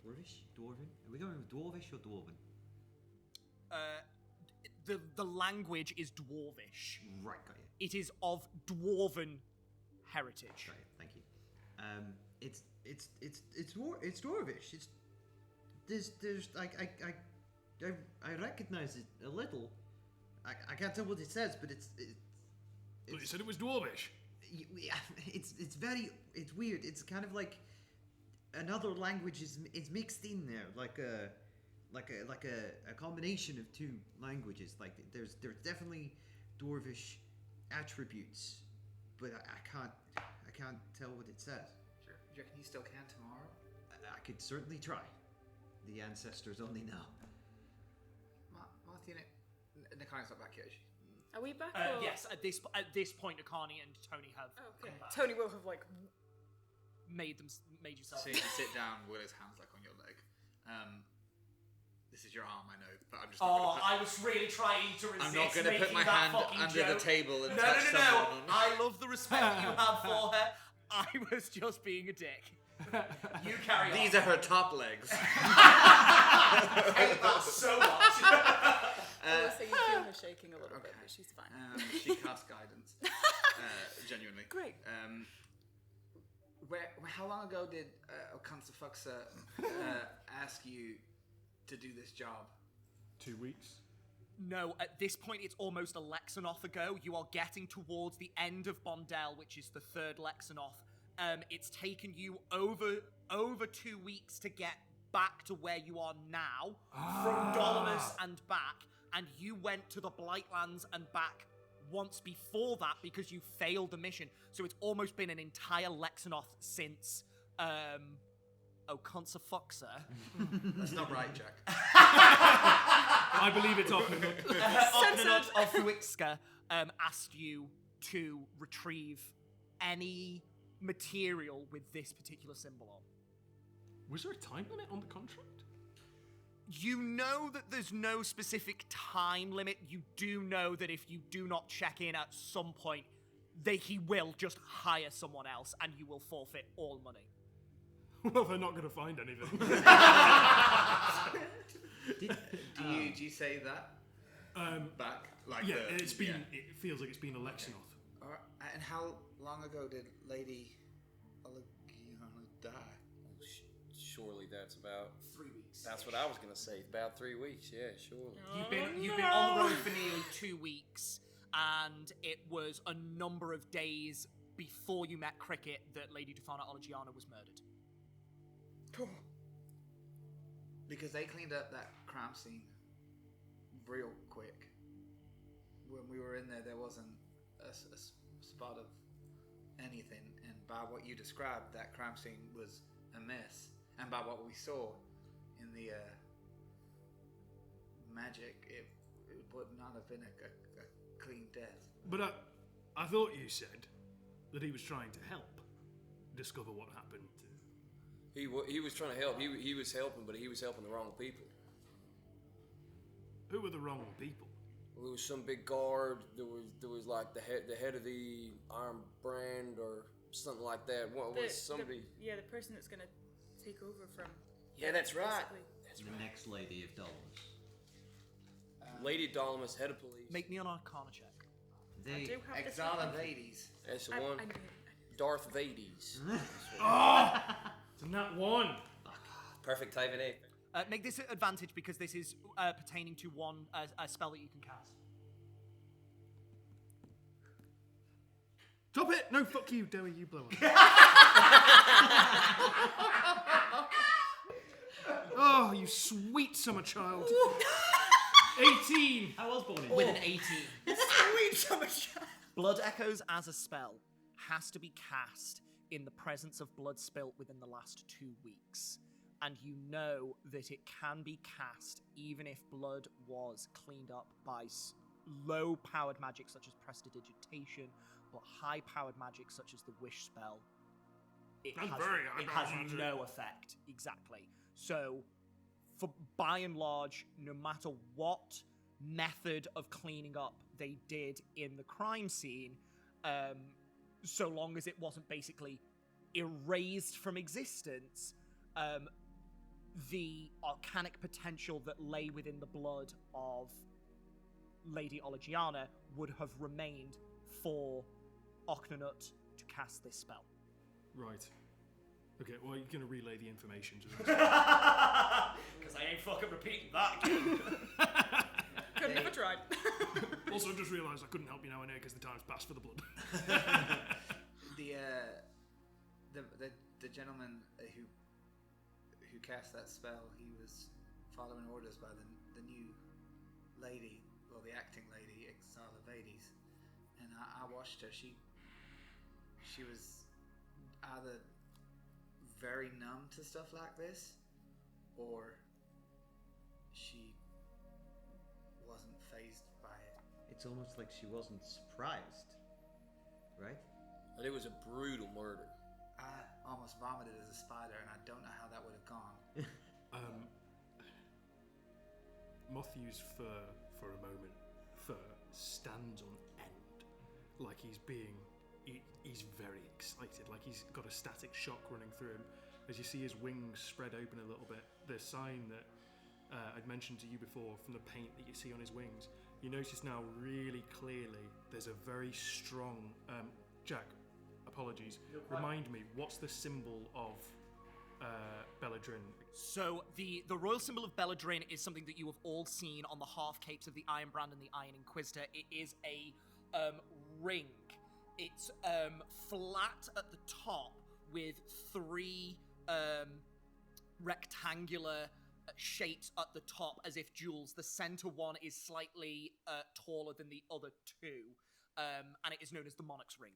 Dwarvish? Dwarven? Are we going with Dwarvish or Dwarven? The language is Dwarvish. Right, got you. It is of Dwarven heritage. Got you. Thank you. It's Dwarvish. There's like I recognize it a little. I can't tell what it says, but it's But you said it was dwarvish. it's weird. It's kind of like another language is mixed in there, like a combination of two languages. Like there's definitely dwarvish attributes, but I can't tell what it says. Sure. Do you reckon you still can tomorrow? I could certainly try. The ancestors only know. Martin, Nakani's not back yet, is she? Are we back? Or? Yes, at this point, Akani and Tony have Okay. come back. Tony will have like. made yourself. So you sit down, Willow's hand's like on your leg. This is your arm, I know, but I'm just not Oh, gonna I was really trying to resist. I'm not going to put making my that hand fucking under joke. the table and No, touch no. someone. I love the respect you have for her. I was just being a dick. You carry on. These are her top legs. I hate that so much. I will say you feel her shaking a little bit, okay. but she's fine. She casts guidance. Genuinely. Great. How long ago did Okansafuxa ask you to do this job? 2 weeks. No, at this point it's almost a Lexanoth ago. You are getting towards the end of Bondel, which is the third Lexanoth. It's taken you over 2 weeks to get back to where you are now, from Dolomus and back, and you went to the Blightlands and back once before that because you failed the mission. So it's almost been an entire Lexanoth since Okansafuxa. That's not right, Jack. I believe it's off. Oknanut of Huixka asked you to retrieve any material with this particular symbol on. Was there a time limit on the contract? You know that there's no specific time limit. You do know that if you do not check in at some point, he will just hire someone else and you will forfeit all money. Well, they're not going to find anything. Do you say that back? Like yeah, it feels like it's been a Lexinoth. And how long ago did Lady Olegiana die? Surely that's about 3 weeks. That's what I was gonna say. About 3 weeks. Yeah, surely. You've been on the road for nearly 2 weeks, and it was a number of days before you met Cricket that Lady Tufana Olegiana was murdered. Because they cleaned up that crime scene real quick. When we were in there wasn't a spot of anything, and by what you described, that crime scene was a mess. And by what we saw in the magic, it would not have been a clean death. But I thought you said that he was trying to help discover what happened. He was trying to help. He was helping, but he was helping the wrong people. Who were the wrong people? Well, there was some big guard. There was like the head of the Iron Brand or something like that. What was somebody? The person that's gonna take over from. Yeah, that's right. That's the next lady of Dolomus. Lady Dolomus, head of police. Make me an Arcana check. I do have this Exala one. Vades. That's the I one. knew it. Darth Vades. It's not one. Perfect type in A. Make this an advantage because this is pertaining to one a spell that you can cast. Stop it! No, fuck you, Dowie, you blow up. Oh, you sweet summer child. 18! I was born in With an 18. Sweet summer child. Blood Echoes as a spell has to be cast in the presence of blood spilt within the last 2 weeks. And you know that it can be cast even if blood was cleaned up by low-powered magic such as Prestidigitation, but high-powered magic such as the Wish spell. It That's has, very it high-powered has magic. no effect. Exactly. So, for by and large, no matter what method of cleaning up they did in the crime scene, so long as it wasn't basically erased from existence, the arcanic potential that lay within the blood of Lady Olegiana would have remained for Octonut to cast this spell. Right. Okay, well, you're going to relay the information to them. Because I ain't fucking repeating that again. Couldn't have tried. Also, I just realised I couldn't help you now and here because the time's passed for the blood. The gentleman who cast that spell, he was following orders by the new lady, well, the acting lady, Exala Vades, and I watched her. She was either very numb to stuff like this, or she wasn't fazed by it. It's almost like she wasn't surprised, right? And it was a brutal murder. I almost vomited as a spider, and I don't know how that would have gone. Matthew's fur, for a moment, stands on end, like he's very excited, like he's got a static shock running through him. As you see his wings spread open a little bit, the sign that I'd mentioned to you before from the paint that you see on his wings, you notice now really clearly there's a very strong... Jack, apologies, remind me, what's the symbol of Belladrin? So the royal symbol of Belladrin is something that you have all seen on the half capes of the Iron Brand and the Iron Inquisitor. It is a ring. It's flat at the top with 3 rectangular shapes at the top as if jewels. The center one is slightly taller than the other 2, and it is known as the Monarch's Ring.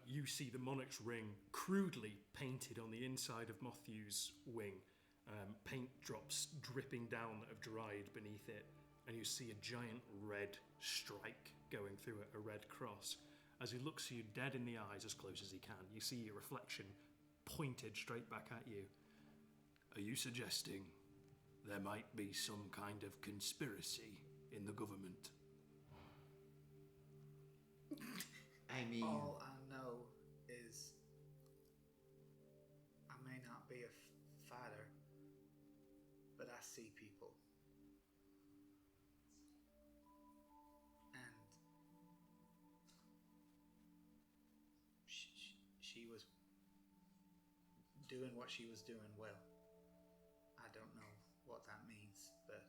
You see the Monarch's Ring crudely painted on the inside of Matthew's wing. Paint drops dripping down that have dried beneath it, and you see a giant red strike going through it, a red cross. as he looks you dead in the eyes as close as he can. You see your reflection pointed straight back at you. Are you suggesting there might be some kind of conspiracy in the government? I mean, All I know is I may not be a fighter, but I see people. And she was doing what she was doing well. I don't know what that means, but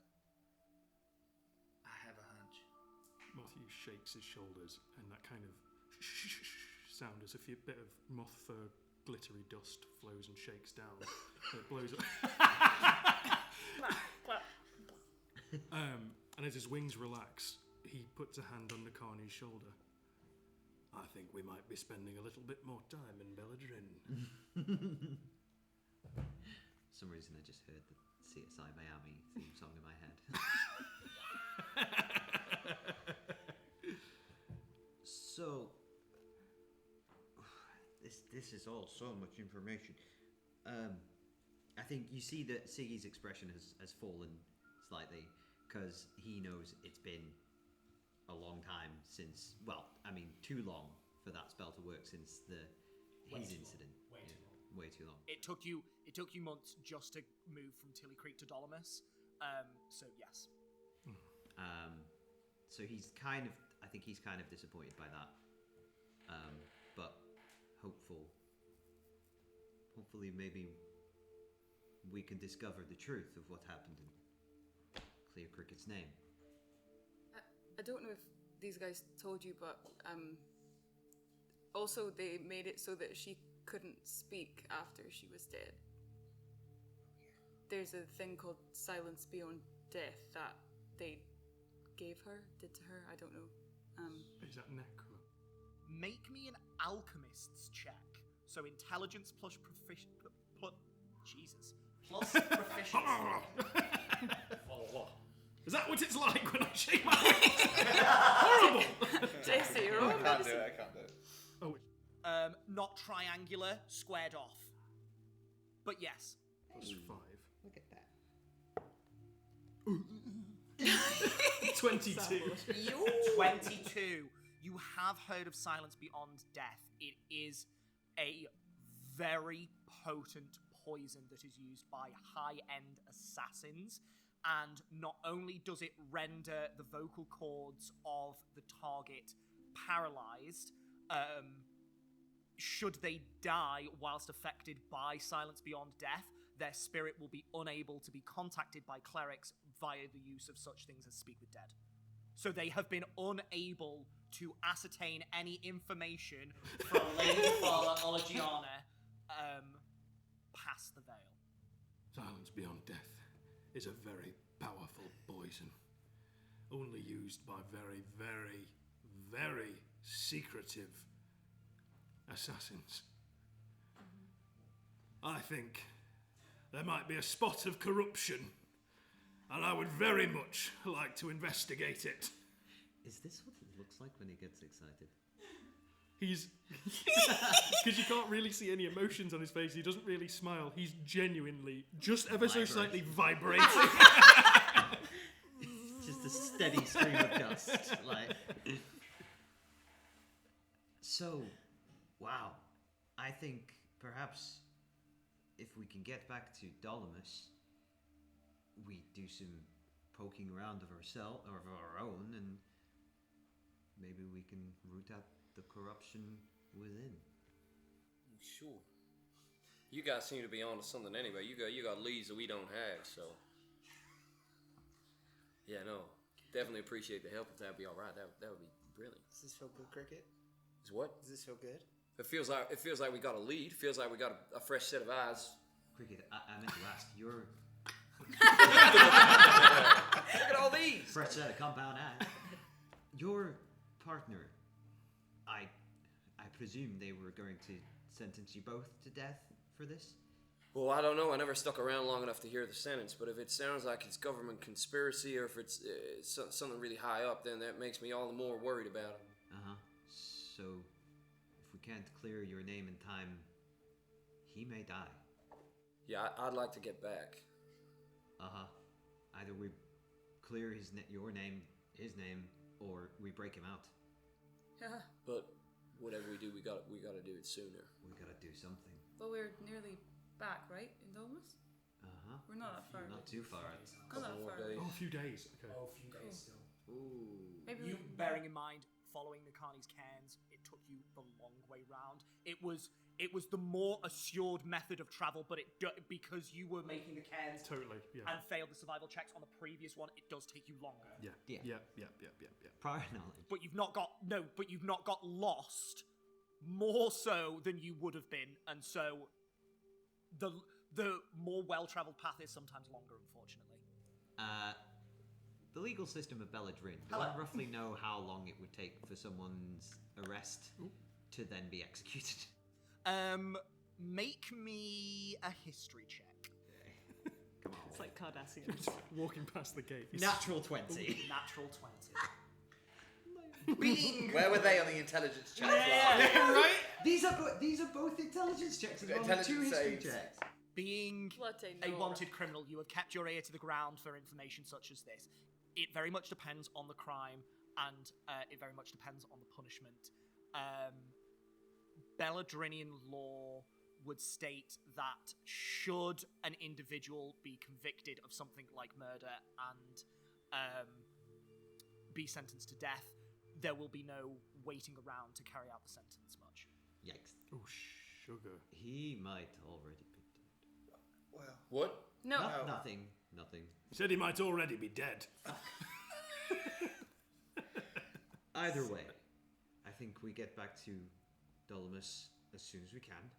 I have a hunch. Matthew shakes his shoulders, and that kind of sound as if a bit of moth fur glittery dust flows and shakes down. It blows up. And as his wings relax, he puts a hand on Nakani's shoulder. I think we might be spending a little bit more time in Belladrin. For some reason I just heard the CSI Miami theme song in my head. So, this is all so much information. I think you see that Siggy's expression has fallen slightly because he knows it's been a long time since, well, I mean, too long for that spell to work since his incident. Way too long. It took you months just to move from Tilly Creek to Dolomus. So yes. So I think he's kind of disappointed by that. But hopefully maybe we can discover the truth of what happened in Clear Cricket's name. I don't know if these guys told you, but also they made it so that she couldn't speak after she was dead. There's a thing called silence beyond death that they did to her. I don't know. Is that necro? Make me an alchemist's check. So intelligence plus Jesus. Plus proficiency. Is that what it's like when I shake my wings? Horrible! Jesse, you're all I can't do it. Oh, Not triangular, squared off. But yes. plus 5. Look at that. 22. 22. You have heard of Silence Beyond Death. It is a very potent poison that is used by high-end assassins. And not only does it render the vocal cords of the target paralyzed, should they die whilst affected by Silence Beyond Death, their spirit will be unable to be contacted by clerics via the use of such things as Speak with Dead. So they have been unable to ascertain any information from Lady Fala Olagiana past the veil. Silence Beyond Death is a very powerful poison, only used by very, very, very secretive assassins. I think there might be a spot of corruption, and I would very much like to investigate it. Is this what it looks like when he gets excited? He's... Because you can't really see any emotions on his face, he doesn't really smile. He's genuinely just ever so slightly vibrating. Just a steady stream of dust. So, wow. I think perhaps if we can get back to Dolomus, we do some poking around of our own, and maybe we can root out the corruption within. Sure. You guys seem to be onto something anyway. You got leads that we don't have, so yeah, no, definitely appreciate the help. If that'd be all right, that would be brilliant. Does this feel good, Cricket? Is what? Does this feel good? It feels like we got a lead. Feels like we got a fresh set of eyes. Cricket, I meant to ask, you're Look at all these. fresh set of compound eyes. Your partner, I presume they were going to sentence you both to death for this? Well, I don't know. I never stuck around long enough to hear the sentence, but if it sounds like it's government conspiracy or if it's something really high up, then that makes me all the more worried about it. Uh-huh. So, if we can't clear your name in time, he may die. Yeah, I'd like to get back. Uh-huh. Either we clear your name, his name, or we break him out. Yeah. But whatever we do, we gotta do it sooner. We gotta do something. But we're nearly back, right? In Dolomus? Uh-huh. We're not that far. Not too far. Not that more far. days. Oh, a few days. Okay. Oh, a few days still. Ooh. Maybe You, we... bearing in mind, following Nakani's cairns, it took you the long way round. It was the more assured method of travel, but because you were making the cairns Totally. Yeah. and failed the survival checks on the previous one, it does take you longer. Yeah. Yeah. Yeah. Prior knowledge. But you've not got lost more so than you would have been, and so the more well-traveled path is sometimes longer, unfortunately. The legal system of Belladrin. Do Hello. I roughly know how long it would take for someone's arrest to then be executed? Make me a history check. Come on. It's like Cardassian. Walking past the gate. Natural 20. Natural 20. Being Where were they on the intelligence check? Right? These are both intelligence checks as well as 2 Intelligence history saves. checks. being Bloody a Nora. wanted criminal, you have kept your ear to the ground for information such as this. It very much depends on the crime, and it very much depends on the punishment. Belladrinian law would state that should an individual be convicted of something like murder and be sentenced to death, there will be no waiting around to carry out the sentence much. Yikes. Oh, sugar. He might already be dead. Well, What? No. Nothing. He said he might already be dead. Either way, I think we get back to Dolomus as soon as we can,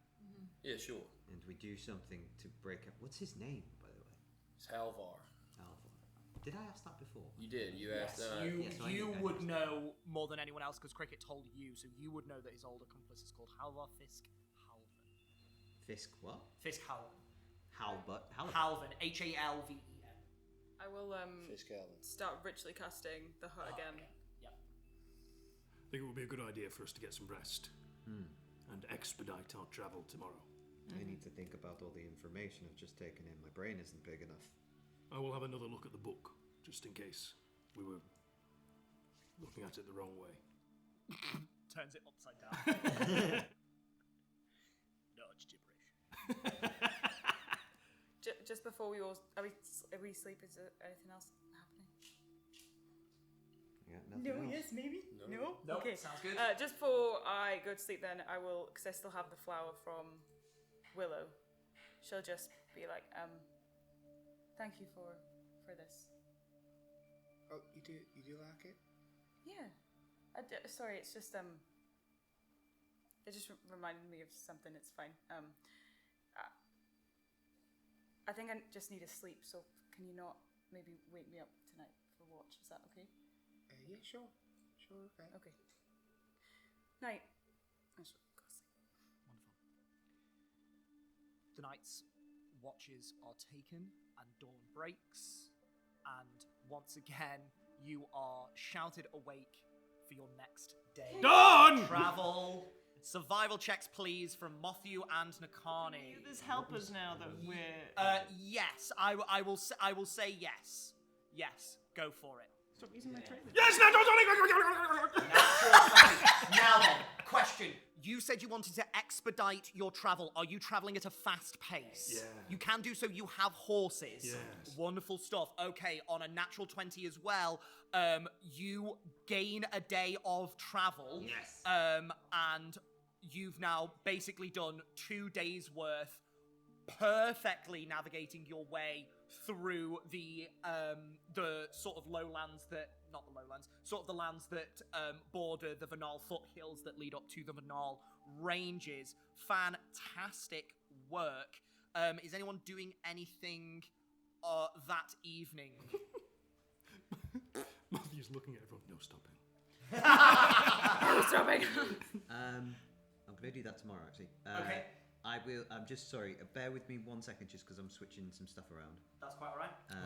Yeah, sure. and we do something to break up. What's his name, by the way? It's Halvar. Alvar. Did I ask that before? You did. You asked. Yes, I you knew- I would knew. know more than anyone else because Cricket told you, so you would know that his old accomplice is called Halvar Fisk Halvan. Fisk what? Fisk Halvan. Halbut. Halvan. Halven. I will Fiscalin. start ritually casting the hut again. Okay. Yep. I think it would be a good idea for us to get some rest and expedite our travel tomorrow. I need to think about all the information I've just taken in. My brain isn't big enough. I will have another look at the book, just in case we were looking at it the wrong way. Turns it upside down. No, it's gibberish. Just before we all are we sleep? Is there anything else happening? Yeah, nothing else. maybe. No. No, Okay. sounds good. Just before I go to sleep, then I will, because I still have the flower from Willow. She'll just be like, thank you for this. oh, you do like it? Yeah. Sorry, it's just it just reminded me of something. It's fine. I think I just need to sleep. So can you not maybe wake me up tonight for watch? Is that okay? Yeah, sure, okay. Okay. Night. I shall go sleep. Wonderful. The night's watches are taken and dawn breaks, and once again you are shouted awake for your next day. Done! Travel. Survival checks, please, from Mothu and Nakani. This help us now that we're. Yes, I will say yes. Yes, go for it. Stop using my trailer. Yes, no, don't. Now then, question. You said you wanted to expedite your travel. Are you traveling at a fast pace? Yeah. You can do so. You have horses. Yes. Wonderful stuff. Okay, on a natural 20 as well, you gain a day of travel. Yes. And you've now basically done 2 days worth perfectly navigating your way through the sort of lowlands that, not the lowlands, sort of the lands that border the Vernal foothills that lead up to the Vernal ranges. Fantastic work. Is anyone doing anything that evening? Matthew's looking at everyone. No, stop him. Stopping. I'm gonna do that tomorrow, actually. Okay. I will. I'm just sorry. Bear with me 1 second, just because I'm switching some stuff around. That's quite alright. Yeah,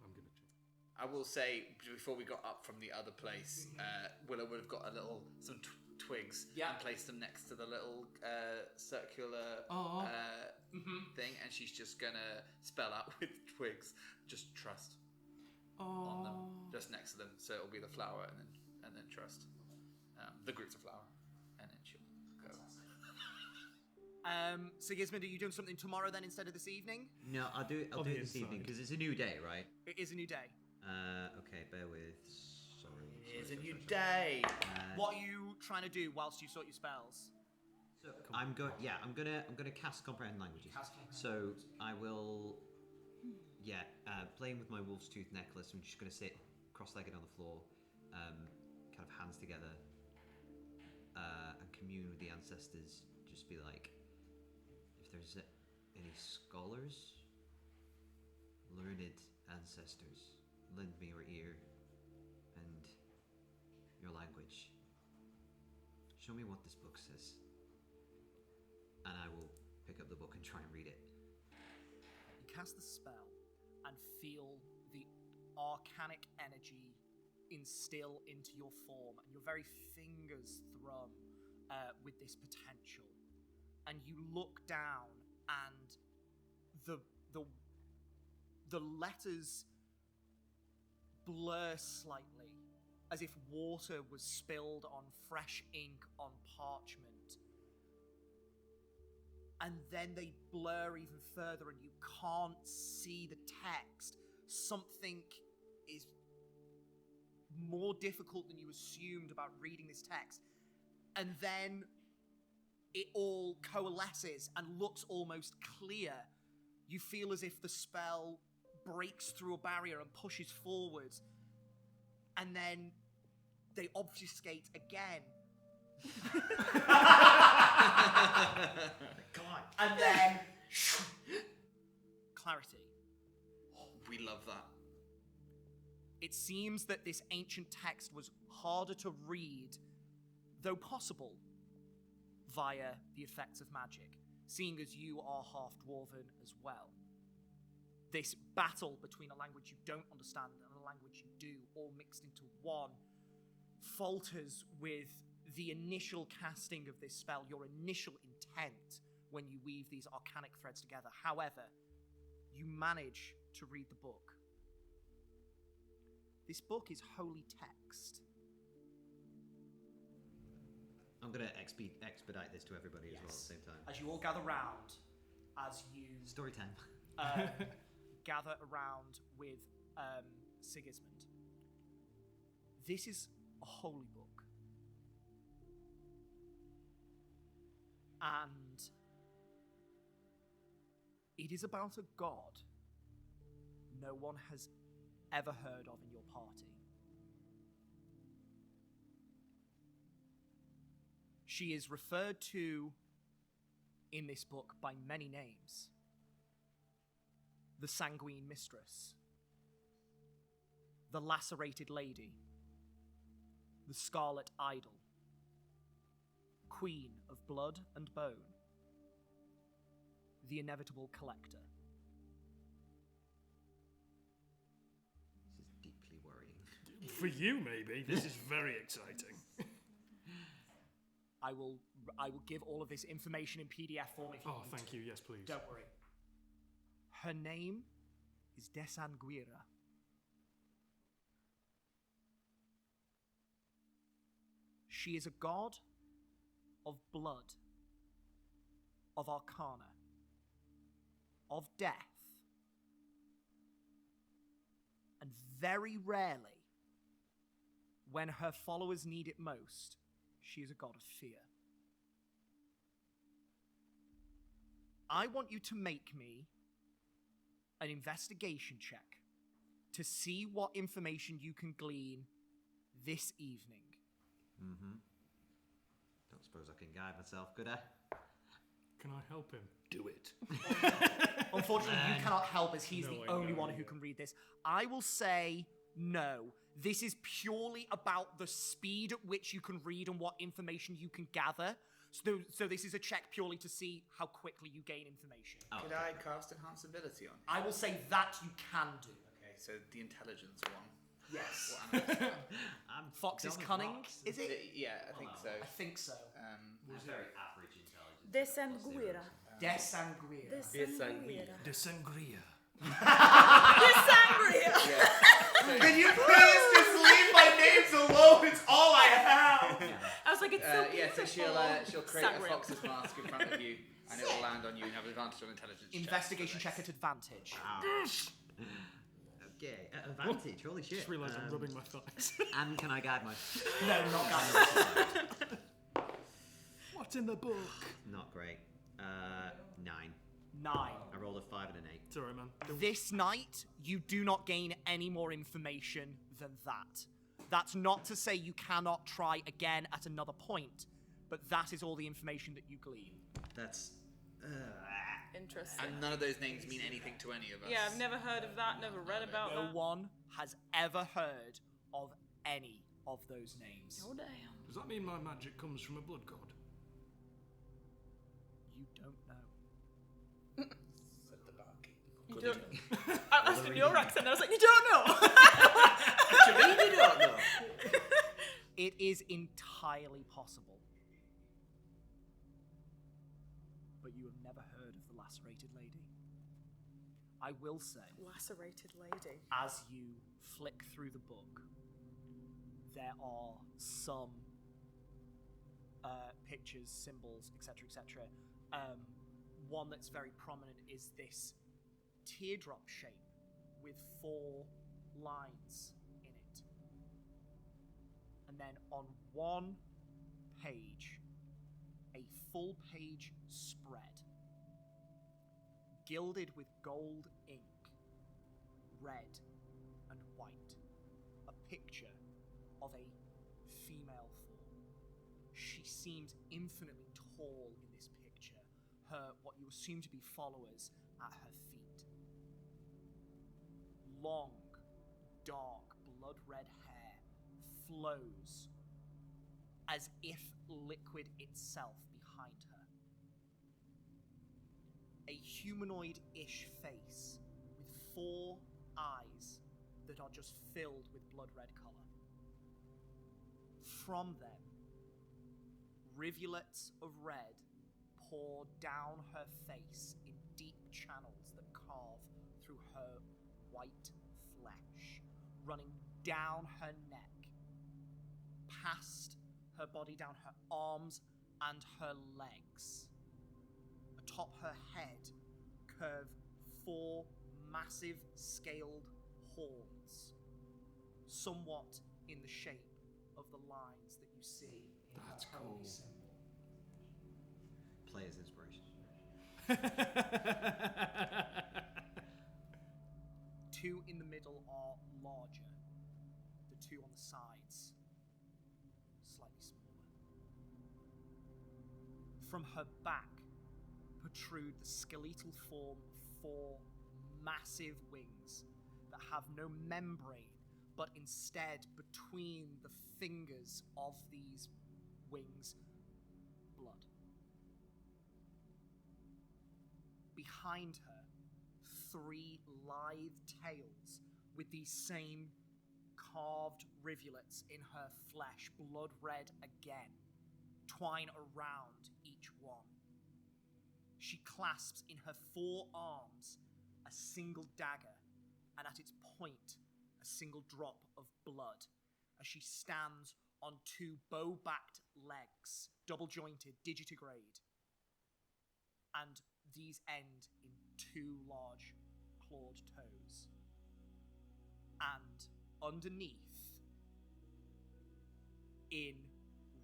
I'm gonna check. I will say, before we got up from the other place, Willow would have got a little sort of twigs Yeah. and place them next to the little circular thing, and she's just gonna spell out with twigs, just trust on them, just next to them. So it'll be the flower and then trust. The groups of flower, and then she'll go. Sigismund, are you doing something tomorrow then instead of this evening? No, I'll do it this evening because it's a new day, right? It is a new day. Okay, bear with. It's a new day. What are you trying to do whilst you sort your spells? So I'm gonna cast comprehend languages. So I will, playing with my wolf's tooth necklace. I'm just gonna sit cross-legged on the floor, kind of hands together, and commune with the ancestors. Just be like, if there's any scholars, learned ancestors, lend me your ear and your language. Show me what this book says, and I will pick up the book and try and read it. You cast the spell and feel the arcanic energy instill into your form, and your very fingers thrum with this potential. And you look down, and the letters blur slightly, as if water was spilled on fresh ink on parchment. And then they blur even further, and you can't see the text. Something is more difficult than you assumed about reading this text. And then it all coalesces and looks almost clear. You feel as if the spell breaks through a barrier and pushes forwards, and then they obfuscate again. God. And then clarity. We love that. It seems that this ancient text was harder to read, though possible, via the effects of magic, seeing as you are half-dwarven as well. This battle between a language you don't understand and a language you do, all mixed into one, falters with the initial casting of this spell, your initial intent when you weave these arcanic threads together. However, you manage to read the book. This book is holy text. I'm gonna expedite this to everybody as well at the same time. As you all gather round, as you Story time. gather around with Sigismund. This is a holy book. And it is about a god no one has ever heard of in your party. She is referred to in this book by many names. The Sanguine Mistress, the Lacerated Lady, the Scarlet Idol, Queen of Blood and Bone, the Inevitable Collector. This is deeply worrying. For you, maybe. This is very exciting. I will give all of this information in PDF form if you Oh, need thank to. you. Yes, please. Don't worry. Her name is Desanguira. She is a god of blood, of arcana, of death, and very rarely, when her followers need it most, she is a god of fear. I want you to make me an investigation check to see what information you can glean this evening. Mm-hmm. Don't suppose I can guide myself, could I? Can I help him? Do it. Unfortunately, you cannot help as he's No, the I only know, one who can read this. I will say no. This is purely about the speed at which you can read and what information you can gather. So this is a check purely to see how quickly you gain information. Oh, Could I cast Enhance Ability on him? I will say that you can do. Okay, so the intelligence one. Yes. What animals? Fox is Dumb as cunning. rocks. Is it? Yeah, I think so. I think so. That's very average intelligence. Desanguira. Desanguira. Desanguira. De sangria. Desanguira. Can you please just leave my names alone? It's all I have. I was like, it's so Yeah, so beautiful. she'll create a Sangria. fox's mask in front of you, and it will land on you and have an advantage on intelligence. checks Investigation for check this. at advantage. Okay, advantage. Holy shit. Just realised I'm rubbing my thighs. And can I guide my? No, not that. What's in the book? Not great. 9. 9. I rolled a 5 and an 8. It's alright, man. This night, you do not gain any more information than that. That's not to say you cannot try again at another point, but that is all the information that you glean. That's. Interesting. And none of those names mean anything to any of us. Yeah, I've never heard of that, never read about No that. one has ever heard of any of those names. Oh, damn. Does that mean my magic comes from a blood god? You don't know. Said the barkeep. You don't. I asked in your accent, I was like, you don't know. You don't know. It is entirely possible. But you have never heard of the lacerated lady. I will say, Lacerated lady. as you flick through the book, there are some pictures, symbols, etc., etc. One that's very prominent is this teardrop shape with 4 lines in it. And then on one page, a full page spread, gilded with gold ink, red and white, a picture of a female form. She seems infinitely tall in this picture, her what you assume to be followers at her feet. Long, dark, blood-red hair flows as if liquid itself behind her. A humanoid-ish face with 4 eyes that are just filled with blood-red color. From them, rivulets of red pour down her face in deep channels that carve through her white flesh, running down her neck, past her body, down her arms and her legs. Atop her head curve 4 massive scaled horns, somewhat in the shape of the lines that you see in That's her holy cool. symbol. Player's inspiration. 2 in the middle are larger. The 2 on the sides, slightly smaller. From her back protrude the skeletal form of 4 massive wings that have no membrane, but instead between the fingers of these wings, blood. Behind her, 3 lithe tails with these same carved rivulets in her flesh, blood red again, twine around each one. She clasps in her 4 arms a single dagger, and at its point, a single drop of blood, as she stands on 2 bow-backed legs, double-jointed, digitigrade, and these end in 2 large clawed toes. And underneath, in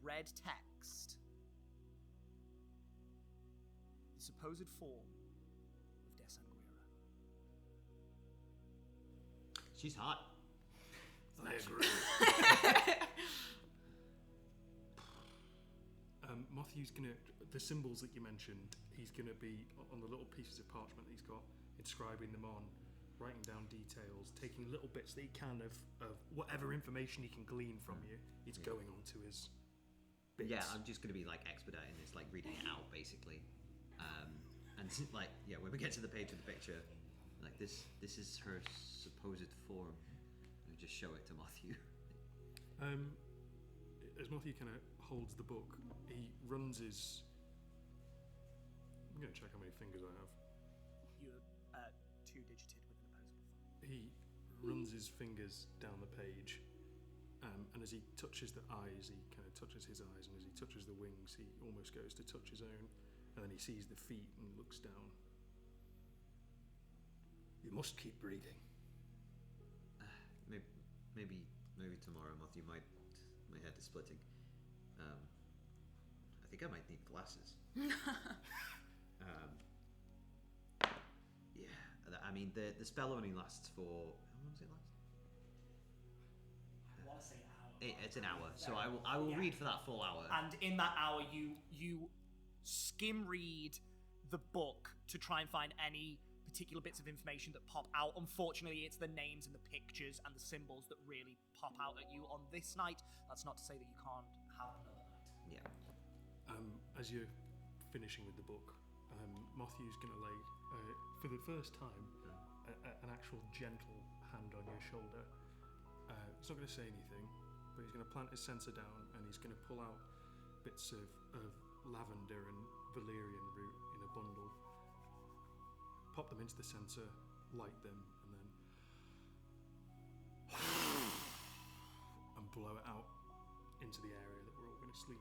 red text, the supposed form of Desanguira. She's hot. I agree. Matthew's gonna, the symbols that you mentioned, he's gonna be on the little pieces of parchment that he's got, inscribing them on, writing down details, taking little bits that he can of whatever information he can glean from you. He's going on to his bits. Yeah, I'm just going to be like expediting this, like reading it out basically. And like, yeah, when we get to the page with the picture, like this is her supposed form. just show it to Matthew. As Matthew kind of holds the book, he runs his. I'm going to check how many fingers I have. You're two-digited with an opposable thumb. He runs his fingers down the page, and as he touches the eyes, he kind of touches his eyes, and as he touches the wings, he almost goes to touch his own, and then he sees the feet and looks down. You must keep breathing. Maybe tomorrow, Matthew. My head is splitting. I think I might need glasses. Yeah, I mean the spell only lasts for how long does it last? I want to say an hour. It's an hour, so I will Yeah. read for that full hour. And in that hour, you skim read the book to try and find any particular bits of information that pop out. Unfortunately, it's the names and the pictures and the symbols that really pop out at you on this night. That's not to say that you can't have another night. Yeah. As you're finishing with the book, Matthew's going to lay, for the first time, an actual gentle hand on your shoulder. He's not going to say anything, but he's going to plant his censer down and he's going to pull out bits of lavender and valerian root in a bundle, pop them into the censer, light them, and then and blow it out into the area that we're all going to sleep.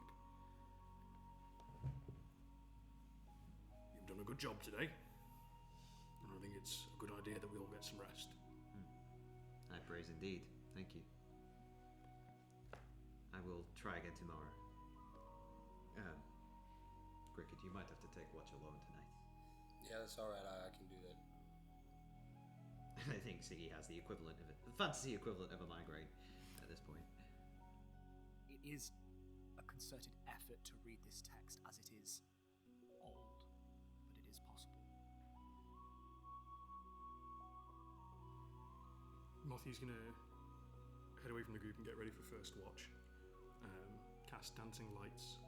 You've done a good job today, and I think it's a good idea that we all get some rest. I praise indeed. Thank you. I will try again tomorrow. Cricket, you might have to take watch alone tonight. Yeah, that's alright, I can do that. I think Siggy has the equivalent of it, the fantasy equivalent of a migraine at this point. It is a concerted effort to read this text as it is old, but it is possible. Matthew's going to head away from the group and get ready for first watch. Cast dancing lights.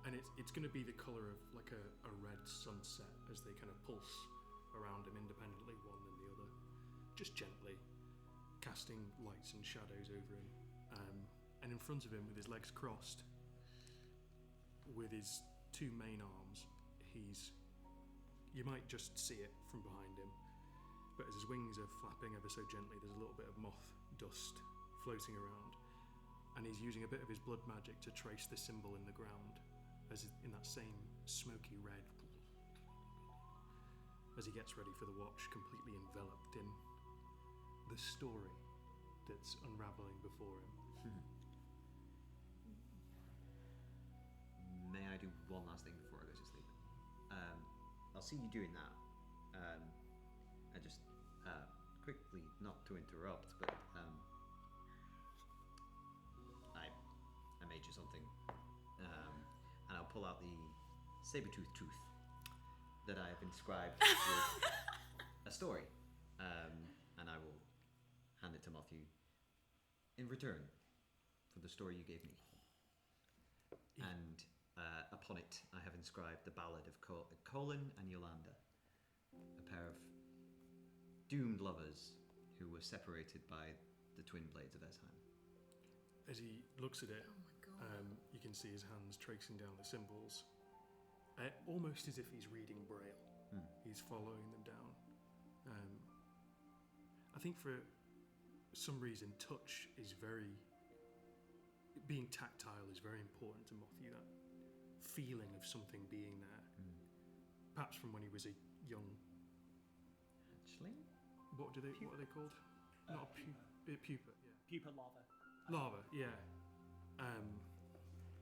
And it's going to be the colour of like a red sunset as they kind of pulse around him independently, one and the other, just gently, casting lights and shadows over him. And in front of him, with his legs crossed, with his two main arms, you might just see it from behind him, but as his wings are flapping ever so gently, there's a little bit of moth dust floating around, and he's using a bit of his blood magic to trace the symbol in the ground, as in that same smoky red, as he gets ready for the watch, completely enveloped in the story that's unraveling before him. May I do one last thing before I go to sleep? I'll see you doing that. I just quickly, not to interrupt, but I made you something, and I'll pull out the saber-tooth tooth that I have inscribed with a story, and I will hand it to Matthew in return for the story you gave me. And upon it, I have inscribed the ballad of Colin and Yolanda, a pair of doomed lovers who were separated by the twin blades of Esheim. As he looks at it, you can see his hands tracing down the symbols, almost as if he's reading Braille. He's following them down. I think for some reason, touch is being tactile is very important to Matthew. That feeling of something being there, perhaps from when he was a young. Hatchling? What are they called? Not a pupa. Yeah. Pupa lava. Lava, yeah.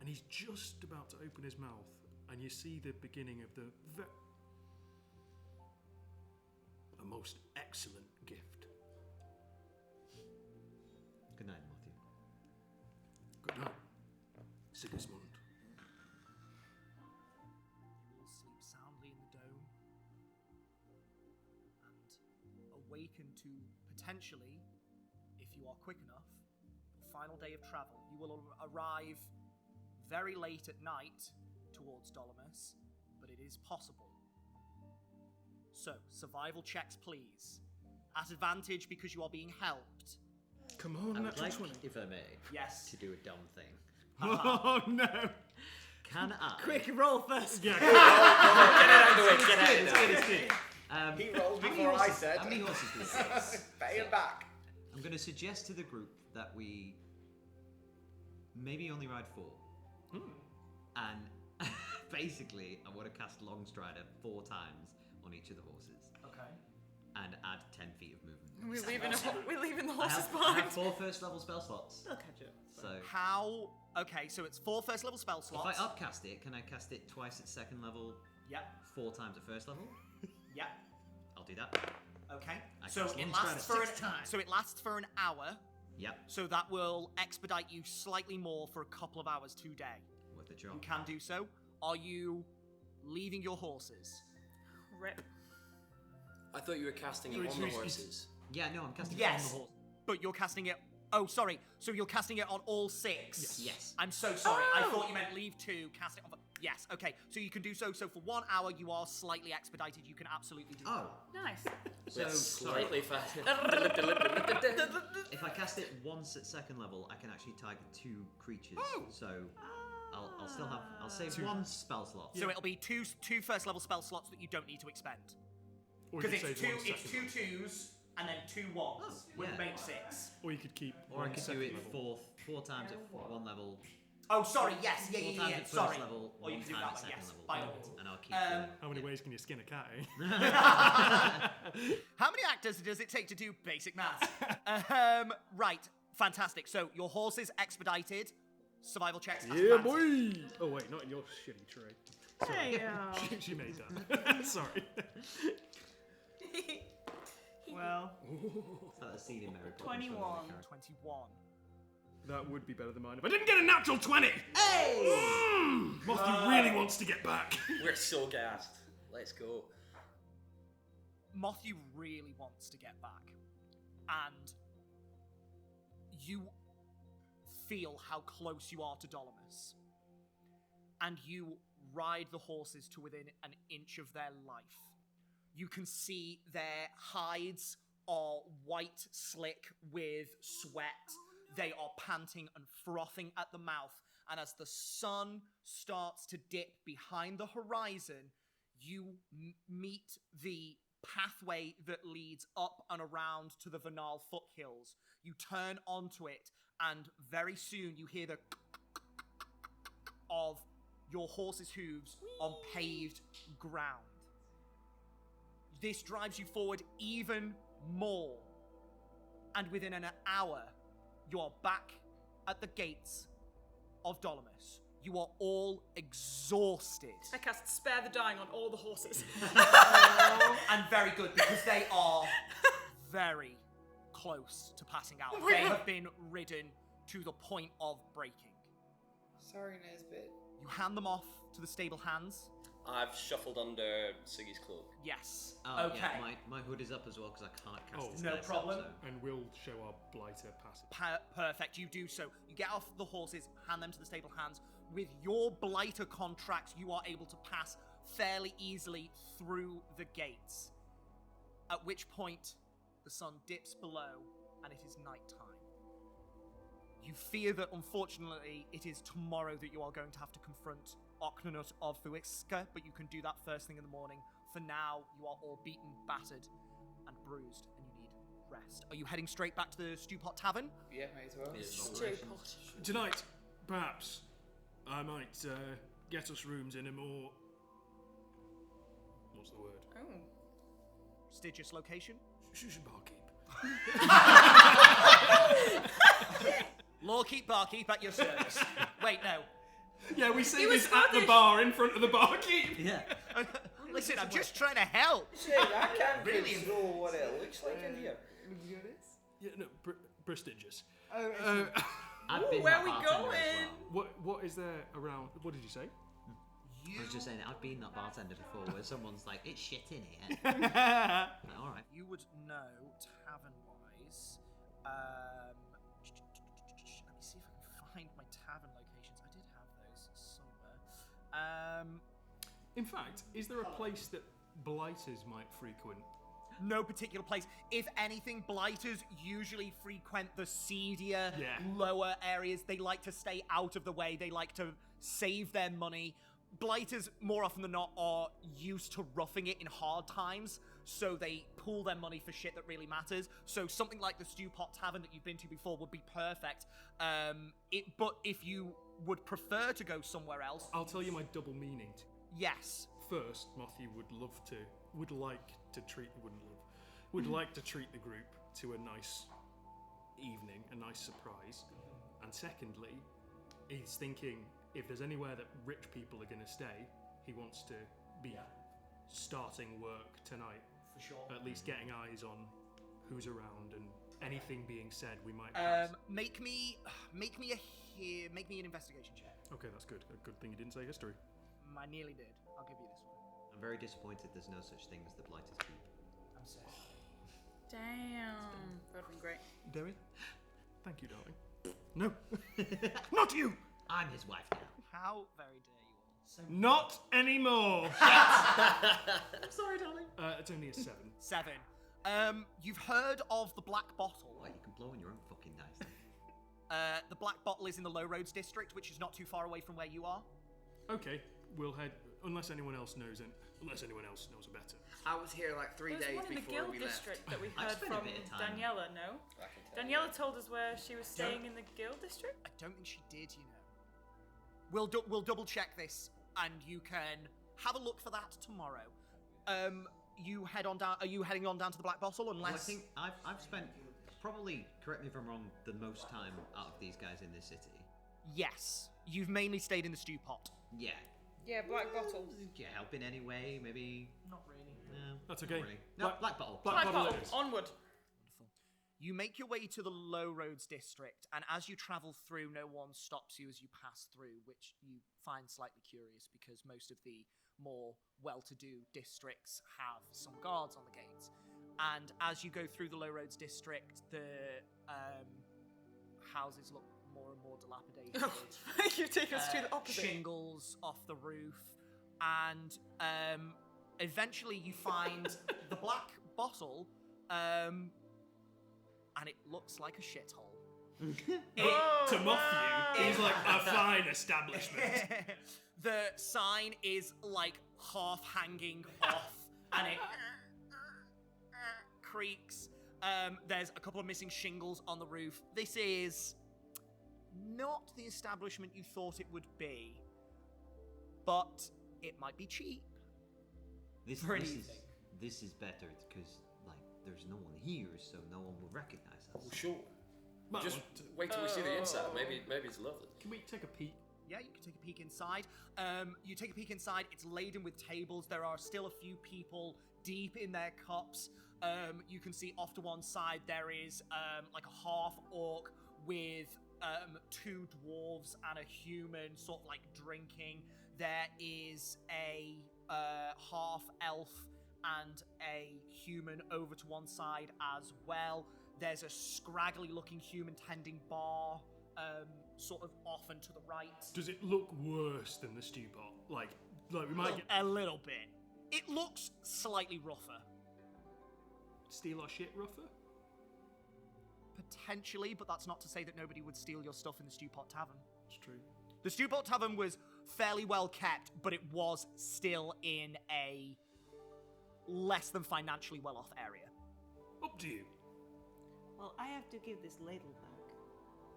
And he's just about to open his mouth, and you see the beginning of a most excellent gift. Good night, Matthew. Good night, Sigismund. You will sleep soundly in the dome and awaken to potentially, if you are quick enough, the final day of travel. You will arrive very late at night towards Dolomus, but it is possible. So, survival checks, please. at advantage because you are being helped. Come on, I would natural like, 20. if I may, Yes. to do a dumb thing. Oh no! Can I? Quick, roll first. Yeah. Get it out of the way. Get it out of the way. He rolled How many before I horses- said. How many horses do we have? Pay him back. I'm going to suggest to the group that we maybe only ride 4. And basically, I want to cast Long Strider 4 times on each of the horses. Okay. And add 10 feet of movement. We're leaving the I horses have, I behind. have 4 first level spell slots. They'll catch up. So How? Okay, so it's 4 first level spell if slots. I upcast it, can I cast it twice at second level, Yep. 4 times at first level? Yep. I'll do that. Okay. I So cast it Long lasts Strider for 6 times. So it lasts for an hour. Yep. So that will expedite you slightly more for a couple of hours today. Worth a You job. can do so. Are you leaving your horses? Rip. I thought you were casting it on the horses. Yeah, no, I'm casting it Yes. on the horse. But you're casting it. Oh, sorry. So you're casting it on all 6. Yes. I'm so sorry. I thought you meant leave 2, cast it on. Yes. Okay. So you can do so. So for 1 hour, you are slightly expedited. You can absolutely do. Oh, Nice. so That's sorry. slightly fast. If I cast it once at second level, I can actually target 2 creatures. Oh. So I'll still have. I'll save 1 spell slot. So it'll be two first level spell slots that you don't need to expend. Or you Because could it's save 2 one it's second 2 2s and then 2 1s would yeah. make 6. Or you could keep. Or I one could do second it level. 4 times at 1 level. Oh, sorry. Yes. Yeah. 4 Yeah. times Yeah. at first Sorry. level. Or you 1 can do time that at one. second Yes. level. By all means. And I'll keep. How many ways can you skin a cat, eh? How many actors does it take to do basic maths? Right, fantastic. So your horse is expedited. Survival checks. at Yeah, advantage. boy! Oh, wait, not in your shitty tray. Hey, She made that. Sorry. well, It's like that scene in Mary Poppins. 21. 21. That would be better than mine if I didn't get a natural 20! Hey! Mothie really wants to get back. We're so gassed. Let's go. Mothyu really wants to get back. And you feel how close you are to Dolomus. And you ride the horses to within an inch of their life. You can see their hides are white slick with sweat. They are panting and frothing at the mouth. And as the sun starts to dip behind the horizon, you meet the pathway that leads up and around to the Vernal foothills. You turn onto it, and very soon you hear the of your horse's hooves on paved ground. This drives you forward even more. And within an hour, you are back at the gates of Dolomus. You are all exhausted. I cast Spare the Dying on all the horses. And very good, because they are very close to passing out. They have been ridden to the point of breaking. Sorry, Nesbit. You hand them off to the stable hands. I've shuffled under Siggy's cloak. Yes. Oh, Okay. yeah, my hood is up as well because I can't cast Oh, this no dice up, problem. so- And we'll show our blighter passage. Perfect. You do so. You get off the horses, hand them to the stable hands. With your blighter contracts, you are able to pass fairly easily through the gates. At which point, the sun dips below, and it is nighttime. You fear that, unfortunately, it is tomorrow that you are going to have to confront Oknanut of Fuiska, but you can do that first thing in the morning. For now, you are all beaten, battered, and bruised, and you need rest. Are you heading straight back to the Stewpot Tavern? Yeah, may as well. Tonight, perhaps, I might get us rooms in a more... What's the word? Oh. Prestigious location? Barkeep. Lawkeep, barkeep at your service. Wait, no. Yeah, we say was this at the Scottish. bar in front of the barkeep. Yeah. Listen, I'm just trying to help. Shit, I can't Really? control what it looks like in here. Yeah, no, prestigious. I've been where that we bartender going? as well. What is there around? What did you say? I was just saying, I've been that bartender before where someone's like, it's shit in here. Like, all right. You would know, tavern-wise. Let me see if I can find my tavern locations. I did have those somewhere. In fact, is there a place that blighters might frequent No particular place. If anything, blighters usually frequent the seedier, lower areas. They like to stay out of the way. They like to save their money. Blighters, more often than not, are used to roughing it in hard times, so they pool their money for shit that really matters. So something like the Stew Pot Tavern that you've been to before would be perfect. But if you would prefer to go somewhere else... I'll tell you my double meaning. Yes. First, Matthew would like to treat the group to a nice evening, a nice surprise. And secondly, he's thinking if there's anywhere that rich people are going to stay, he wants to be starting work tonight. For sure. At least getting eyes on who's around and anything being said we might. Make me an investigation check. Okay, that's good. A good thing you didn't say history. I nearly did. I'll give you this one. I'm very disappointed there's no such thing as the Blighters Keep. I'm sorry. Damn. That'd been great. Derry? Thank you, darling. No. Not you! I'm his wife now. How very dare you all. So Not anymore! I'm sorry, darling. It's only a 7. 7. You've heard of the Black Bottle. Why, you can blow in your own fucking dice. The Black Bottle is in the Low Roads district, which is not too far away from where you are. Okay, we'll head, unless anyone else knows better. I was here like 3 days There's one in the before Guild we left. district that we I've heard spent a from bit of time. Daniela, no? I can tell Daniela told us where she was staying in the Guild district? I don't think she did, you know. We'll double check this, and you can have a look for that tomorrow. You head on down. Are you heading on down to the Black Bottle? Unless Well, I think I've spent probably, correct me if I'm wrong, the most time out of these guys in this city. yes, you've mainly stayed in the Stew Pot. Yeah. Yeah, Black Bottle. Do you help in any way? Maybe. Not really. No. That's not okay. really. No, Black Bottle. Black Bottle Bottle. it is. Onward. You make your way to the Low Roads district, and as you travel through, no one stops you as you pass through, which you find slightly curious because most of the more well-to-do districts have some guards on the gates. And as you go through the Low Roads district, the houses look more and more dilapidated. You take us to the opposite. Shingles off the roof, and eventually you find the Black Bottle, and it looks like a shithole. To Matthew, he's like a fine establishment. The sign is like half hanging off, and it creaks. There's a couple of missing shingles on the roof. This is not the establishment you thought it would be, but it might be cheap. This is better because like there's no one here, so no one will recognize us. Well, sure. Matt, Just wait till we see the inside. Maybe it's lovely. can we take a peek? Yeah, you can take a peek inside. You take a peek inside. It's laden with tables. There are still a few people deep in their cups. You can see off to one side there is like a half orc with 2 dwarves and a human sort of like drinking. There is a half elf and a human over to one side as well. There's a scraggly looking human tending bar sort of off and to the right. Does it look worse than the stew pot? Like we might get A little bit. It looks slightly rougher. steal our shit rougher? Potentially, but that's not to say that nobody would steal your stuff in the Stew Pot Tavern. It's true. The Stew Pot Tavern was fairly well kept, but it was still in a less than financially well off area. Up to you. Well, I have to give this ladle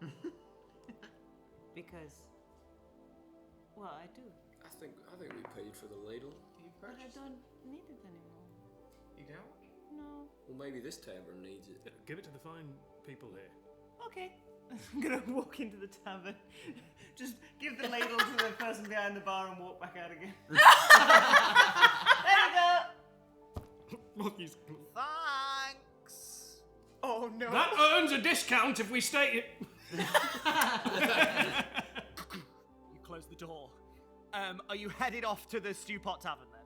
back. Because, well, I do. I think we paid for the ladle. But I don't need it anymore. You don't? No. Well, maybe this tavern needs it. Give it to the fine people here. Okay. I'm gonna walk into the tavern, just give the ladle to the person behind the bar and walk back out again. There you go! Matthew's. Thanks! Oh no. That earns a discount if we stay it. You close the door. Are you headed off to the Stew Pot Tavern then?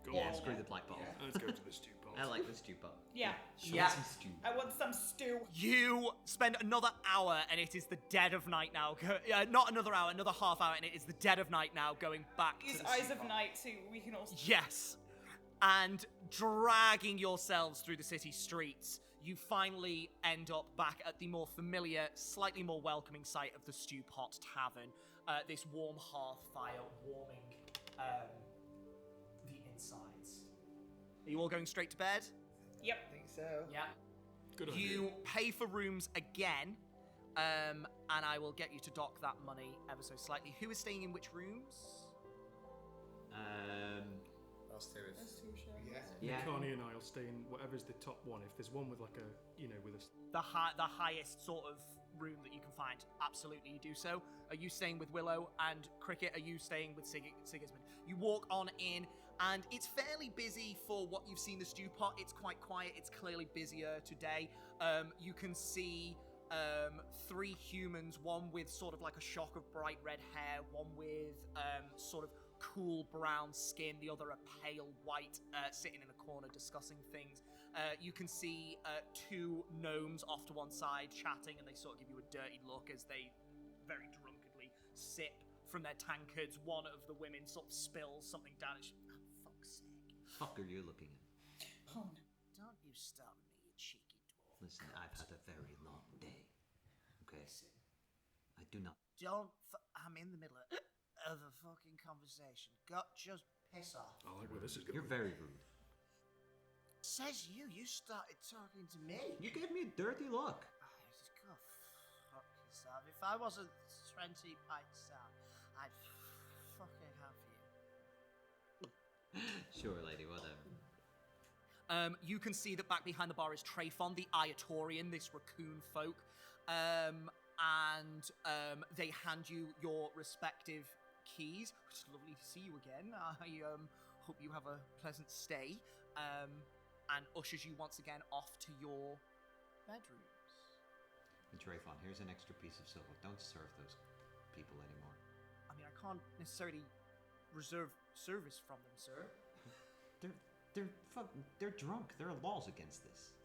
Go Yeah, on. screw the Black Bottle. Let's go to the stew pot. I like the stew pot. Yeah. Yeah. Some stew. I want some stew. You spend another hour, and it is the dead of night now. Not another hour, another half hour, and it is the dead of night now, going back to Use the Eyes Stew of Pot. Night so we can also. Yes. And dragging yourselves through the city streets, you finally end up back at the more familiar, slightly more welcoming sight of the Stew Pot Tavern. This warm hearth fire warming the insides. Are you all going straight to bed? Yep. I think so. Yeah. Good idea. You pay for rooms again, and I will get you to dock that money ever so slightly. Who is staying in which rooms? I'll stay with. Yeah. Connie and I'll stay in whatever's the top one. If there's one with like a, with a... The highest sort of room that you can find. Absolutely, you do so. Are you staying with Willow and Cricket? Are you staying with Sigismund? You walk on in, and it's fairly busy for what you've seen the stew pot. It's quite quiet. It's clearly busier today. You can see 3 humans, one with sort of like a shock of bright red hair, one with sort of cool brown skin, the other a pale white, sitting in a corner discussing things. You can see 2 gnomes off to one side chatting, and they sort of give you a dirty look as they very drunkenly sip from their tankards. One of the women sort of spills something down, and she, oh, fuck's sake. Fuck are you looking at? Oh, no. Don't you start with me, you cheeky dwarf. Listen, I've had a very long day. Okay? I do not... I'm in the middle of a fucking conversation. Just piss off. I like where this is going. You're very rude. Says you started talking to me. You gave me a dirty look. Just go fuck yourself. If I wasn't 20 pints down, I'd fucking have you. Sure, lady, whatever. You can see that back behind the bar is Trayfon, the Iatorian, this raccoon folk. And they hand you your respective keys, which is lovely to see you again. I hope you have a pleasant stay. And ushers you once again off to your bedrooms. And Trayfon, here's an extra piece of silver. Don't serve those people anymore. I mean, I can't necessarily reserve service from them, sir. They're drunk. There are laws against this.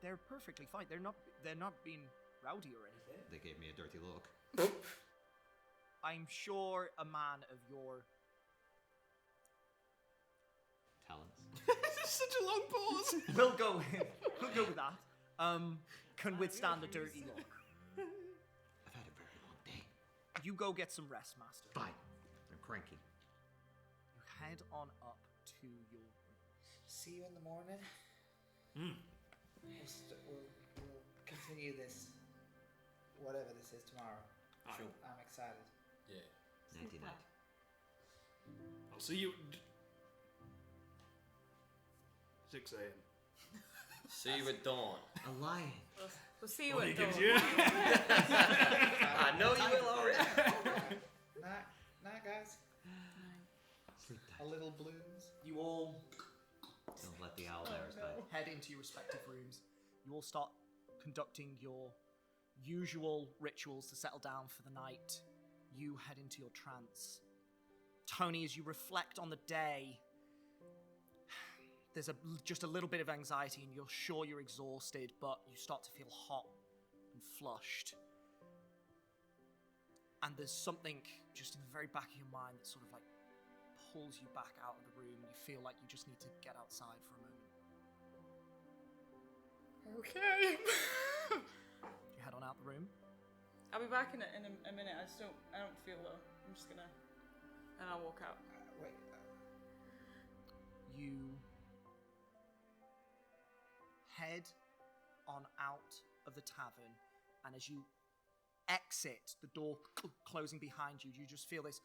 They're perfectly fine. They're not being rowdy or anything. They gave me a dirty look. I'm sure a man of your Talents. Such a long pause. we'll go with that. Can withstand a dirty look. I've had a very long day. You go get some rest, master. Bye. I'm cranky. You head on up to your room. See you in the morning. We'll continue this, whatever this is, tomorrow. Sure. I'm excited. Yeah. Nighty night. I'll see you at 6 a.m. See you at dawn. A lion. We'll see you What at he gives dawn. you. I know you will already. Night, guys. Sleep A tight. little blooms. You all Don't let the owl bears bite. head into your respective rooms. You all start conducting your usual rituals to settle down for the night. You head into your trance. Tony, as you reflect on the day, there's just a little bit of anxiety and you're sure you're exhausted, but you start to feel hot and flushed. And there's something just in the very back of your mind that sort of like pulls you back out of the room and you feel like you just need to get outside for a moment. Okay. You head on out the room. I'll be back in a minute. I don't feel well. I'm just gonna, and I'll walk out. Wait. You head on out of the tavern, and as you exit, the door closing behind you, you just feel this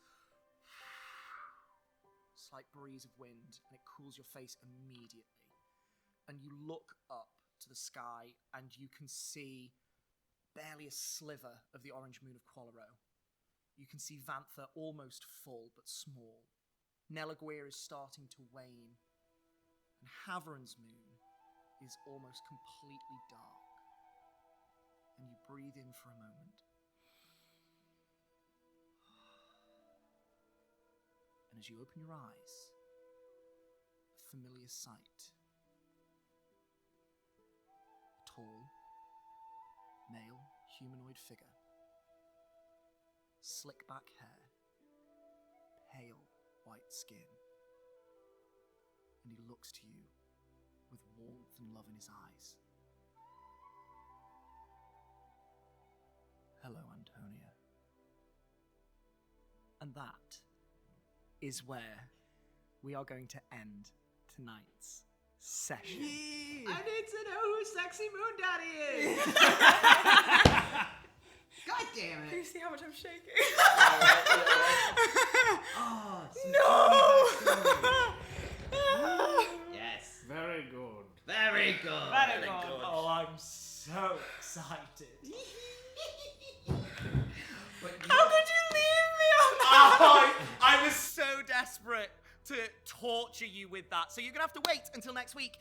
slight breeze of wind, and it cools your face immediately. And you look up to the sky, and you can see barely a sliver of the orange moon of Quallaro. You can see Vantha almost full, but small. Nelaguir is starting to wane, and Haveron's moon is almost completely dark. And you breathe in for a moment. And as you open your eyes, a familiar sight. A tall, male humanoid figure. Slick back hair. Pale white skin. and he looks to you with warmth and love in his eyes. Hello, Antonia. And that is where we are going to end tonight's session. I need to know who Sexy Moon Daddy is! God damn Can you it! see how much I'm shaking? Oh, yes. Very good. Very good. Very good. Oh, I'm so excited. How could you leave me on that? I was so desperate to torture you with that. So you're going to have to wait until next week.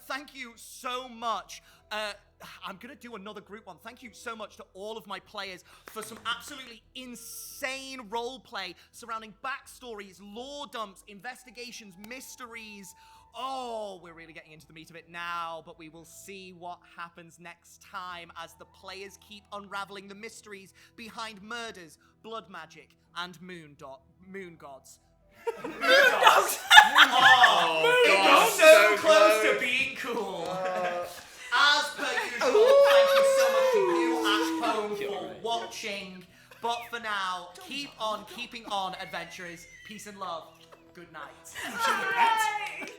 Thank you so much. I'm going to do another group one. Thank you so much to all of my players for some absolutely insane role play surrounding backstories, lore dumps, investigations, mysteries. Oh, we're really getting into the meat of it now, but we will see what happens next time as the players keep unraveling the mysteries behind murders, blood magic, and moon gods. Moon gods! It was so close to being cool. As per usual, thank you so much to you at home for watching. But for now, keep on keeping on, adventurers. Peace and love. Good night. Alright.